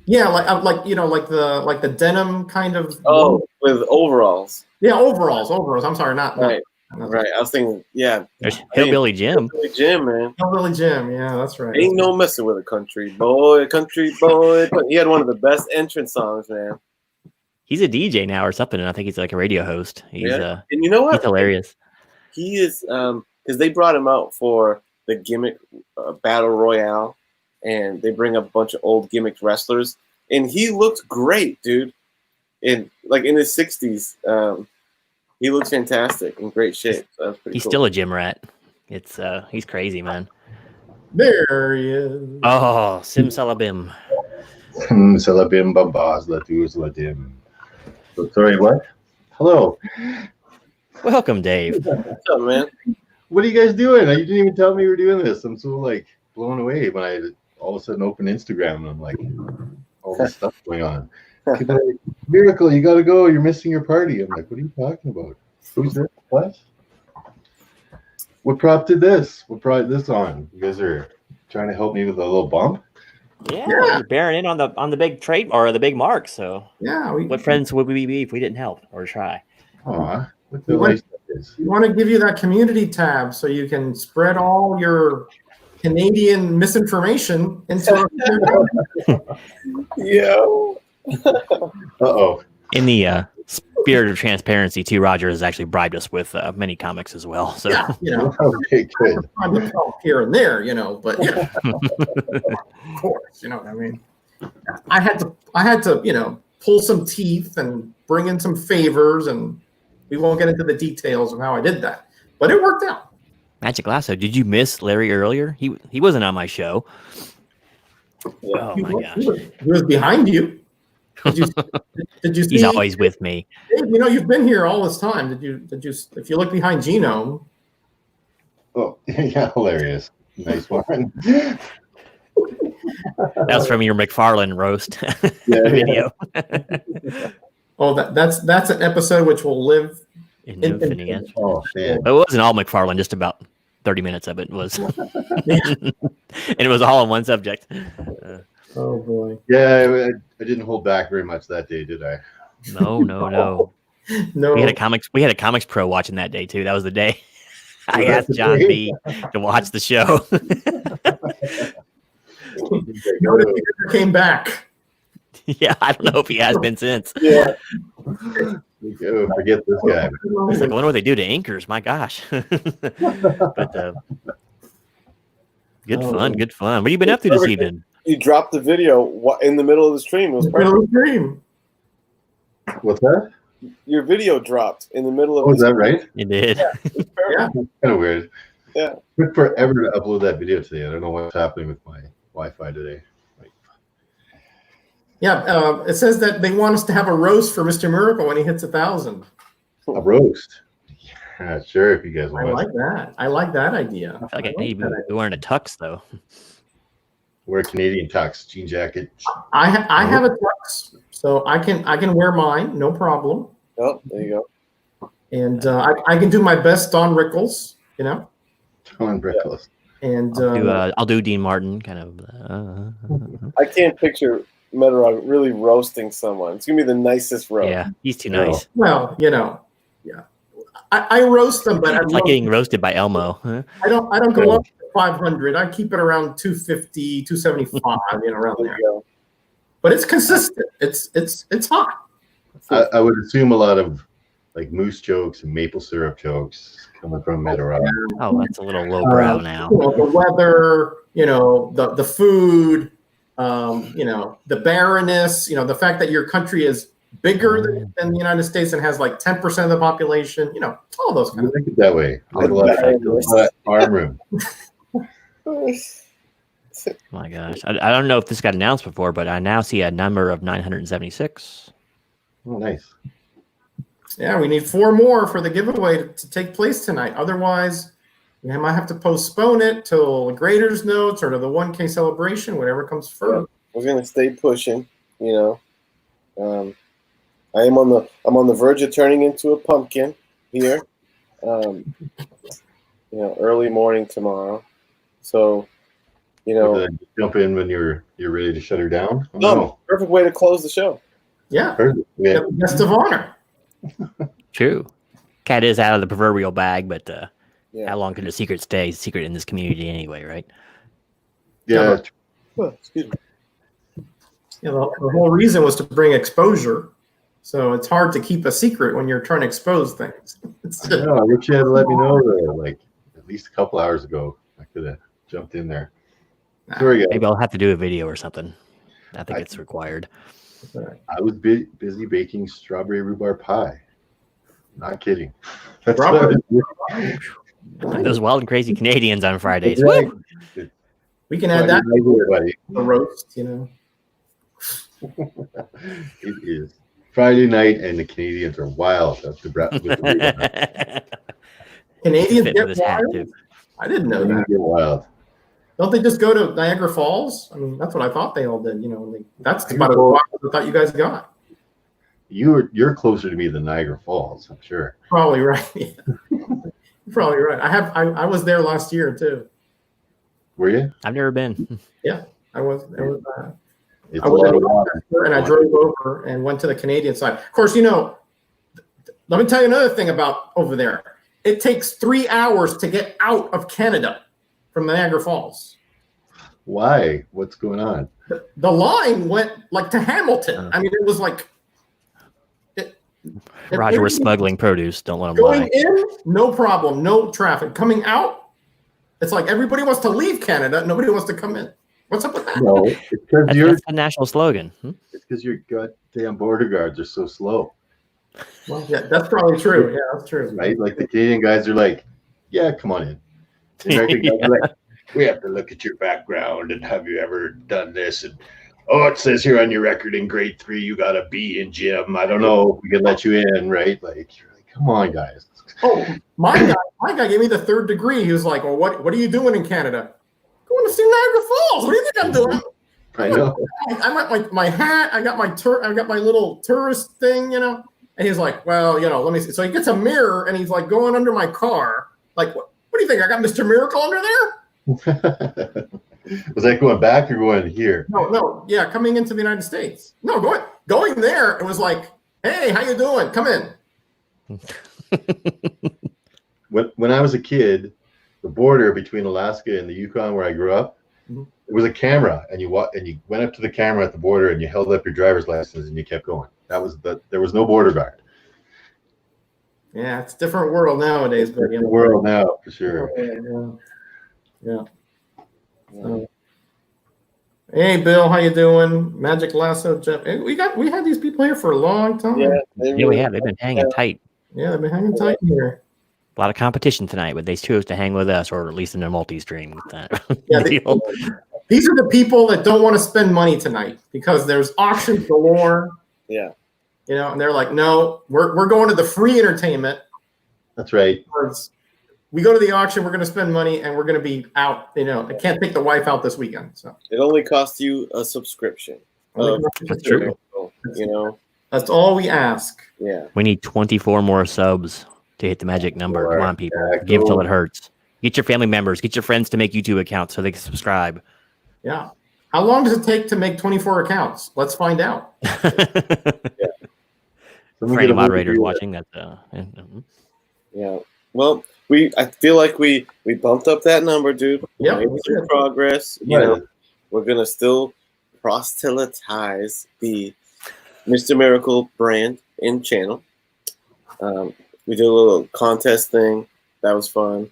Yeah, like you know, like the denim kind of. Oh, with overalls. Yeah, overalls. I'm sorry, not right. I was thinking, yeah. There's Hillbilly Jim. Hillbilly Jim, man. Hillbilly Jim, yeah, that's right. Ain't no messing with a country boy, country boy. He had one of the best entrance songs, man. He's a DJ now or something, and I think he's like a radio host. He's and you know what? He's hilarious. He is because they brought him out for the gimmick battle royale, and they bring up a bunch of old gimmick wrestlers, and he looked great, dude. In his 60s, he looks fantastic, in great shape. So that's pretty he's cool. still a gym rat. It's he's crazy, man. There he is. Oh, Simsalabim. Salabim babas latus ladim. So, sorry, what? Hello. Welcome, Dave. What's up, man? What are you guys doing? You didn't even tell me you were doing this. I'm so like blown away when I all of a sudden open Instagram and I'm like, all this stuff going on. Miracle, you got to go. You're missing your party. I'm like, what are you talking about? Who's this? What? What prompted this? What brought this on? You guys are trying to help me with a little bump? Yeah, you're bearing in on the big trade or the big mark. So yeah, what friends would we be if we didn't help or try? Aw, what We the want, nice stuff is. we want to give you that community tab so you can spread all your Canadian misinformation into. Yo. Uh-oh. In the spirit of transparency, too, Roger has actually bribed us with many comics as well. So Yeah, you know, Okay, good. I'm gonna talk here and there, you know, but yeah, of course, you know what I mean. I had to, you know, pull some teeth and bring in some favors, and we won't get into the details of how I did that, but it worked out. Magic Lasso, did you miss Larry earlier? He wasn't on my show. Oh my gosh, He was behind you. Did you see? he's always with me. Dave, you know, you've been here all this time. Did you? If you look behind Gino. Oh, yeah, hilarious. Nice one. That was from your McFarlane roast video. Oh, that's an episode which will live in infamy. Oh, man. It wasn't all McFarlane, just about 30 minutes of it was. And it was all on one subject. Oh boy. Yeah, I didn't hold back very much that day, did I? No. No. We had a comics pro watching that day too. That was the day I asked John B to watch the show. Notice he never came back. Yeah, I don't know if he has been since. Yeah. Oh, forget this guy. I was like, I wonder what they do to anchors. My gosh. But good fun. What have you been up to this evening? You dropped the video in the middle of the stream. It was perfect. What's that? Your video dropped in the middle of. Oh, is that right? It did. Yeah. Kind of weird. Yeah. It took forever to upload that video today. I don't know what's happening with my Wi-Fi today. Yeah, it says that they want us to have a roast for Mr. Miracle when he hits 1,000. A roast. Yeah, sure. If you guys want. I like that. I like that idea. I feel like I need to be wearing a tux though. Wear a Canadian tux, jean jacket. I have a tux, so I can wear mine, no problem. Oh, there you go. And I can do my best Don Rickles, you know. Don Rickles. And I'll do Dean Martin kind of. I can't picture Metarog really roasting someone. It's gonna be the nicest roast. Yeah, he's too nice. Well, you know, yeah. I roast them, but it's like getting roasted by Elmo. Huh? I don't go up to 500. I keep it around 250, 275, you know, around there. But it's consistent. It's hot. I would assume a lot of like moose jokes and maple syrup jokes coming from Metarog. Oh, that's a little lowbrow now. You know, the weather, you know, the food, you know, the barrenness, you know, the fact that your country is bigger than the United States and has like 10% of the population, you know, all those kind of things. Think it that way. A lot of farm room. My gosh. I don't know if this got announced before, but I now see a number of 976. Oh, nice. Yeah, we need 4 more for the giveaway to take place tonight. Otherwise, we might have to postpone it till the graders' notes or to the 1K celebration, whatever comes first. We're gonna stay pushing. You know, I'm on the verge of turning into a pumpkin here. You know, early morning tomorrow. So, you know, jump in when you're ready to shut her down. Oh, no, perfect way to close the show. Yeah, yeah. Guest of honor. True. Cat is out of the proverbial bag, but Yeah. how long can a secret stay secret in this community anyway, right? Yeah. Excuse me. Yeah, the whole reason was to bring exposure. So it's hard to keep a secret when you're trying to expose things. No, I wish you had let me know like at least a couple hours ago. I could have jumped in there. Sorry, guys. Maybe I'll have to do a video or something. I think it's required. I was busy baking strawberry rhubarb pie. Not kidding. That's Those wild and crazy Canadians on Fridays. Right. Woo! We can add that everybody. to the roast, you know. It is Friday night, and the Canadians are wild. That's Canadians Fit get with his hat, wild? too. I didn't know that. Get wild. Don't they just go to Niagara Falls? I mean, that's what I thought they all did. You know, that's about as wild as I thought you guys got. You're closer to me than Niagara Falls, I'm sure. Probably right. Yeah. You're probably right. I was there last year too. Were you? I've never been. Yeah, I was. It's I a was lot of water. and I drove over and went to the Canadian side. Of course, you know. Let me tell you another thing about over there. It takes 3 hours to get out of Canada from Niagara Falls. Why? What's going on? The line went like to Hamilton. I mean, it was like. Roger was smuggling produce. Don't let him Going lie. in, no problem, no traffic. Coming out, it's like everybody wants to leave Canada. Nobody wants to come in. What's up with that? No, it's because That's the national slogan. It's because your goddamn border guards are so slow. Well, yeah, that's probably true. Yeah, that's true. Right? Like the Canadian guys are like, yeah, come on in. The American guys are like, we have to look at your background and have you ever done this? And oh, it says here on your record in grade 3 you got a B in gym. I don't know if we can let you in, right? Like, you're like, come on, guys. Oh, my guy gave me the 3rd degree. He was like, well, what are you doing in Canada? Going to see Niagara Falls. What do you think I'm doing? I know. I got my hat. I got my little tourist thing, you know. And he's like, well, you know, let me see. So he gets a mirror and he's like going under my car. Like, what do you think? I got Mr. Miracle under there? Was that going back or going here? No. Yeah, coming into the United States. No, going there. It was like, hey, how you doing? Come in. When I was a kid, the border between Alaska and the Yukon, where I grew up, it was a camera, and you went up to the camera at the border and you held up your driver's license and you kept going. There was no border guard. Yeah, it's a different world nowadays, but the world now for sure. Yeah. Hey, Bill, how you doing? Magic Lasso, Jeff. Hey, we had these people here for a long time. Yeah, we have. They've been hanging tight. Yeah, they've been hanging tight here. A lot of competition tonight, but they chose to hang with us, or at least in a multi-stream. Yeah, these are the people that don't want to spend money tonight because there's auctions galore. Yeah. You know, and they're like, no, we're going to the free entertainment. That's right. We go to the auction, we're going to spend money, and we're going to be out. You know, I can't take the wife out this weekend. So it only costs you a subscription. That's true. You know, that's all we ask. Yeah. We need 24 more subs to hit the magic number. Come on, people. Give till it hurts. Get your family members, get your friends to make YouTube accounts so they can subscribe. Yeah. How long does it take to make 24 accounts? Let's find out. For any moderators watching, that's yeah. Well, I feel like we bumped up that number, dude. Yeah, we made some progress. You know, we're gonna still proselytize the Mr. Miracle brand and channel. We did a little contest thing that was fun,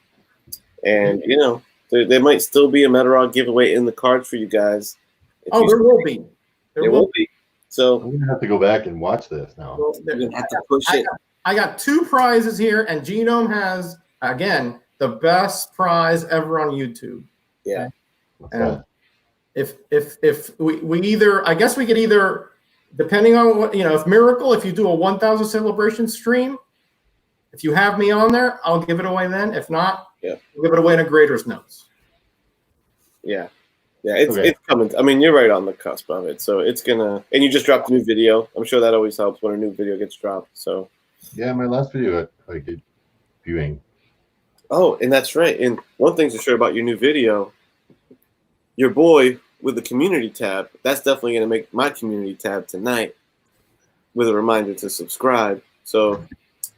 and you know, there might still be a Metarog giveaway in the cards for you guys. Oh, there will be. There will be. So I'm gonna have to go back and watch this now. You're gonna have to push it. I got 2 prizes here, and Genome has again the best prize ever on YouTube. Yeah. if we either, I guess we could either, depending on what, if Miracle, if you do a 1,000 celebration stream, if you have me on there, I'll give it away then. If not, yeah, we'll give it away in a Graders Notes. Yeah. Yeah, it's coming. I mean, you're right on the cusp of it. So it's gonna, and you just dropped a new video. I'm sure that always helps when a new video gets dropped. So yeah, my last video I did viewing. Oh, and that's right. And one thing's for sure about your new video, your boy with the community tab, that's definitely gonna make my community tab tonight with a reminder to subscribe. So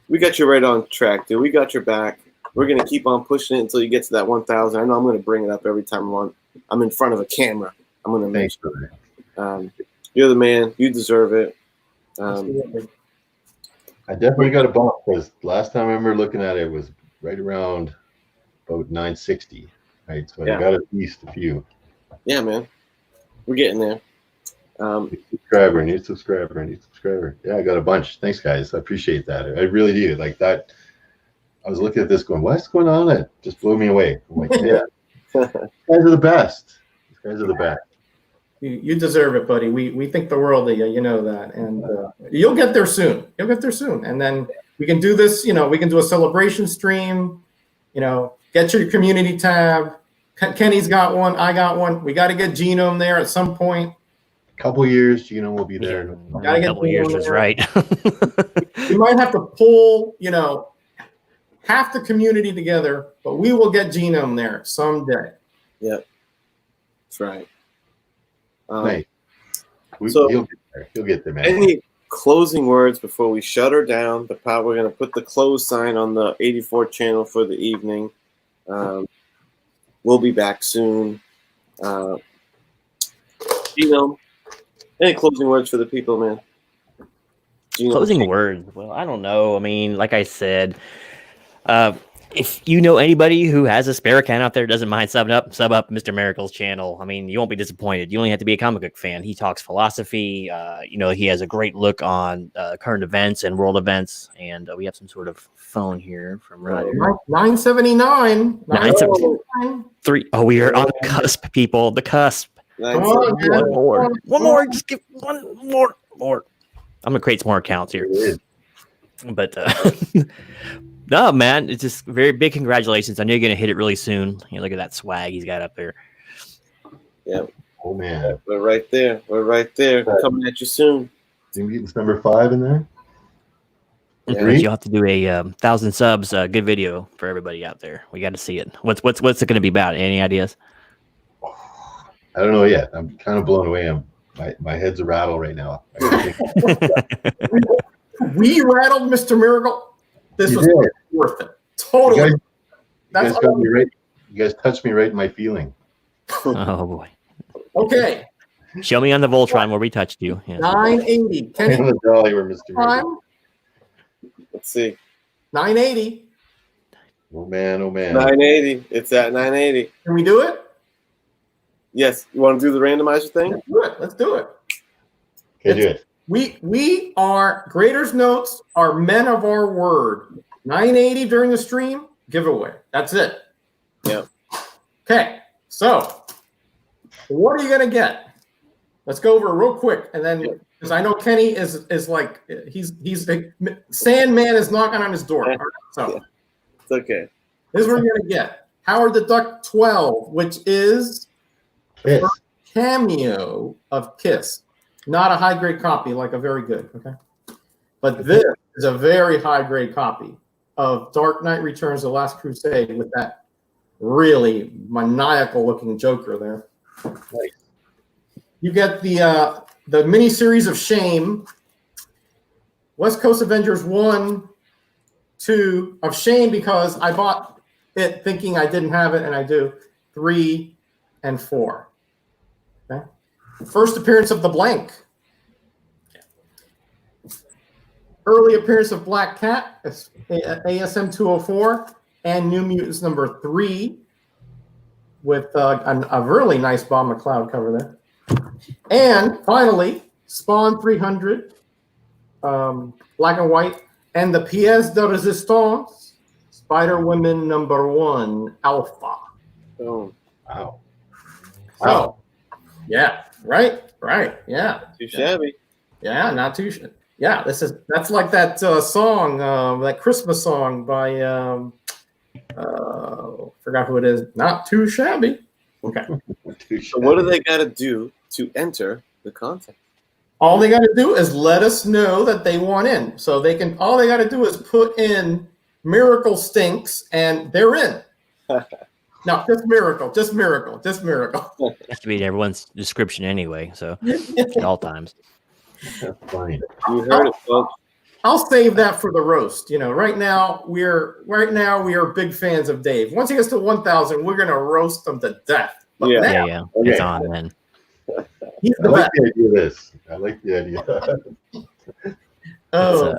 we got you right on track, dude. We got your back. We're gonna keep on pushing it until you get to that 1,000. I know I'm gonna bring it up every time I'm in front of a camera. I'm gonna make sure. You're the man. You deserve it. I definitely got a bump because last time I remember looking at it was right around about 960. Right, so I got at least a few. Yeah, man. We're getting there. New subscriber. Yeah, I got a bunch. Thanks, guys. I appreciate that. I really do. Like that. I was looking at this going, what's going on? It just blew me away. I'm like, yeah, these guys are the best. These guys are the best. You deserve it, buddy. We think the world of you. You know that. And you'll get there soon. And then we can do this, we can do a celebration stream, get your community tab. Kenny's got one. I got one. We got to get Genome there at some point. Couple years, Genome will be there. Gotta get couple years is right. We might have to pull, half the community together, but we will get Genome there someday. Yep, that's right. Nice. So he'll get there, man. Any closing words before we shut her down? We're going to put the close sign on the 84 channel for the evening. We'll be back soon. Genome, any closing words for the people, man? Genome. Closing words. Well, I don't know. I mean, like I said, if you know anybody who has a spare account out there, doesn't mind sub up Mr. Miracle's channel. I mean, you won't be disappointed. You only have to be a comic book fan. He talks philosophy. He has a great look on current events and world events. And we have some sort of phone here from right here. 979. 973. Oh, we are on the cusp, people. The cusp. One more. Just give one more. I'm gonna create some more accounts here. But no, man, it's just very big congratulations. I know you're gonna hit it really soon. Look at that swag he's got up there. Yeah. Oh man. We're right there. Coming at you soon. It's number 5 in there. Yeah. You'll have to do a 1,000 subs. Good video for everybody out there. We got to see it. What's it going to be about? Any ideas? I don't know yet. I'm kind of blown away. My head's a rattle right now. We rattled Mr. Miracle. This was worth it. Totally. You guys got me right. You guys touched me right in my feeling. Oh boy. Okay. Show me on the Voltron where we touched you. Yeah. 980. Kenny, the dolly where Mr. Miracle. Let's see. 980. Oh man. 980. It's at 980. Can we do it? Yes. You want to do the randomizer thing? Let's do it. Okay, do it. We are Graders Notes, are men of our word. 980 during the stream, giveaway. That's it. Yeah. Okay. So, what are you gonna get? Let's go over it real quick, and then because I know Kenny is like he's Sandman is knocking on his door. So it's okay. This is what you're gonna get. Howard the Duck 12, which is a cameo of Kiss. Not a high grade copy, like a very good, okay? But this is a very high grade copy of Dark Knight Returns: The Last Crusade with that really maniacal looking Joker there. Nice. You get the mini series of Shame, West Coast Avengers 1, 2 of Shame because I bought it thinking I didn't have it and I do. 3 and 4. Okay. First appearance of the Blank. Early appearance of Black Cat, ASM 204, and New Mutants number 3 with a really nice Bob McLeod cover there. And finally, Spawn 300, black and white, and the pièce de résistance, Spider-Woman number 1, Alpha. Oh, wow. So, Yeah. Right. Yeah. Too shabby. Yeah. Not too. Yeah. That's like that song, that Christmas song by forgot who it is. Not too shabby. Okay. So what do they got to do to enter the contest? All they got to do is let us know that they want in. So they can. All they got to do is put in Miracle Stinks, and they're in. No, just Miracle. It has to be in everyone's description anyway. So at all times. That's fine. You heard it, folks. I'll save that for the roast. Right now we are big fans of Dave. Once he gets to 1,000, we're gonna roast him to death. But now, Yeah. Okay. It's on then. he's I the like best. the idea of this. I like the idea. Oh,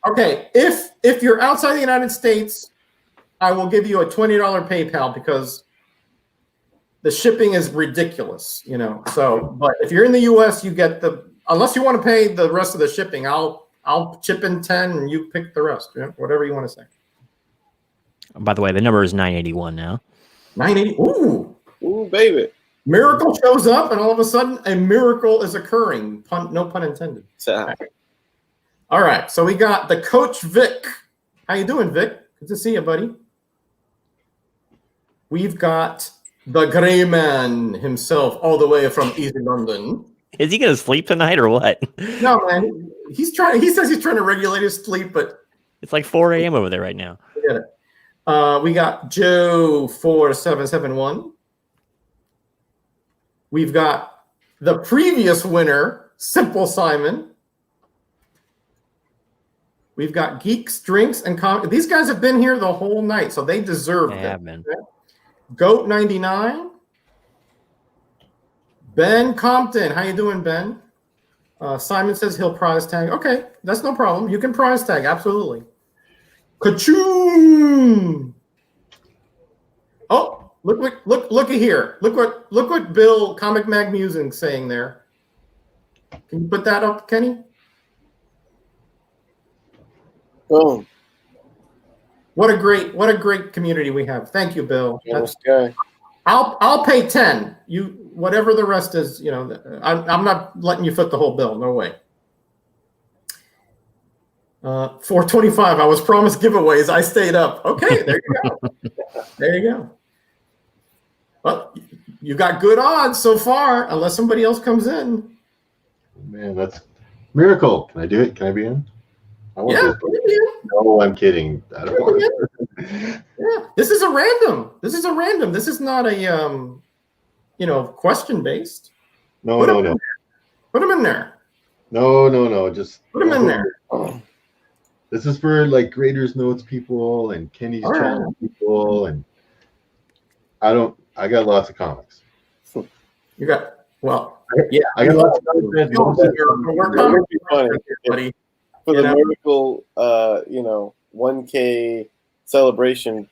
okay. If you're outside the United States, I will give you a $20 PayPal because the shipping is ridiculous. So, but if you're in the U.S., you get unless you want to pay the rest of the shipping, I'll chip in 10 and you pick the rest. Whatever you want to say. By the way, the number is 981 now. 980. Ooh, baby. Miracle shows up, and all of a sudden, a miracle is occurring. No pun intended. All right, so we got the Coach Vic. How you doing, Vic? Good to see you, buddy. We've got the Gray Man himself, all the way from East London. Is he gonna sleep tonight or what? No, man. He says he's trying to regulate his sleep, but it's like 4 a.m. over there right now. Forget it. We got Joe 4771. We've got the previous winner, Simple Simon. We've got Geeks, Drinks, and These guys have been here the whole night, so they deserve it. Okay? Goat 99. Ben Compton. How you doing, Ben? Simon says he'll prize tag. Okay, that's no problem. You can prize tag, absolutely. Ka-choom! Oh, looky here. Look what Bill Comic Mag Musing's saying there. Can you put that up, Kenny? Boom. What a great community we have. Thank you, Bill. That's good. I'll pay 10. You whatever the rest is, I'm not letting you foot the whole bill. No way. 425. I was promised giveaways. I stayed up. Okay, there you go. There you go. Well, you got good odds so far, unless somebody else comes in. Man, that's miracle. Can I do it? Can I be in? I want this. No, I'm kidding. I don't want it. Yeah, this is a random. This is not a question based. No. Put them in there. No. Just put them in there. This is for like Graders Notes people and Kenny's channel people, and I got lots of comics. You got yeah. I got lots of comics. For the miracle, 1K celebration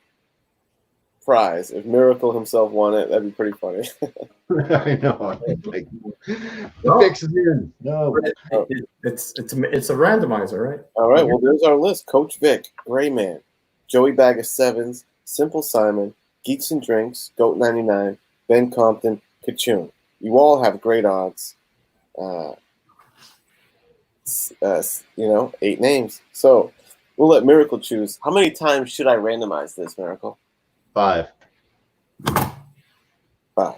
prize. If Miracle himself won it, that'd be pretty funny. I know. Like, the fix is in. No, it's a randomizer, right? All right. Well, there's our list: Coach Vic, Gray Man, Joey Bag of Sevens, Simple Simon, Geeks and Drinks, Goat 99, Ben Compton, Ka-choom. You all have great odds. 8 names. So we'll let Miracle choose. How many times should I randomize this, Miracle? 5. 5.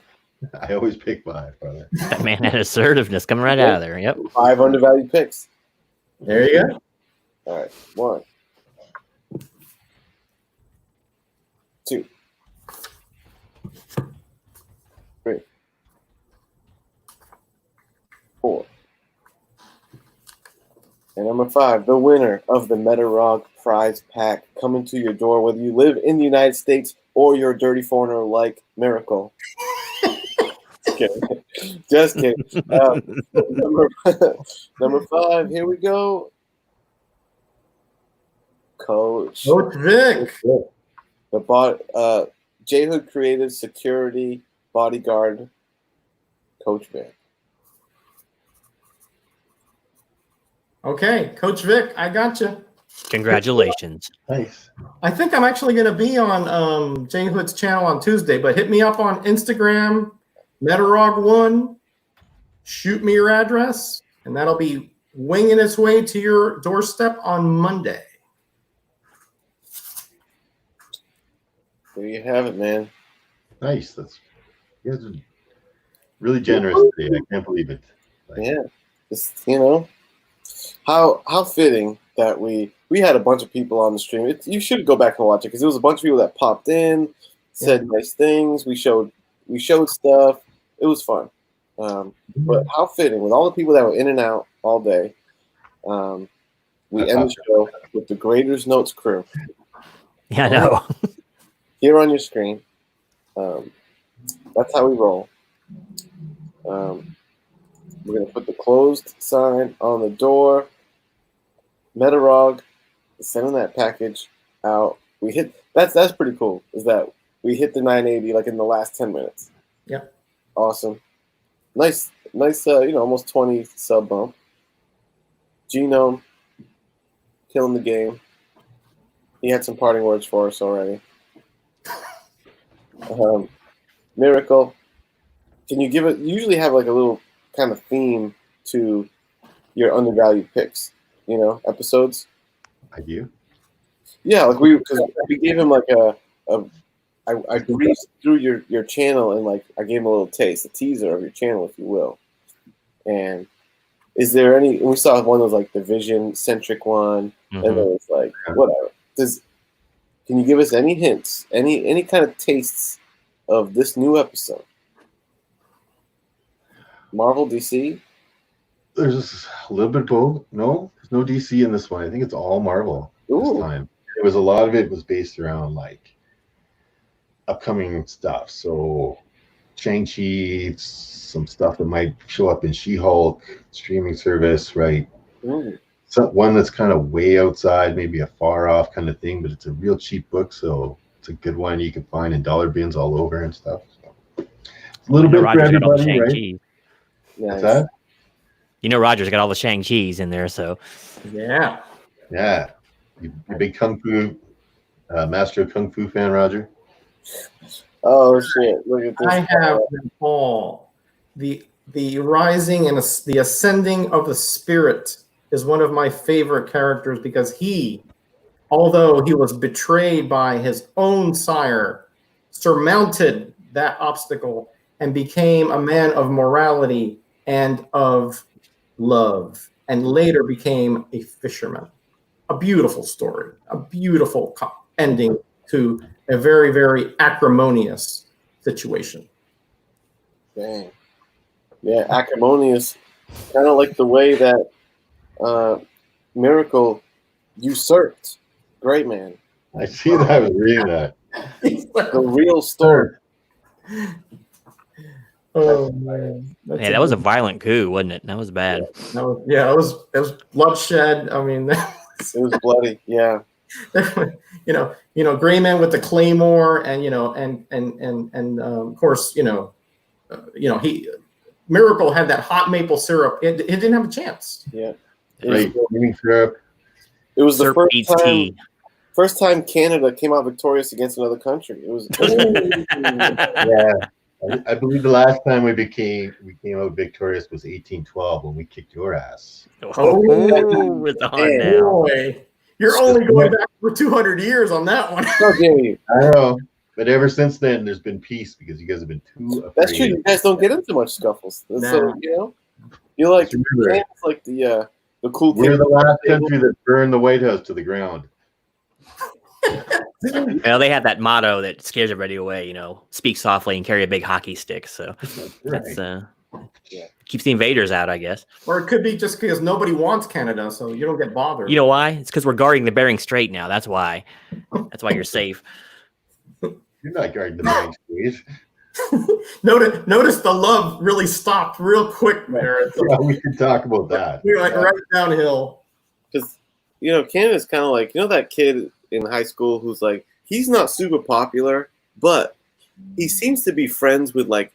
I always pick 5, brother. That man had assertiveness coming right out of there. Yep. 5 undervalued picks. There you go. All right. 1, 2, 3, 4. And number 5, the winner of the Metarog prize pack coming to your door, whether you live in the United States or you're a dirty foreigner like Miracle. Just kidding. Number 5, here we go. Coach Vic. The J-Hood Creative Security Bodyguard, Coach Vic. Okay, Coach Vic, I got you. Congratulations. Nice. I think I'm actually going to be on J Hood's channel on Tuesday, but hit me up on Instagram, Metarog1, shoot me your address, and that'll be winging its way to your doorstep on Monday. There you have it, man. Nice. You guys are really generous today. I can't believe it. Yeah, just how fitting that we had a bunch of people on the stream. You should go back and watch it because there was a bunch of people that popped in, said nice things. We showed stuff. It was fun. But how fitting with all the people that were in and out all day. We end the show with the Graders Notes crew. Yeah, I know. Here on your screen. That's how we roll. We're going to put the closed sign on the door. Metarog is sending that package out. We hit that's pretty cool. Is that we hit the 980 like in the last 10 minutes. Yeah. Awesome. Nice, almost 20 sub bump. Genome killing the game. He had some parting words for us already. Miracle. Can you give it? You usually have like a little kind of theme to your undervalued picks, episodes. I do. Yeah, like we gave him like I breezed through your channel and like I gave him a little taste, a teaser of your channel, if you will. And is there any? We saw one that was like the vision centric one, and then it's like whatever. Can you give us any hints, any kind of tastes of this new episode? Marvel, DC? There's a little bit of both. No, there's no DC in this one. I think it's all Marvel this time. It was a lot of it was based around like upcoming stuff. So Shang-Chi, some stuff that might show up in She-Hulk streaming service, right? So one that's kind of way outside, maybe a far off kind of thing, but it's a real cheap book, so it's a good one you can find in dollar bins all over and stuff. So it's a little bit for everybody, right? Nice. What's that? Roger's got all the Shang-Chi's in there, so yeah. You big Kung Fu master of Kung Fu fan, Roger? Oh shit! Look at this. I have them all. The rising and the ascending of the spirit is one of my favorite characters because he, although he was betrayed by his own sire, surmounted that obstacle and became a man of morality and of love, and later became a fisherman. A beautiful story, a beautiful ending to a very, very acrimonious situation. Dang. Yeah, acrimonious. Kind of like the way that Miracle usurped Great Man. I see that. I was reading that. The real story. Oh man! That was a violent coup, wasn't it? That was bad. It was bloodshed. I mean, it was bloody. Yeah. Gray Man with the claymore, and of course, he Miracle had that hot maple syrup. It didn't have a chance. Yeah. Right. Syrup. It was the first time Canada came out victorious against another country. It was. Yeah. I believe the last time we came out victorious was 1812 when we kicked your ass. It's on now. Boy. You're only going back for 200 years on that one. I know. But ever since then, there's been peace because you guys have been too afraid. That's true. You guys don't get into much scuffles. So, you're like, it's like the cool We're the last country that burned the White House to the ground. Well, they have that motto that scares everybody away, speak softly and carry a big hockey stick. So that's keeps the invaders out, I guess. Or it could be just because nobody wants Canada, so you don't get bothered. You know why? It's because we're guarding the Bering Strait now. That's why. That's why you're safe. You're not guarding the Bering Strait. Notice the love really stopped real quick there. Yeah, we can talk about that. We're like right downhill. Because Canada's kind of like that kid in high school who's like he's not super popular, but he seems to be friends with like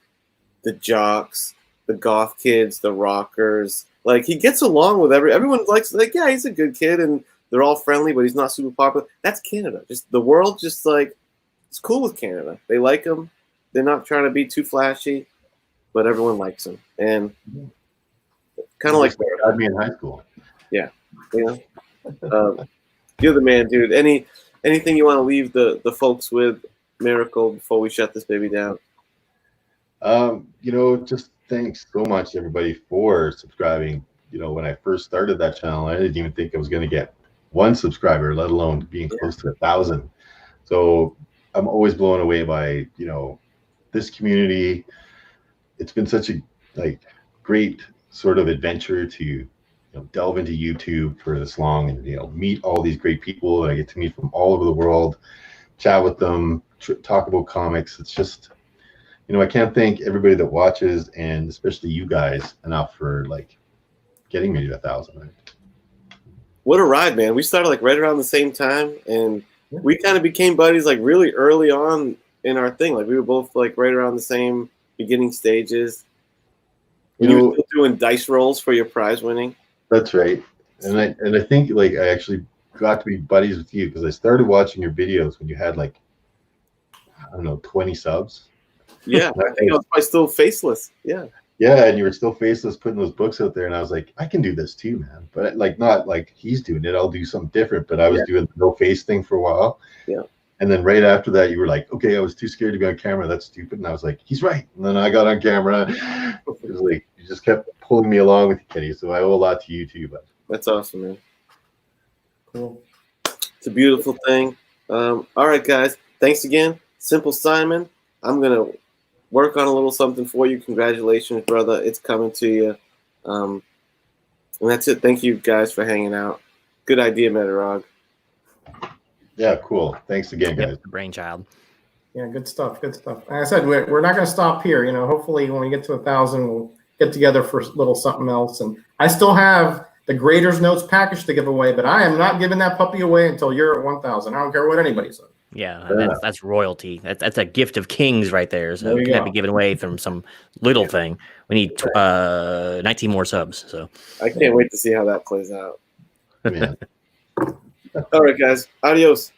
the jocks, the goth kids, the rockers. Like he gets along with everyone. Likes yeah, he's a good kid, and they're all friendly, but he's not super popular. That's Canada. Just the world, just like it's cool with Canada. They like him. They're not trying to be too flashy, but everyone likes him. And Kind of like I'd be in high school. Yeah, you know, you're the man, dude. Anything you want to leave the folks with, Miracle, before we shut this baby down? Just thanks so much everybody for subscribing. When I first started that channel, I didn't even think I was going to get 1 subscriber, let alone being close to 1,000. So I'm always blown away by this community. It's been such a great sort of adventure to delve into YouTube for this long and meet all these great people that I get to meet from all over the world, chat with them, talk about comics. It's just I can't thank everybody that watches, and especially you guys, enough for getting me to 1,000. Right? What a ride, man. We started right around the same time, and we kind of became buddies really early on in our thing. We were both right around the same beginning stages. You were still doing dice rolls for your prize winning. That's right. And I think I actually got to be buddies with you because I started watching your videos when you had 20 subs. Yeah, I think I was probably still faceless. Yeah. Yeah, and you were still faceless putting those books out there, and I was like, I can do this too, man. But not like he's doing it. I'll do something different. But I was doing the no face thing for a while. Yeah. And then right after that, you were like, okay, I was too scared to be on camera. That's stupid. And I was like, he's right. And then I got on camera. It was you just kept pulling me along with you, Kenny. So I owe a lot to you too. But that's awesome, man. Cool. It's a beautiful thing. All right, guys. Thanks again, Simple Simon. I'm gonna work on a little something for you. Congratulations, brother. It's coming to you. And that's it. Thank you guys for hanging out. Good idea, Metarog. Yeah, cool. Thanks again, guys. The brainchild. Yeah, good stuff. Good stuff. Like I said, we're not going to stop here. Hopefully when we get to 1,000, we'll get together for a little something else. And I still have the Graders Notes package to give away, but I am not giving that puppy away until you're at 1,000. I don't care what anybody says. Yeah, that's royalty. That's a gift of kings right there. So it can't be given away from some little thing. We need 19 more subs. So I can't wait to see how that plays out. All right, guys. Adios.